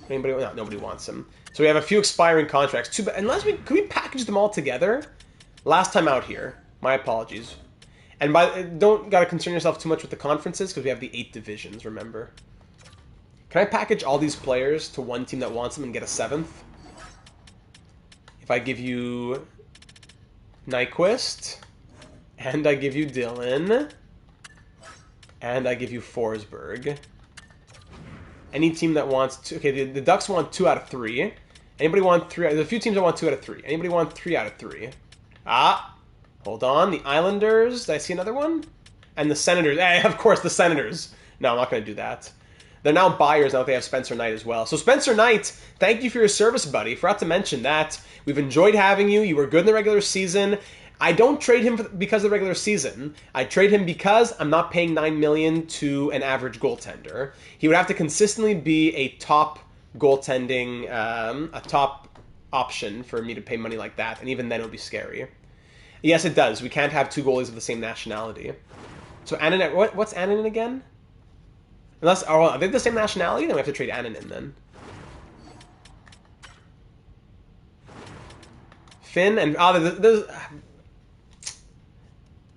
[SPEAKER 1] Anybody? No, nobody wants him. So we have a few expiring contracts. Unless could we package them all together? Last time out here. My apologies. And don't gotta concern yourself too much with the conferences because we have the 8 divisions. Remember. Can I package all these players to one team that wants them and get a 7th? If I give you Nyquist, and I give you Dylan, and I give you Forsberg. Any team that wants to... Okay, the Ducks want 2 out of 3. Anybody want 3? There's a few teams that want 2 out of 3. Anybody want 3 out of 3? Ah! Hold on. The Islanders. Did I see another one? And the Senators. Of course, the Senators. No, I'm not going to do that. They're now buyers now that they have Spencer Knight as well. So Spencer Knight, thank you for your service, buddy. Forgot to mention that. We've enjoyed having you. You were good in the regular season. I don't trade him because of the regular season. I trade him because I'm not paying $9 million to an average goaltender. He would have to consistently be a top goaltending, a top option for me to pay money like that. And even then it would be scary. Yes, it does. We can't have 2 goalies of the same nationality. So Annunen, what's Annunen again? Unless, are they the same nationality? Then we have to trade Annunen then. Finn and...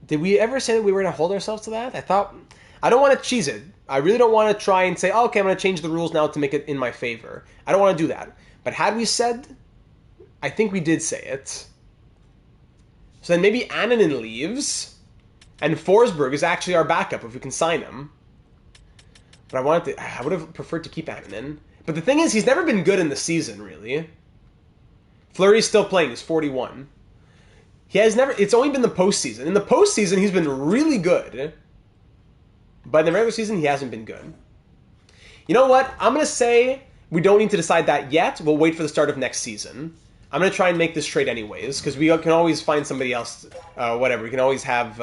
[SPEAKER 1] did we ever say that we were going to hold ourselves to that? I don't want to cheese it. I really don't want to try and say, oh, okay, I'm going to change the rules now to make it in my favor. I don't want to do that. But had we said... I think we did say it. So then maybe Annunen leaves, and Forsberg is actually our backup if we can sign him. But I would have preferred to keep Annunen. But the thing is, he's never been good in the season, really. Fleury's still playing. He's 41. It's only been the postseason. In the postseason, he's been really good. But in the regular season, he hasn't been good. You know what? I'm going to say we don't need to decide that yet. We'll wait for the start of next season. I'm going to try and make this trade anyways, because we can always find somebody else, whatever. We can always have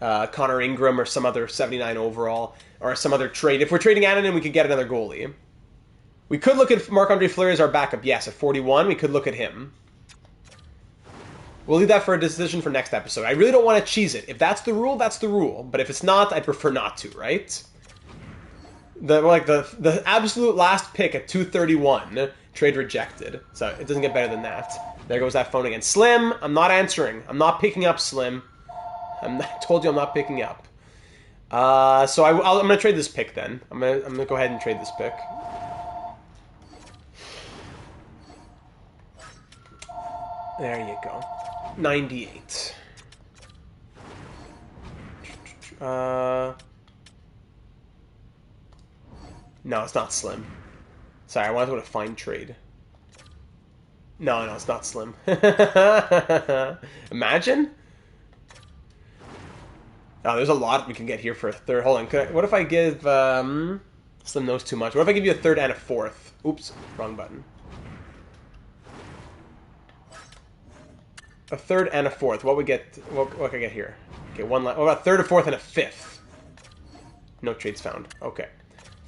[SPEAKER 1] Connor Ingram or some other 79 overall, or some other trade. If we're trading Annunen, we could get another goalie. We could look at Marc-Andre Fleury as our backup. Yes, at 41, we could look at him. We'll leave that for a decision for next episode. I really don't want to cheese it. If that's the rule, that's the rule. But if it's not, I'd prefer not to, right? The absolute last pick at 231, trade rejected. So it doesn't get better than that. There goes that phone again. Slim, I'm not answering. I'm not picking up, Slim. I told you I'm not picking up. So I'm going to trade this pick then. I'm going to go ahead and trade this pick. There you go. 98. No, it's not Slim. Sorry, I wanted to go to find trade. No, it's not Slim. Imagine? Oh, there's a lot we can get here for a third. Hold on. What if I give... Slim knows too much. What if I give you a third and a fourth? Oops, wrong button. A third and a fourth. What can I get here? Okay, what about a third, a fourth, and a fifth? No trades found. Okay.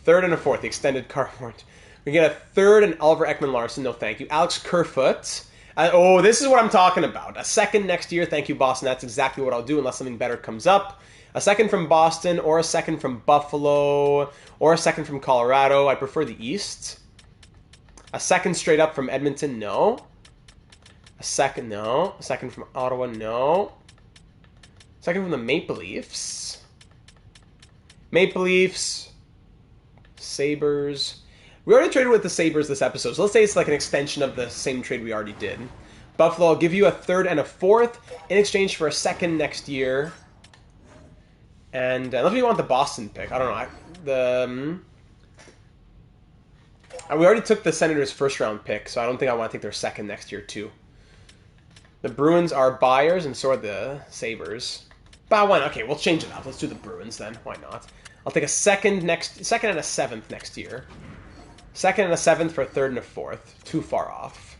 [SPEAKER 1] Third and a fourth, the extended card warrant. We get a third and Oliver Ekman-Larsson. No, thank you. Alex Kerfoot. This is what I'm talking about. A second next year. Thank you, Boston. That's exactly what I'll do unless something better comes up. A second from Boston, or a second from Buffalo, or a second from Colorado. I prefer the East. A second straight up from Edmonton. No. A second, no. A second from Ottawa, no. Second from the Maple Leafs. Maple Leafs, Sabres. We already traded with the Sabres this episode, so let's say it's like an extension of the same trade we already did. Buffalo, I'll give you a third and a fourth in exchange for a second next year. And unless we want the Boston pick. I don't know. We already took the Senators' first-round pick, so I don't think I want to take their second next year, too. The Bruins are buyers, and so are the Sabres. But why not? Okay, we'll change it up. Let's do the Bruins, then. Why not? I'll take a second and a seventh next year. Second and a seventh for a third and a fourth. Too far off.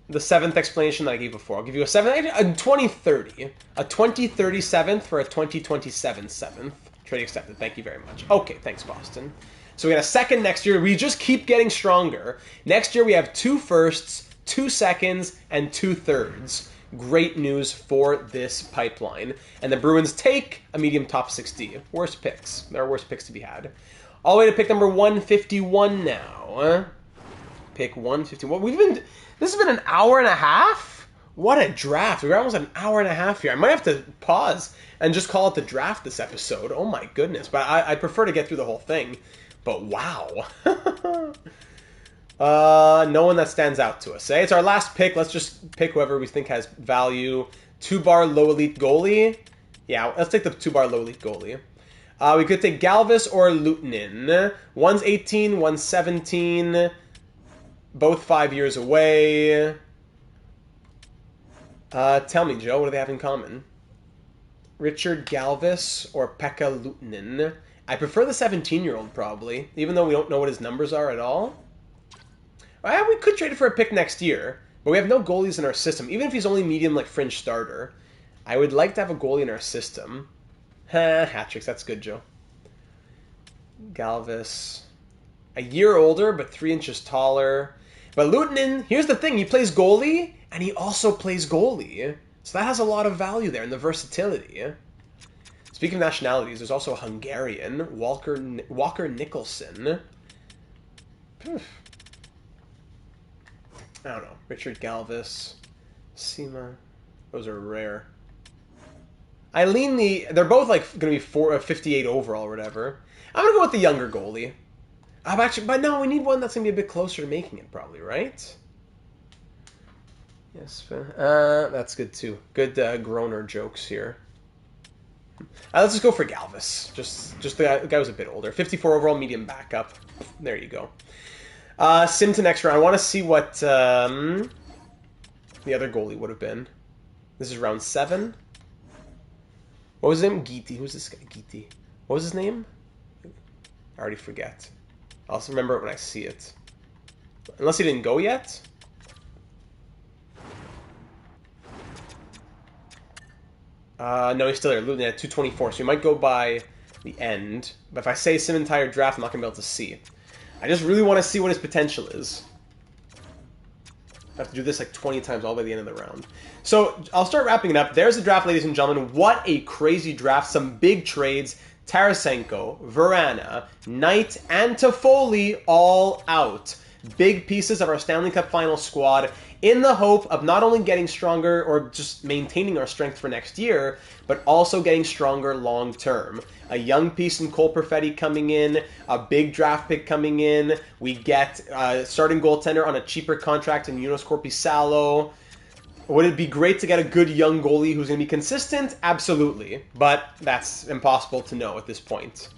[SPEAKER 1] The seventh explanation that I gave before. I'll give you a 2030. A 2030 seventh for a 2027 seventh. Trade accepted. Thank you very much. Okay, thanks, Boston. So we got a second next year. We just keep getting stronger. Next year we have 2 firsts, 2 seconds, and 2 thirds. Great news for this pipeline. And the Bruins take a medium top 60. Worst picks. There are worse picks to be had. All the way to pick number 151 now. Pick 151. This has been an hour and a half? What a draft. We're almost an hour and a half here. I might have to pause and just call it the draft this episode. Oh my goodness. But I prefer to get through the whole thing. But wow. No one that stands out to us. Eh? It's our last pick. Let's just pick whoever we think has value. 2-bar low elite goalie. Yeah, let's take the 2-bar low elite goalie. We could take Galvis or Luutinen. One's 18, one's 17. Both 5 years away. Tell me, Joe, what do they have in common? Richard Galvis or Pekka Luutinen. I prefer the 17-year-old, probably, even though we don't know what his numbers are at all. We could trade it for a pick next year, but we have no goalies in our system. Even if he's only medium, like, fringe starter, I would like to have a goalie in our system. Hat tricks, that's good, Joe. Galvis. A year older, but 3 inches taller. But Luutinen, here's the thing, he plays goalie, and he also plays goalie. So that has a lot of value there, in the versatility. Speaking of nationalities, there's also a Hungarian, Walker Nicholson. I don't know, Richard Galvis, Sima, those are rare. They're both like going to be 58 overall or whatever. I'm going to go with the younger goalie. But no, we need one that's going to be a bit closer to making it, probably, right? Yes, that's good too. Good Groner jokes here. Let's just go for Galvis. Just the guy was a bit older. 54 overall, medium backup. There you go. Sim to next round. I want to see what the other goalie would have been. This is round 7. What was his name? Geety. Who's this guy? Geety. What was his name? I already forget. I'll also remember it when I see it. Unless he didn't go yet? No, he's still there. Luton at 224, so he might go by the end. But if I say sim entire draft, I'm not going to be able to see. I just really want to see what his potential is. I have to do this like 20 times all the way to the end of the round. So I'll start wrapping it up. There's the draft, ladies and gentlemen. What a crazy draft. Some big trades. Tarasenko, Verana, Knight, and Toffoli all out. Big pieces of our Stanley Cup final squad in the hope of not only getting stronger or just maintaining our strength for next year, but also getting stronger long term. A young piece in Cole Perfetti coming in, a big draft pick coming in. We get starting goaltender on a cheaper contract in Jonas Korpisalo. Would it be great to get a good young goalie who's going to be consistent? Absolutely. But that's impossible to know at this point.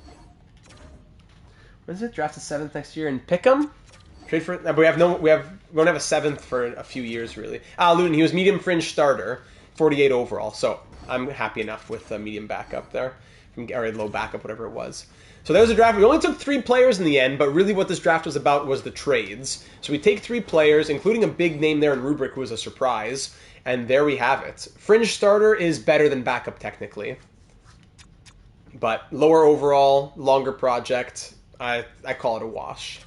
[SPEAKER 1] When is it? Drafted 7th next year and pick him? Trade for we don't have a 7th for a few years really. Luton, he was medium fringe starter, 48 overall. So I'm happy enough with the medium backup there, or low backup, whatever it was. So there was a draft. We only took 3 players in the end, but really what this draft was about was the trades. So we take 3 players, including a big name there in Rubric who was a surprise, and there we have it. Fringe starter is better than backup technically, but lower overall, longer project. I call it a wash.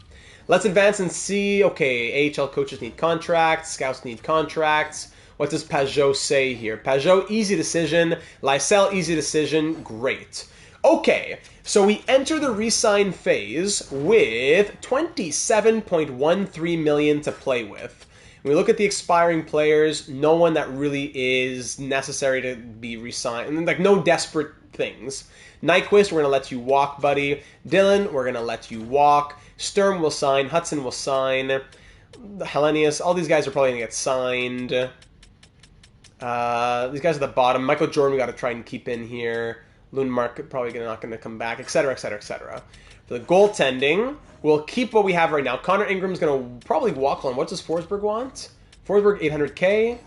[SPEAKER 1] Let's advance and see. Okay, AHL coaches need contracts, scouts need contracts. What does Pajot say here? Pajot, easy decision. Lysell, easy decision. Great. Okay, so we enter the re-sign phase with $27.13 million to play with. When we look at the expiring players, no one that really is necessary to be re-signed. And like no desperate things. Nyquist, we're going to let you walk, buddy. Dylan, we're going to let you walk. Sturm will sign. Hudson will sign. Hellenius, all these guys are probably going to get signed. These guys at the bottom. Michael Jordan, we got to try and keep in here. Lundmark probably not going to come back, etc., etc., etc. For the goaltending, we'll keep what we have right now. Connor Ingram's going to probably walk on. What does Forsberg want? Forsberg, 800K.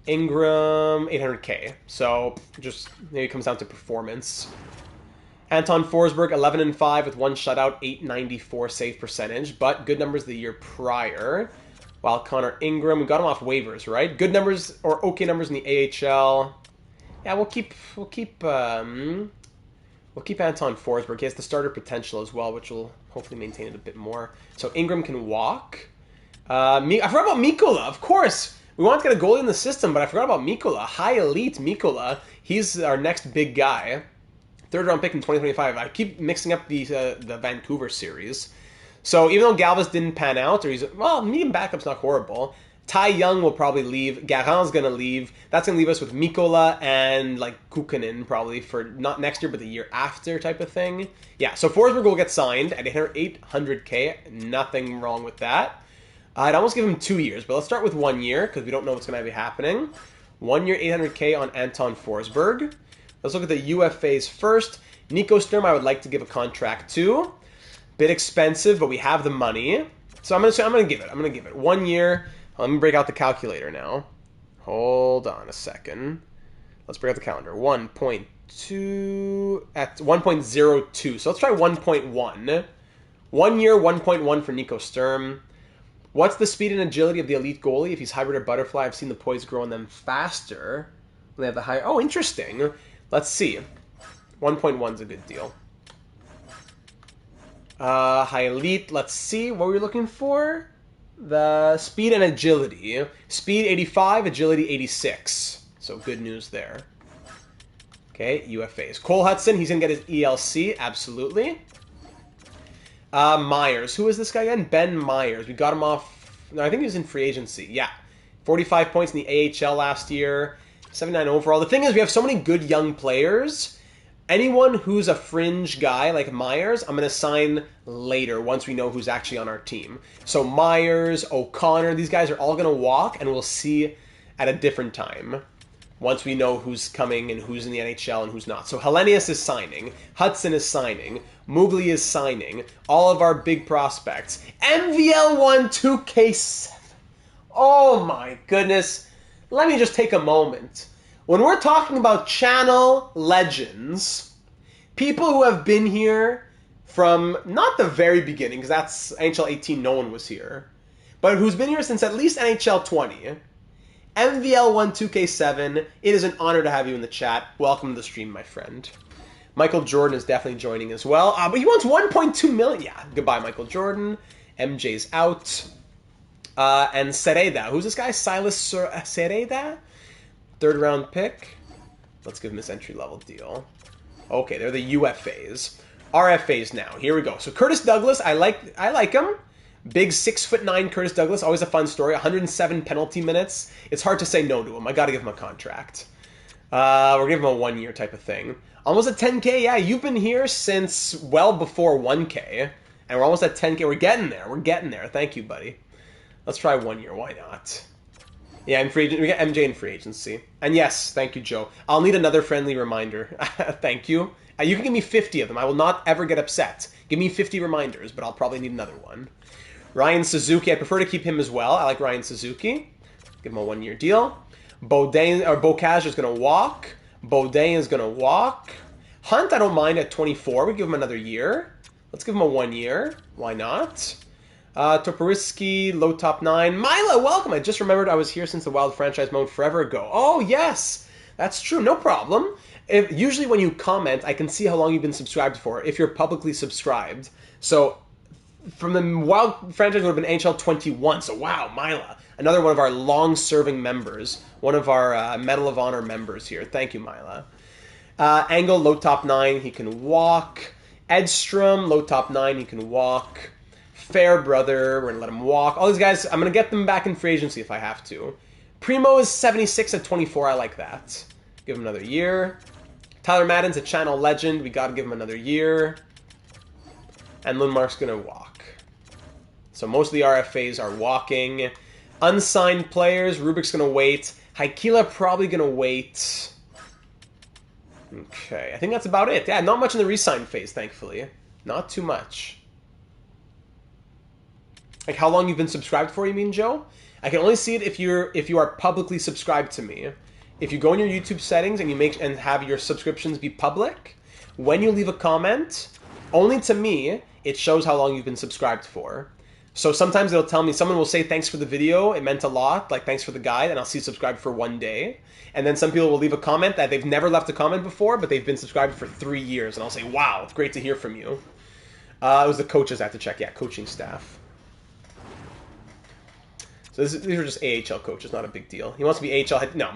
[SPEAKER 1] Ingram, 800K. So just maybe it comes down to performance. Anton Forsberg, 11-5 with 1 shutout, 894 save percentage, but good numbers the year prior. While Connor Ingram, we got him off waivers, right? Good numbers or okay numbers in the AHL. Yeah, we'll keep Anton Forsberg. He has the starter potential as well, which will hopefully maintain it a bit more. So Ingram can walk. I forgot about Mikkola, of course. We want to get a goalie in the system, but I forgot about Mikkola. High elite Mikkola. He's our next big guy. 3rd round pick in 2025. I keep mixing up the Vancouver series. So even though Galvas didn't pan out, or medium backup's not horrible. Ty Young will probably leave. Garand's going to leave. That's going to leave us with Mikkola and like Kukkonen probably for not next year, but the year after type of thing. Yeah, so Forsberg will get signed at 800K. Nothing wrong with that. I'd almost give him 2 years, but let's start with 1 year because we don't know what's going to be happening. 1 year, 800K on Anton Forsberg. Let's look at the UFAs first. Nico Sturm, I would like to give a contract to. Bit expensive, but we have the money. So I'm gonna give it. 1 year. Let me break out the calculator now. Hold on a second. Let's break out the calendar. 1.2 at 1.02. So let's try 1.1. 1 year, 1.1 for Nico Sturm. What's the speed and agility of the elite goalie? If he's hybrid or butterfly, I've seen the poise grow on them faster. They have the higher. Oh, interesting. Let's see. 1.1 is a good deal. High elite. Let's see. What were we looking for? The speed and agility. Speed 85, agility 86. So good news there. Okay, UFAs. Cole Hudson, he's going to get his ELC. Absolutely. Myers. Who is this guy again? Ben Myers. We got him off... No, I think he was in free agency. Yeah. 45 points in the AHL last year. 79 overall. The thing is, we have so many good young players. Anyone who's a fringe guy like Myers, I'm going to sign later once we know who's actually on our team. So Myers, O'Connor, these guys are all going to walk, and we'll see at a different time once we know who's coming and who's in the NHL and who's not. So Hellenius is signing. Hudson is signing. Mugli is signing. All of our big prospects. MVL1 2K7. Oh my goodness. Let me just take a moment. When we're talking about channel legends, people who have been here from not the very beginning, because that's NHL 18, no one was here, but who's been here since at least NHL 20, MVL1 2K7, it is an honor to have you in the chat. Welcome to the stream, my friend. Michael Jordan is definitely joining as well, but he wants 1.2 million. Yeah, goodbye, Michael Jordan. MJ's out. And Sereda. Who's this guy? Silas Sereda? 3rd round pick. Let's give him this entry-level deal. Okay, they're the UFAs. RFAs now. Here we go. So Curtis Douglas, I like him. Big 6'9" Curtis Douglas. Always a fun story. 107 penalty minutes. It's hard to say no to him. I got to give him a contract. We're giving him a 1 year type of thing. Almost at 10K. Yeah, you've been here since well before 1K. And we're almost at 10K. We're getting there. We're getting there. Thank you, buddy. Let's try 1 year. Why not? Yeah, in free we got MJ in free agency. And yes, thank you, Joe. I'll need another friendly reminder. Thank you. You can give me 50 of them. I will not ever get upset. Give me 50 reminders, but I'll probably need another one. Ryan Suzuki, I prefer to keep him as well. I like Ryan Suzuki. Give him a 1 year deal. Bocage is going to walk. Baudin is going to walk. Hunt, I don't mind at 24. We give him another year. Let's give him a 1 year. Why not? Toporiski, low top 9. Mila, welcome. I just remembered I was here since the Wild franchise mode forever ago. Oh, yes. That's true. No problem. Usually when you comment, I can see how long you've been subscribed for if you're publicly subscribed. So from the Wild franchise would have been NHL 21. So wow, Mila. Another one of our long-serving members. One of our Medal of Honor members here. Thank you, Mila. Angle, low top 9. He can walk. Edstrom, low top 9. He can walk. Fairbrother, we're going to let him walk. All these guys, I'm going to get them back in free agency if I have to. Primo is 76 at 24. I like that. Give him another year. Tyler Madden's a channel legend. We got to give him another year. And Lundmark's going to walk. So most of the RFAs are walking. Unsigned players, Rubik's going to wait. Haikila probably going to wait. Okay, I think that's about it. Yeah, not much in the re-sign phase, thankfully. Not too much. Like how long you've been subscribed for, you mean, Joe? I can only see it if you are publicly subscribed to me. If you go in your YouTube settings and you have your subscriptions be public, when you leave a comment, only to me, it shows how long you've been subscribed for. So sometimes it'll tell me, someone will say thanks for the video, it meant a lot, like thanks for the guide, and I'll see subscribed for 1 day. And then some people will leave a comment that they've never left a comment before, but they've been subscribed for 3 years, and I'll say, wow, great to hear from you. It was the coaches I have to check, yeah, coaching staff. So these are just AHL coaches, not a big deal. He wants to be AHL. No,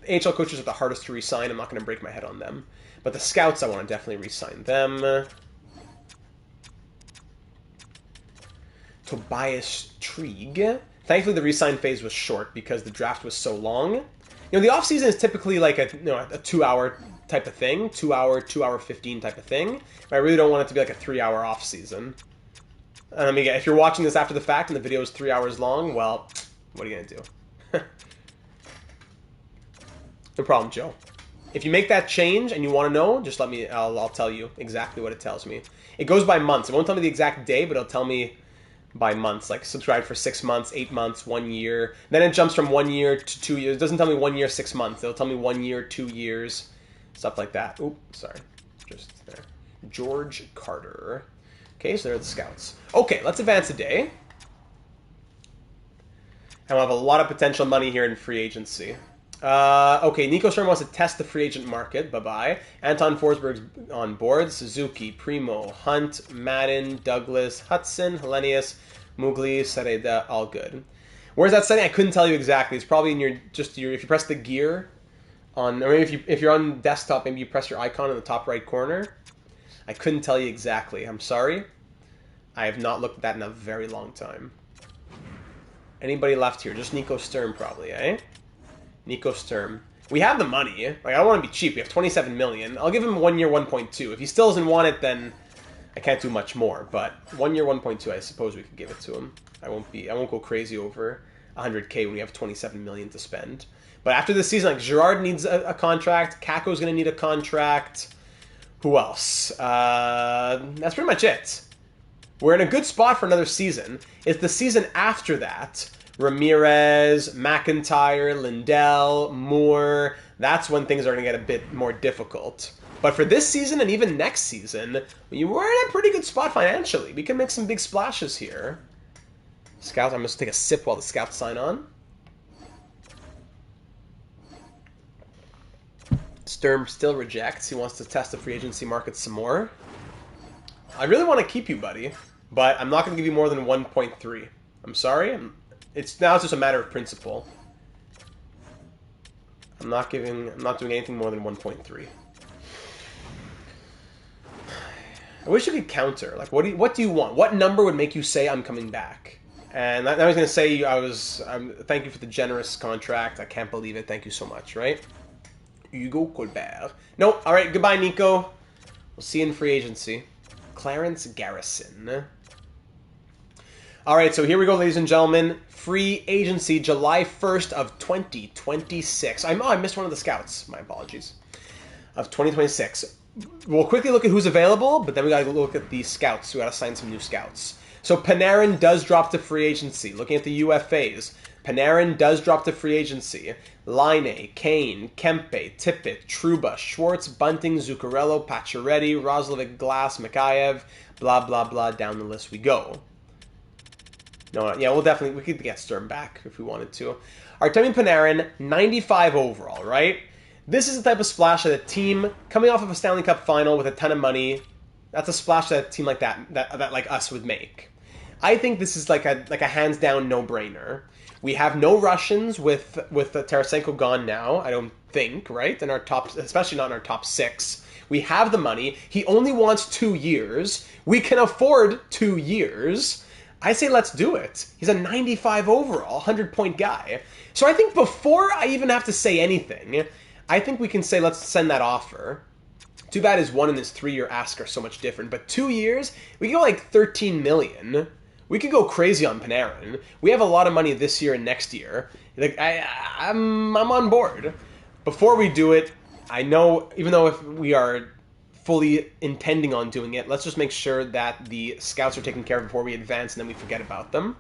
[SPEAKER 1] AHL coaches are the hardest to re-sign. I'm not going to break my head on them. But the scouts, I want to definitely re-sign them. Tobias Trieg. Thankfully, the re-sign phase was short because the draft was so long. You know, the offseason is typically like a 2-hour type of thing. 2-hour 15 type of thing. But I really don't want it to be like a 3-hour offseason. I mean, if you're watching this after the fact and the video is 3 hours long, well, what are you going to do? No problem, Joe. If you make that change and you want to know, just let me, I'll tell you exactly what it tells me. It goes by months. It won't tell me the exact day, but it'll tell me by months, like subscribe for 6 months, 8 months, 1 year. Then it jumps from 1 year to 2 years. It doesn't tell me 1 year, 6 months. It'll tell me 1 year, 2 years, stuff like that. Oop, sorry. Just there. George Carter. Okay, so there are the scouts. Okay, let's advance a day. And we'll have a lot of potential money here in free agency. Okay, Nico Sturm wants to test the free agent market. Bye-bye. Anton Forsberg's on board. Suzuki, Primo, Hunt, Madden, Douglas, Hudson, Hellenius, Mugli, Sereda, all good. Where's that setting? I couldn't tell you exactly. It's probably in your if you press the gear on, or maybe if you're on desktop, maybe you press your icon in the top right corner. I couldn't tell you exactly. I'm sorry. I have not looked at that in a very long time. Anybody left here? Just Nico Sturm probably, eh? Nico Sturm. We have the money. Like, I don't want to be cheap. We have 27 million. I'll give him 1 year 1.2. If he still doesn't want it, then I can't do much more. But 1 year 1.2, I suppose we could give it to him. I won't go crazy over 100K when we have 27 million to spend. But after this season, like Girard needs a contract. Kako's going to need a contract. Who else? That's pretty much it. We're in a good spot for another season. It's the season after that. Ramirez, McIntyre, Lindell, Moore. That's when things are going to get a bit more difficult. But for this season and even next season, we're in a pretty good spot financially. We can make some big splashes here. Scouts, I'm going to take a sip while the scouts sign on. Sturm still rejects. He wants to test the free agency market some more. I really want to keep you, buddy, but I'm not going to give you more than 1.3. I'm sorry. It's just a matter of principle. I'm not doing anything more than 1.3. I wish you could counter. Like, what do you want? What number would make you say I'm coming back? And I was going to say thank you for the generous contract. I can't believe it. Thank you so much, right? Hugo Colbert. Nope. All right. Goodbye, Nico. We'll see you in free agency. Clarence Garrison. All right. So here we go, ladies and gentlemen. Free agency, July 1st of 2026. I missed one of the scouts. My apologies. Of 2026. We'll quickly look at who's available, but then we got to look at the scouts. We got to sign some new scouts. So Panarin does drop to free agency. Looking at the UFAs, Panarin does drop to free agency. Laine, Kane, Kempe, Tippett, Trouba, Schwartz, Bunting, Zuccarello, Pacioretty, Roslovic, Glass, Mikheyev, blah, blah, blah. Down the list we go. No, yeah, we could get Sturm back if we wanted to. Artemi Panarin, 95 overall, right? This is the type of splash that a team coming off of a Stanley Cup final with a ton of money, that's a splash that a team like that like us would make. I think this is like a hands down no-brainer. We have no Russians with Tarasenko gone now, I don't think, right? In our top, especially not in our top 6. We have the money. He only wants 2 years. We can afford 2 years. I say let's do it. He's a 95 overall, 100-point guy. So I think before I even have to say anything, I think we can say let's send that offer. Too bad his 1 and his 3-year ask are so much different. But 2 years, we go like 13 million. We could go crazy on Panarin. We have a lot of money this year and next year. Like I'm on board. Before we do it, I know, even though if we are fully intending on doing it, let's just make sure that the scouts are taken care of before we advance and then we forget about them.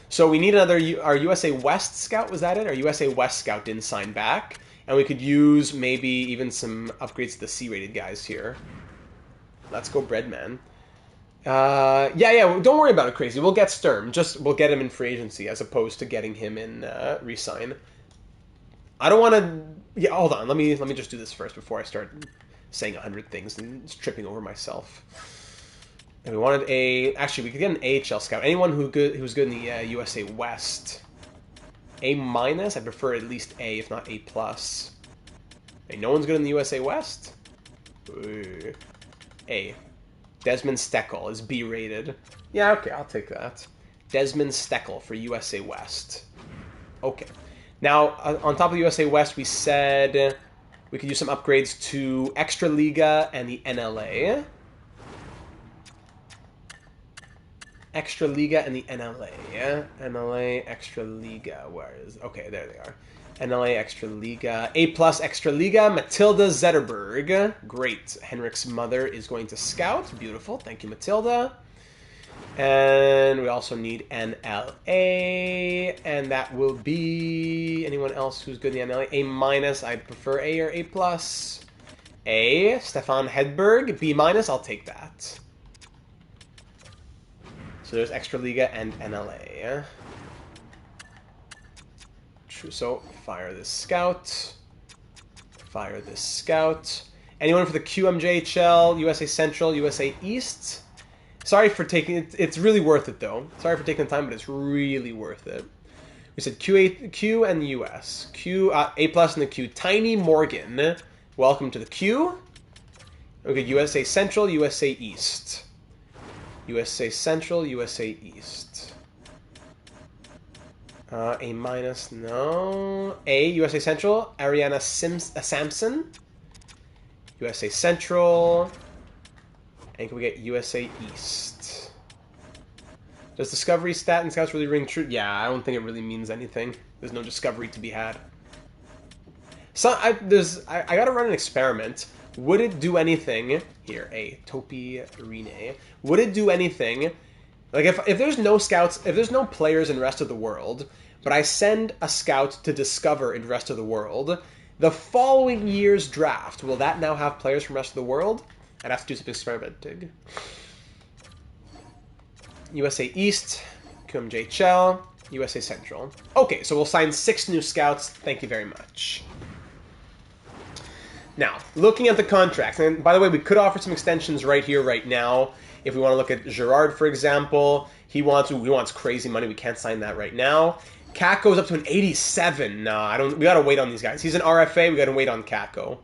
[SPEAKER 1] So we need another, our USA West scout, was that it? Our USA West scout didn't sign back. And we could use maybe even some upgrades to the C-rated guys here. Let's go Breadman. Yeah, don't worry about it, Crazy. We'll get Sturm. We'll get him in free agency as opposed to getting him in re-sign. I don't want to... Yeah, hold on. Let me just do this first before I start saying 100 things and tripping over myself. And we wanted a... Actually, we could get an AHL scout. Anyone who's good in the USA West... A-, I prefer at least A, if not A+. Hey, no one's good in the USA West? Ooh. A. Desmond Steckel is B-rated. Yeah, okay, I'll take that. Desmond Steckel for USA West. Okay. Now, on top of the USA West, we said we could use some upgrades to Extraliga and the NLA. Extraliga and the NLA, yeah? NLA, Extraliga, where is... Okay, there they are. NLA, Extraliga, A+ Extraliga, Matilda Zetterberg. Great. Henrik's mother is going to scout. Beautiful. Thank you, Matilda. And we also need NLA, and that will be... Anyone else who's good in the NLA? A-, I prefer A or A+. A, Stefan Hedberg. B-, I'll take that. So there's Extraliga and NLA. True. So fire this scout. Fire this scout. Anyone for the QMJHL, USA Central, USA East? Sorry for taking it. It's really worth it, though. Sorry for taking the time, but it's really worth it. We said Q and US. Q, A+ in the Q. Tiny Morgan. Welcome to the Q. Okay, USA Central, USA East. USA Central, USA East. A-, no. A, USA Central, Ariana Sampson. USA Central. And can we get USA East? Does Discovery stat and scouts really ring true? Yeah, I don't think it really means anything. There's no Discovery to be had. So I gotta run an experiment. Would it do anything here? A Topi Rene. Would it do anything? Like if there's no scouts, if there's no players in the rest of the world, but I send a scout to Discover in the rest of the world, the following year's draft, will that now have players from the rest of the world? I'd have to do some experimenting. USA East, QMJHL, USA Central. Okay, so we'll sign 6 new scouts. Thank you very much. Now, looking at the contracts, and by the way, we could offer some extensions right here, right now. If we want to look at Gerard, for example, he wants crazy money. We can't sign that right now. Cat goes up to an 87. Nah, we gotta wait on these guys. He's an RFA. We gotta wait on Catco.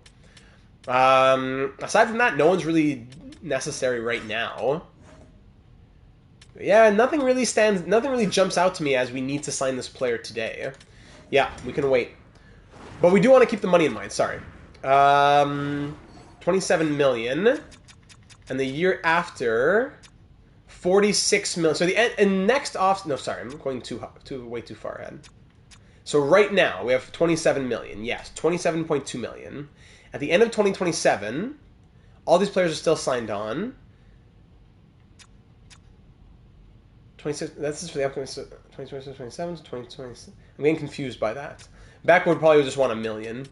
[SPEAKER 1] Aside from that, no one's really necessary right now. Yeah, nothing really jumps out to me as we need to sign this player today. Yeah, we can wait. But we do want to keep the money in mind, sorry. 27 million. And the year after, 46 million. So the next off... No, sorry, I'm going way too far ahead. So right now, we have 27 million. Yes, 27.2 million. At the end of 2027, all these players are still signed on. 26. That's just for the upcoming 2026, 27, 2026. I'm getting confused by that. Back would probably just want $1 million.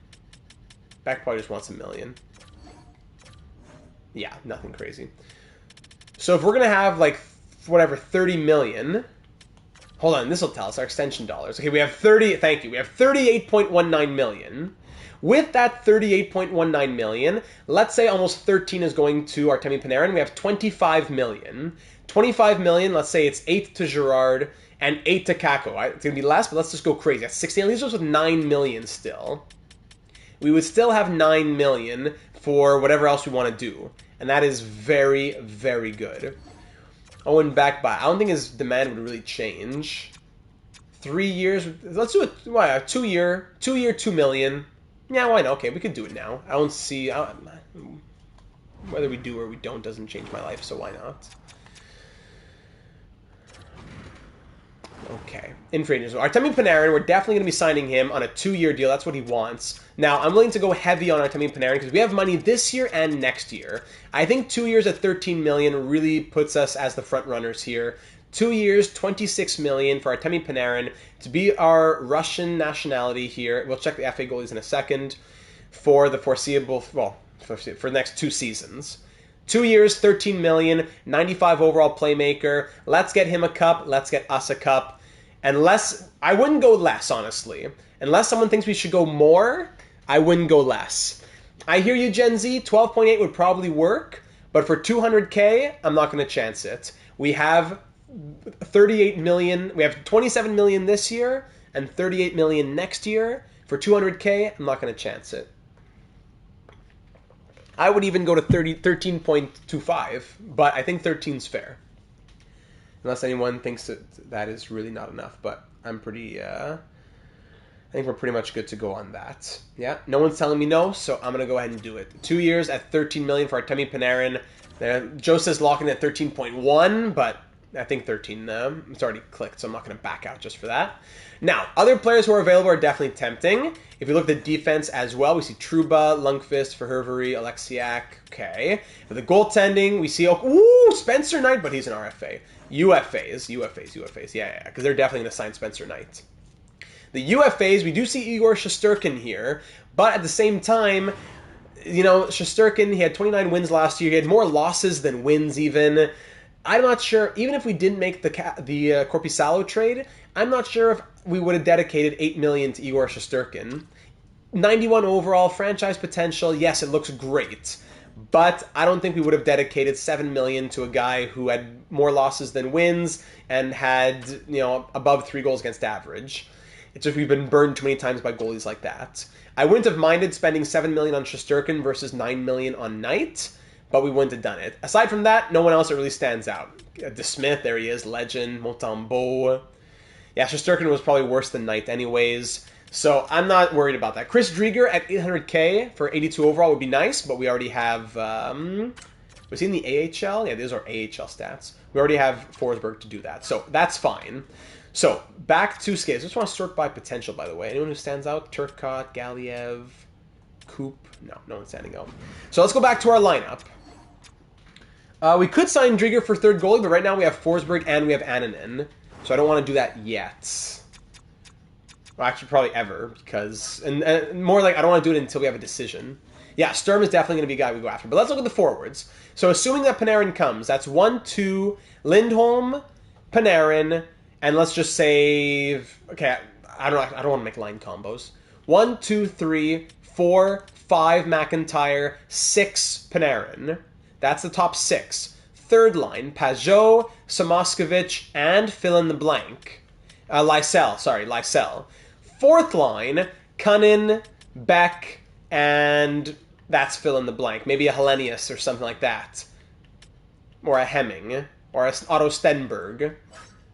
[SPEAKER 1] Back probably just wants $1 million. Yeah, nothing crazy. So if we're gonna have like whatever 30 million. Hold on, this will tell us our extension dollars. Okay, we have 30. Thank you. We have 38.19 million. With that 38.19 million, let's say almost 13 is going to Artemi Panarin. We have 25 million. 25 million, let's say it's 8 to Gerard and 8 to Kakko. It's going to be less, but let's just go crazy. That's 16. That leaves us with 9 million still. We would still have 9 million for whatever else we want to do. And that is very, very good. Owen back by. I don't think his demand would really change. 3 years. Let's do it. Why? 2 year. 2 year, 2 million. Yeah, why not? Okay, we could do it now. I don't see. Whether we do or we don't doesn't change my life, so why not? Okay. In free agents. Artemi Panarin, we're definitely going to be signing him on a 2-year deal. That's what he wants. Now, I'm willing to go heavy on Artemi Panarin because we have money this year and next year. I think 2 years at 13 million really puts us as the front runners here. 2 years, 26 million for Artemi Panarin to be our Russian nationality here. We'll check the FA goalies in a second for the foreseeable, well, for the next 2 seasons. 2 years, 13 million, 95 overall playmaker. Let's get him a cup. Let's get us a cup. Unless, I wouldn't go less, honestly. Unless someone thinks we should go more, I wouldn't go less. I hear you, Gen Z. 12.8 would probably work, but for 200K, I'm not going to chance it. We have 38 million. We have 27 million this year and 38 million next year. For 200K, I'm not going to chance it. I would even go to 13.25, but I think 13's fair. Unless anyone thinks that is really not enough, but I'm pretty, I think we're pretty much good to go on that. Yeah, no one's telling me no, so I'm going to go ahead and do it. 2 years at 13 million for Artemi Panarin. Joe says locking at 13.1, but I think 13, it's already clicked, so I'm not going to back out just for that. Now, other players who are available are definitely tempting. If you look at the defense as well, we see Trouba, Lundqvist, Verhervary, Alexiak. Okay. For the goaltending, we see, Spencer Knight, but he's an RFA. UFAs. Yeah, because they're definitely going to sign Spencer Knight. The UFAs, we do see Igor Shesterkin here, but at the same time, you know, Shesterkin, he had 29 wins last year. He had more losses than wins even. I'm not sure, even if we didn't make the Korpisalo trade, I'm not sure if we would have dedicated $8 million to Igor Shesterkin. 91 overall, franchise potential, yes, it looks great. But I don't think we would have dedicated $7 million to a guy who had more losses than wins and had, you know, above 3 goals against average. It's just we've been burned too many times by goalies like that. I wouldn't have minded spending $7 million on Shesterkin versus $9 million on Knight, but we wouldn't have done it. Aside from that, no one else that really stands out. DeSmith, there he is, legend, Montembeault. Yeah, Shesterkin was probably worse than Knight anyways, so I'm not worried about that. Chris Driedger at 800K for 82 overall would be nice, but we already have... was he in the AHL? Yeah, these are AHL stats. We already have Forsberg to do that, so that's fine. So, back to skates. I just want to sort by potential, by the way. Anyone who stands out? Turcotte, Galiev, Coop? No one's standing out. So let's go back to our lineup. We could sign Driedger for third goalie, but right now we have Forsberg and we have Annunen. So I don't want to do that yet. Well, actually, probably ever, because... And more like, I don't want to do it until we have a decision. Yeah, Sturm is definitely going to be a guy we go after. But let's look at the forwards. So assuming that Panarin comes, that's 1, 2, Lindholm, Panarin, and let's just say... Okay, I don't want to make line combos. 1, 2, 3, 4, 5 McIntyre, 6 Panarin. That's the top 6. Third line, Pajot, Samoskevich, and fill in the blank. Lysell. Fourth line, Cunnin, Beck, and that's fill in the blank. Maybe a Hellenius or something like that. Or a Hemming. Or a Otto Stenberg.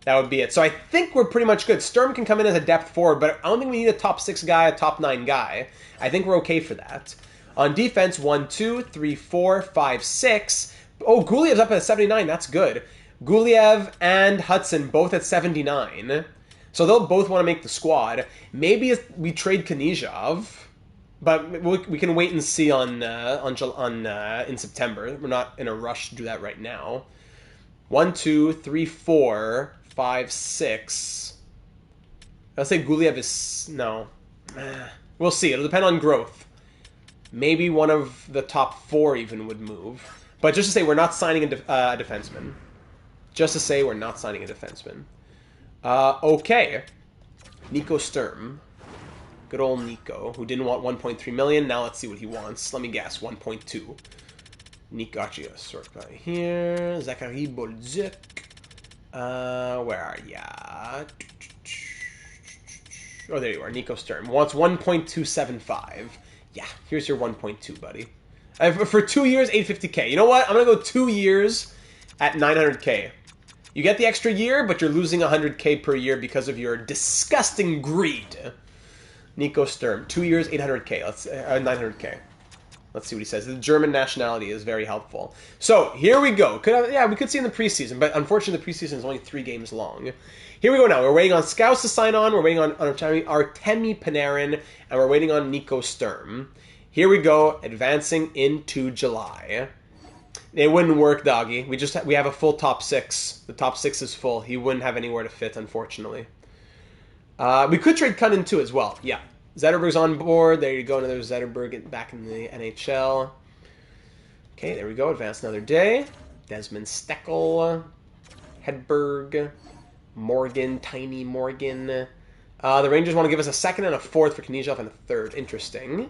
[SPEAKER 1] That would be it. So I think we're pretty much good. Sturm can come in as a depth forward, but I don't think we need a top 6 guy, a top 9 guy. I think we're okay for that. On defense, 1, 2, 3, 4, 5, 6. Oh, Guliev's up at 79. That's good. Guliev and Hudson both at 79. So they'll both want to make the squad. Maybe we trade Knizhov, but we can wait and see in September. We're not in a rush to do that right now. 1, 2, 3, 4, 5, 6. Let's say Guliev is... No. We'll see. It'll depend on growth. Maybe one of the top 4 even would move. But just to say, we're not signing a defenseman. Just to say, we're not signing a defenseman. Okay. Nico Sturm. Good old Nico, who didn't want 1.3 million. Now let's see what he wants. Let me guess, 1.2. Nico, actually, sort by here. Zachary Bolduc. Where are ya? Oh, there you are. Nico Sturm wants 1.275. Yeah, here's your 1.2, buddy. For 2 years, 850K. You know what? I'm going to go 2 years at 900K. You get the extra year, but you're losing 100K per year because of your disgusting greed. Nico Sturm, 2 years, 800K. 900K. Let's see what he says. The German nationality is very helpful. So, here we go. We could see in the preseason, but unfortunately the preseason is only 3 games long. Here we go now. We're waiting on Scouts to sign on. We're waiting on Artemi Panarin, and we're waiting on Nico Sturm. Here we go, advancing into July. It wouldn't work, doggy. We have a full top 6. The top 6 is full. He wouldn't have anywhere to fit, unfortunately. We could trade Cunnin too as well. Yeah. Zetterberg's on board. There you go. Another Zetterberg back in the NHL. Okay, there we go. Advance another day. Desmond Steckel. Hedberg. Morgan. Tiny Morgan. The Rangers want to give us a 2nd and a 4th for Knyzhov and a 3rd. Interesting.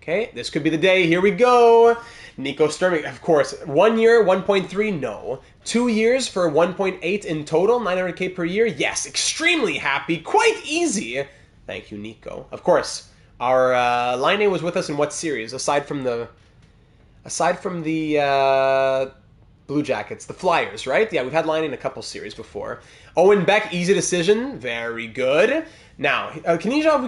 [SPEAKER 1] Okay, this could be the day. Here we go. Nico Sturm, of course. 1 year, 1.3, no. 2 years for 1.8 in total, 900K per year. Yes, extremely happy. Quite easy. Thank you, Nico. Of course, our Line A was with us in what series? Aside from the Blue Jackets, the Flyers, right? Yeah, we've had Line A in a couple series before. Owen Beck, easy decision. Very good. Now, Knyzhov,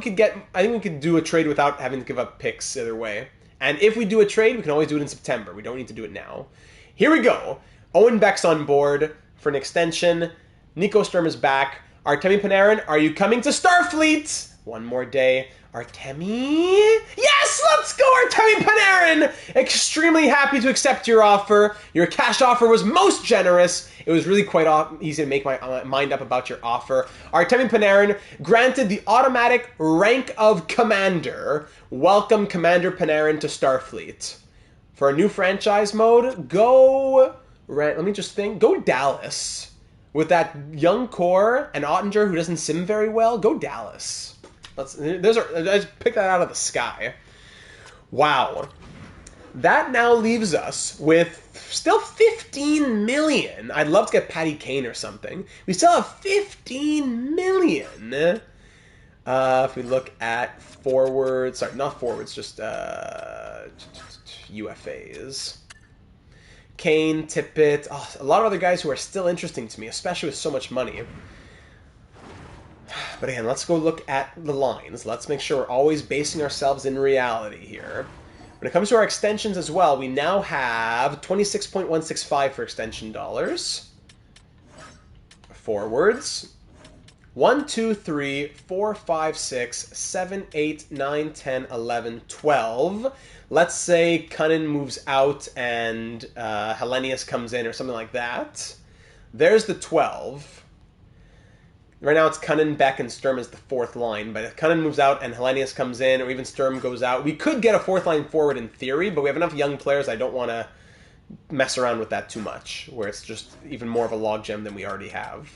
[SPEAKER 1] I think we could do a trade without having to give up picks either way. And if we do a trade, we can always do it in September. We don't need to do it now. Here we go. Owen Beck's on board for an extension. Nico Sturm is back. Artemi Panarin, are you coming to Starfleet? One more day. Artemi? Yes, let's go, Artemi Panarin! Extremely happy to accept your offer. Your cash offer was most generous. It was really quite easy to make my mind up about your offer. Artemi Panarin, granted the automatic rank of Commander. Welcome, Commander Panarin, to Starfleet. For a new franchise mode, go... Let me just think. Go Dallas. With that young core and Ottinger, who doesn't sim very well, go Dallas. I just picked that out of the sky. Wow. That now leaves us with still 15 million. I'd love to get Patty Kane or something. We still have 15 million. If we look at forwards, sorry, not forwards, just UFAs. Kane, Tippett, a lot of other guys who are still interesting to me, especially with so much money. But again, let's go look at the lines. Let's make sure we're always basing ourselves in reality here. When it comes to our extensions as well, we now have 26.165 for extension dollars. Forwards. 1, 2, 3, 4, 5, 6, 7, 8, 9, 10, 11, 12. Let's say Cunnin moves out and Hellenius comes in or something like that. There's the 12. Right now it's Cunnin, Beck, and Sturm as the 4th line. But if Cunnin moves out and Hellenius comes in, or even Sturm goes out, we could get a 4th line forward in theory, but we have enough young players I don't want to mess around with that too much, where it's just even more of a logjam than we already have.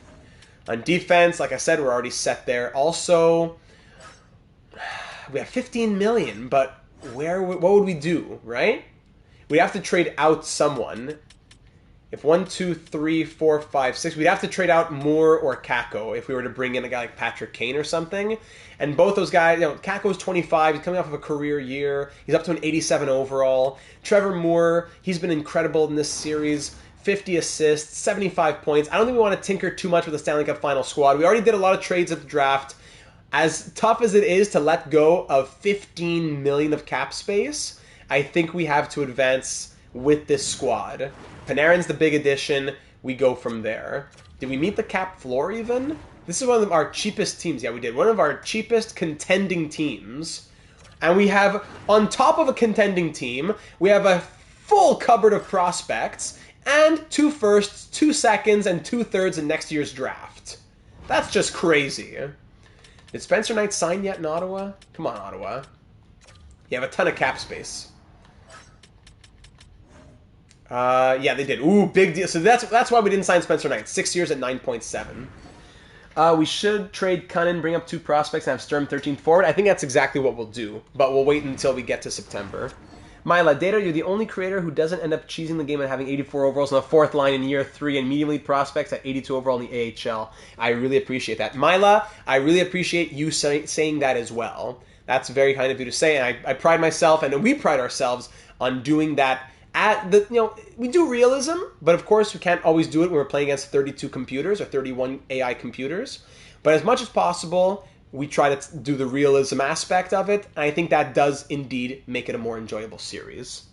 [SPEAKER 1] On defense, like I said, we're already set there. Also, we have 15 million, but what would we do, right? We'd have to trade out someone. If 1, 2, 3, 4, 5, 6, we'd have to trade out Moore or Kakko if we were to bring in a guy like Patrick Kane or something. And both those guys, Kakko's 25, he's coming off of a career year. He's up to an 87 overall. Trevor Moore, he's been incredible in this series. 50 assists, 75 points. I don't think we want to tinker too much with the Stanley Cup final squad. We already did a lot of trades at the draft. As tough as it is to let go of 15 million of cap space, I think we have to advance with this squad. Panarin's the big addition. We go from there. Did we meet the cap floor even? This is one of our cheapest teams. Yeah, we did. One of our cheapest contending teams. And we have, on top of a contending team, we have a full cupboard of prospects and 2 firsts, 2 seconds, and 2 thirds in next year's draft. That's just crazy. Did Spencer Knight sign yet in Ottawa? Come on, Ottawa. You have a ton of cap space. Yeah, they did. Ooh, big deal. So that's why we didn't sign Spencer Knight. 6 years at 9.7. We should trade Cunnin, bring up 2 prospects, and have Sturm 13th forward. I think that's exactly what we'll do, but we'll wait until we get to September. Myla, Data, you're the only creator who doesn't end up cheesing the game and having 84 overalls on the 4th line in year 3 and medium league prospects at 82 overall in the AHL. I really appreciate that. Myla, I really appreciate you saying that as well. That's very kind of you to say, and I pride myself, and we pride ourselves on doing that We do realism, but of course we can't always do it when we're playing against 32 computers or 31 AI computers. But as much as possible, we try to do the realism aspect of it, and I think that does indeed make it a more enjoyable series.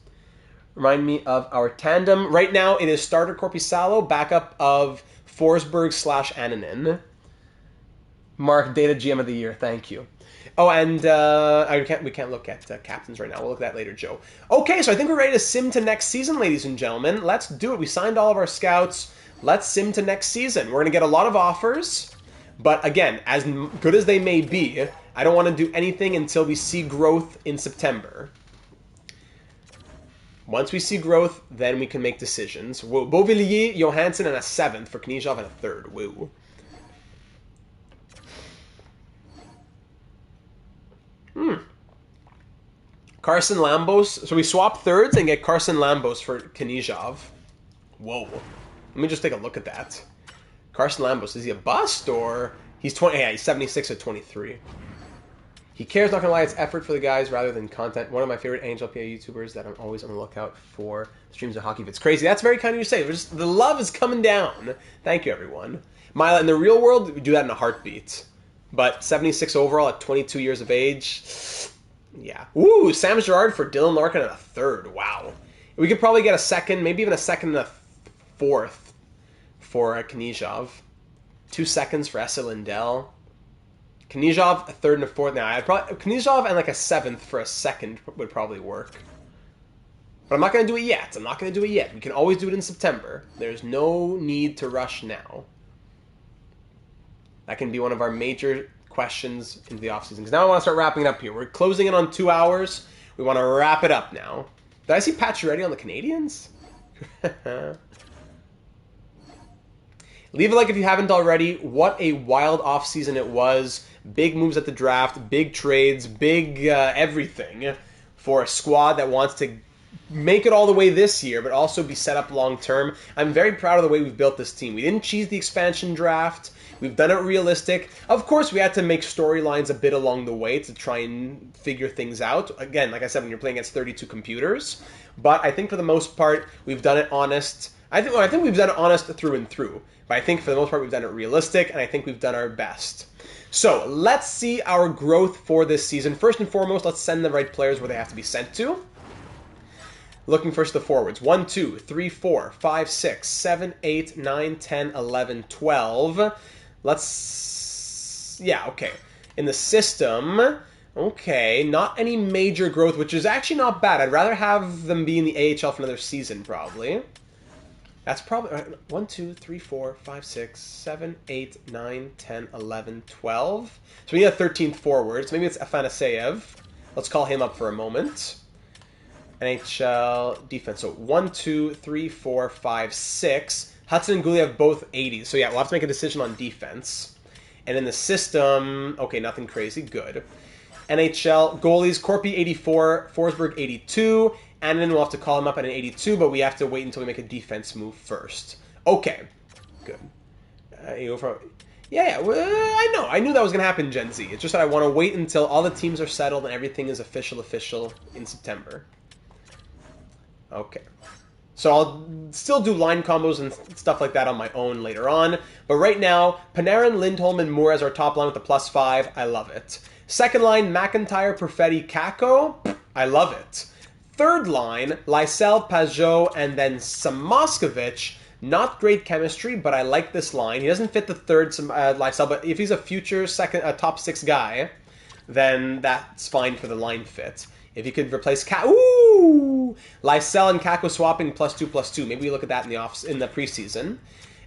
[SPEAKER 1] Remind me of our tandem. Right now, it is starter Korpisalo, backup of Forsberg/Annunen. Mark, Data GM of the Year. Thank you. Oh, and we can't look at captains right now. We'll look at that later, Joe. Okay, so I think we're ready to sim to next season, ladies and gentlemen. Let's do it. We signed all of our scouts. Let's sim to next season. We're going to get a lot of offers, but again, as good as they may be, I don't want to do anything until we see growth in September. Once we see growth, then we can make decisions. Beauvillier, Johansson, and a 7th for Knyzhov and a 3rd. Woo. Carson Lambos. So we swap 3rds and get Carson Lambos for Knyzhov. Whoa. Let me just take a look at that. Carson Lambos, is he a bust or he's 20? Yeah, he's 76 at 23. He cares, not gonna lie, it's effort for the guys rather than content. One of my favorite NHL PA YouTubers that I'm always on the lookout for streams of hockey. If it's crazy, that's very kind of you to say. The love is coming down. Thank you, everyone. Mila, in the real world, we do that in a heartbeat. But 76 overall at 22 years of age, yeah. Ooh, Sam Girard for Dylan Larkin and a 3rd. Wow. We could probably get a 2nd, maybe even a 2nd and a 4th for Knyzhov. 2 seconds for Esa Lindell. Knyzhov, a 3rd and a 4th. Now, Knyzhov and like a 7th for a 2nd would probably work. But I'm not going to do it yet. We can always do it in September. There's no need to rush now. That can be one of our major questions into the offseason. Because now I want to start wrapping it up here. We're closing in on 2 hours. We want to wrap it up now. Did I see Pacioretty on the Canadiens? Leave a like if you haven't already. What a wild offseason it was. Big moves at the draft, big trades, big everything for a squad that wants to make it all the way this year, but also be set up long term. I'm very proud of the way we've built this team. We didn't cheese the expansion draft. We've done it realistic. Of course, we had to make storylines a bit along the way to try and figure things out. Again, like I said, when you're playing against 32 computers. But I think for the most part, we've done it honest. I think we've done it honest through and through. But I think for the most part, we've done it realistic, and I think we've done our best. So let's see our growth for this season. First and foremost, let's send the right players where they have to be sent to. Looking first at the forwards. 1, 2, 3, 4, 5, 6, 7, 8, 9, 10, 11, 12. Okay. In the system, okay, not any major growth, which is actually not bad. I'd rather have them be in the AHL for another season, probably. That's probably 1, 2, 3, 4, 5, 6, 7, 8, 9, 10, 11, 12. So we need a 13th forward. So maybe it's Afanaseyev. Let's call him up for a moment. NHL defense. So 1, 2, 3, 4, 5, 6. Hudson and Guliev both 80s. So yeah, we'll have to make a decision on defense. And in the system, okay, nothing crazy. Good. NHL goalies, Corpy 84, Forsberg 82. And then we'll have to call him up at an 82, but we have to wait until we make a defense move first. Okay. Good. I know. I knew that was going to happen, Gen Z. It's just that I want to wait until all the teams are settled and everything is official in September. Okay. So I'll still do line combos and stuff like that on my own later on. But right now, Panarin, Lindholm, and Moore as our top line with the +5. I love it. Second line, McIntyre, Perfetti, Kakko. I love it. Third line, Lysell, Pajot, and then Samoskevich. Not great chemistry, but I like this line. He doesn't fit the third Lysell, but if he's a future top 6 guy, then that's fine for the line fit. If you could replace Lysell and Kakko swapping +2/+2. Maybe we look at that in the preseason.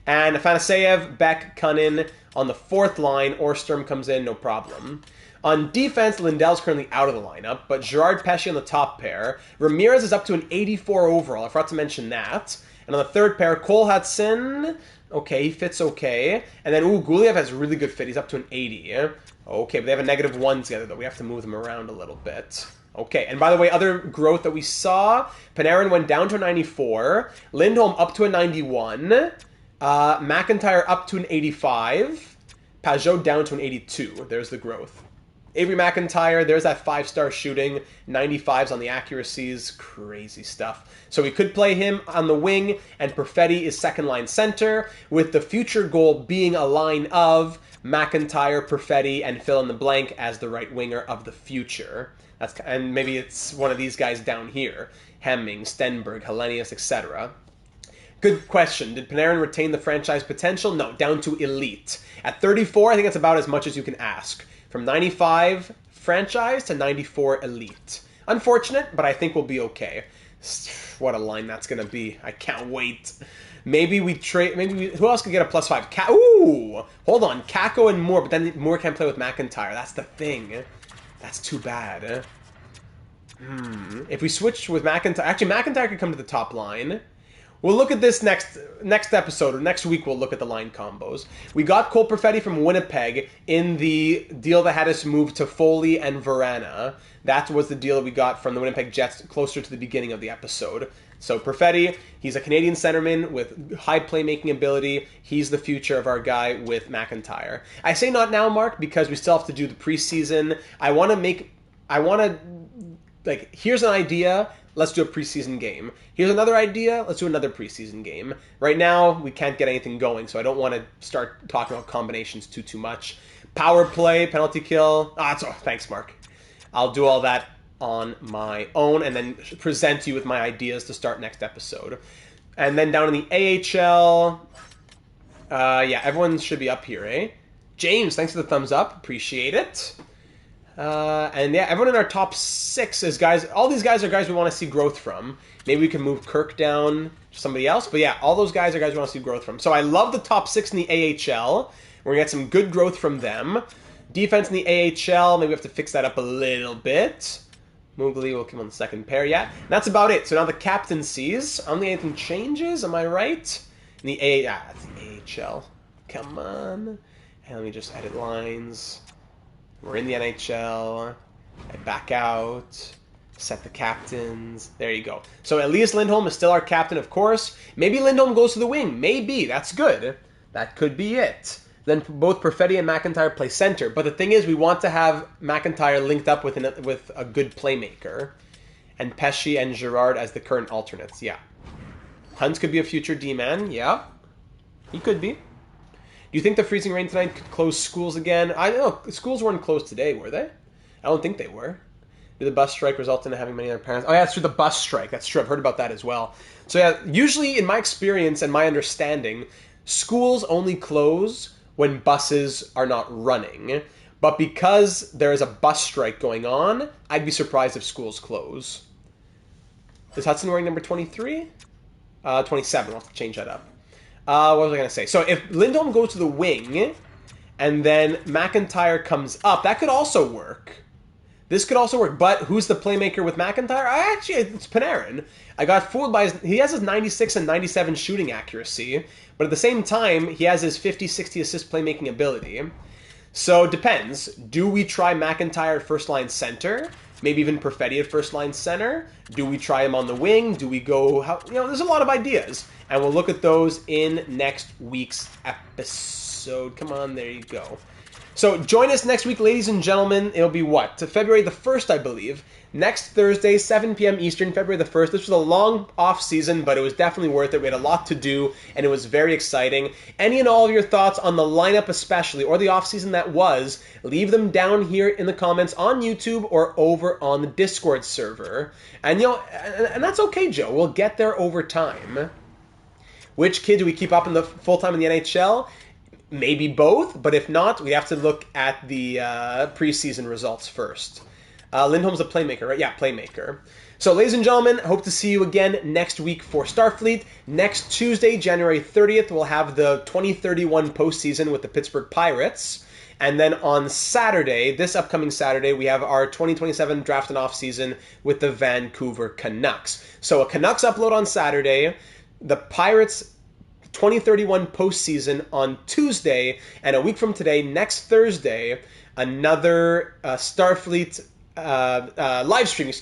[SPEAKER 1] And Afanaseyev, Beck, Cunnin on the fourth line. Orstrom comes in, no problem. On defense, Lindell's currently out of the lineup, but Gerard Pesce on the top pair. Ramirez is up to an 84 overall. I forgot to mention that. And on the third pair, Cole Hudson. Okay, he fits okay. And then, Guliev has a really good fit. He's up to an 80. Okay, but they have a -1 together, though. We have to move them around a little bit. Okay, and by the way, other growth that we saw, Panarin went down to a 94. Lindholm up to a 91. McIntyre up to an 85. Pajot down to an 82. There's the growth. Avery McIntyre, there's that 5-star shooting, 95s on the accuracies, crazy stuff. So we could play him on the wing, and Perfetti is second-line center, with the future goal being a line of McIntyre, Perfetti, and fill in the blank as the right winger of the future. And maybe it's one of these guys down here, Hemming, Stenberg, Hellenius, etc. Good question. Did Panarin retain the franchise potential? No, down to elite. At 34, I think that's about as much as you can ask. From 95 franchise to 94 elite. Unfortunate, but I think we'll be okay. What a line that's going to be. I can't wait. Maybe we trade... who else could get a +5? Ooh! Hold on. Kako and Moore, but then Moore can't play with McIntyre. That's the thing. That's too bad. If we switch with McIntyre... Actually, McIntyre could come to the top line. We'll look at this next episode, or next week we'll look at the line combos. We got Cole Perfetti from Winnipeg in the deal that had us move to Foley and Verana. That was the deal that we got from the Winnipeg Jets closer to the beginning of the episode. So Perfetti, he's a Canadian centerman with high playmaking ability. He's the future of our guy with McIntyre. I say not now, Mark, because we still have to do the preseason. Here's an idea. Let's do a preseason game. Here's another idea. Let's do another preseason game. Right now, we can't get anything going, so I don't want to start talking about combinations too much. Power play, penalty kill. Thanks, Mark. I'll do all that on my own and then present you with my ideas to start next episode. And then down in the AHL, everyone should be up here, eh? James, thanks for the thumbs up. Appreciate it. Everyone in our top 6 is guys. All these guys are guys we want to see growth from. Maybe we can move Kirk down to somebody else. But yeah, all those guys are guys we want to see growth from. So I love the top 6 in the AHL. We're going to get some good growth from them. Defense in the AHL, maybe we have to fix that up a little bit. Mugli will come on the second pair, yeah. And that's about it. So now the captaincies. I don't think anything changes, am I right? In the that's the AHL. Come on. And let me just edit lines. We're in the NHL. I back out. Set the captains. There you go. So Elias Lindholm is still our captain, of course. Maybe Lindholm goes to the wing. Maybe. That's good. That could be it. Then both Perfetti and McIntyre play center. But the thing is, we want to have McIntyre linked up with a good playmaker. And Pesci and Girard as the current alternates. Yeah. Hunt could be a future D-man. Yeah. He could be. Do you think the freezing rain tonight could close schools again? I don't know. Schools weren't closed today, were they? I don't think they were. Did the bus strike result in having many other parents? Oh, yeah, that's true. The bus strike. That's true. I've heard about that as well. So, yeah, usually in my experience and my understanding, schools only close when buses are not running. But because there is a bus strike going on, I'd be surprised if schools close. Is Hudson wearing number 23? 27. I'll have to change that up. What was I going to say? So if Lindholm goes to the wing and then McIntyre comes up, that could also work. This could also work. But who's the playmaker with McIntyre? It's Panarin. I got fooled by he has his 96 and 97 shooting accuracy, but at the same time, he has his 50-60 assist playmaking ability. So it depends. Do we try McIntyre at first-line center? Maybe even Perfetti at first-line center? Do we try him on the wing? Do we go... there's a lot of ideas. And we'll look at those in next week's episode. Come on, there you go. So join us next week, ladies and gentlemen. It'll be what? To February the 1st, I believe. Next Thursday, 7 p.m. Eastern, February the 1st. This was a long off-season, but it was definitely worth it. We had a lot to do, and it was very exciting. Any and all of your thoughts on the lineup especially, or the off-season that was, leave them down here in the comments on YouTube or over on the Discord server. And, and that's okay, Joe. We'll get there over time. Which kid do we keep up in the full-time in the NHL? Maybe both, but if not, we have to look at the preseason results first. Lindholm's a playmaker, right? Yeah, playmaker. So, ladies and gentlemen, hope to see you again next week for Starfleet. Next Tuesday, January 30th, we'll have the 2031 postseason with the Pittsburgh Pirates. And then on Saturday, this upcoming Saturday, we have our 2027 draft and off-season with the Vancouver Canucks. So, a Canucks upload on Saturday, the Pirates 2031 postseason on Tuesday, and a week from today, next Thursday, another Starfleet live stream,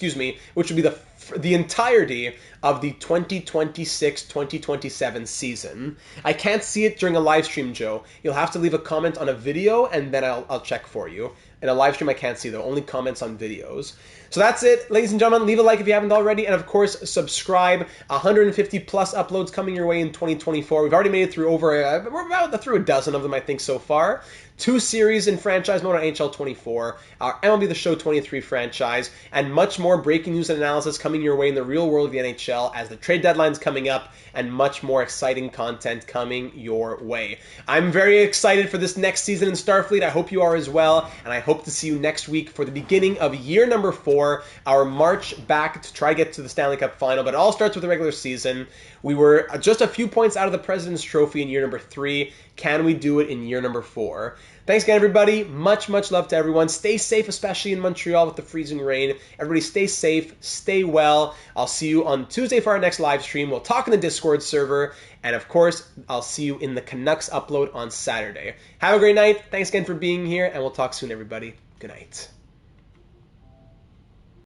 [SPEAKER 1] which will be the entirety of the 2026-2027 season. I can't see it during a live stream, Joe. You'll have to leave a comment on a video, and then I'll check for you. In a live stream, I can't see, though. Only comments on videos. So that's it, ladies and gentlemen. Leave a like if you haven't already. And, of course, subscribe. 150 plus uploads coming your way in 2024. We've already made it through we're about through a dozen of them, I think, so far. 2 series in franchise mode on NHL 24, our MLB The Show 23 franchise, and much more breaking news and analysis coming your way in the real world of the NHL as the trade deadline's coming up, and much more exciting content coming your way. I'm very excited for this next season in Starfleet. I hope you are as well, and I hope to see you next week for the beginning of year number 4, our march back to try to get to the Stanley Cup final. But it all starts with the regular season. We were just a few points out of the President's Trophy in year number 3. Can we do it in year number 4? Thanks again, everybody. Much love to everyone. Stay safe, especially in Montreal with the freezing rain. Everybody stay safe, stay well. I'll see you on Tuesday for our next live stream. We'll talk in the Discord server. And, of course, I'll see you in the Canucks upload on Saturday. Have a great night. Thanks again for being here, and we'll talk soon, everybody. Good night.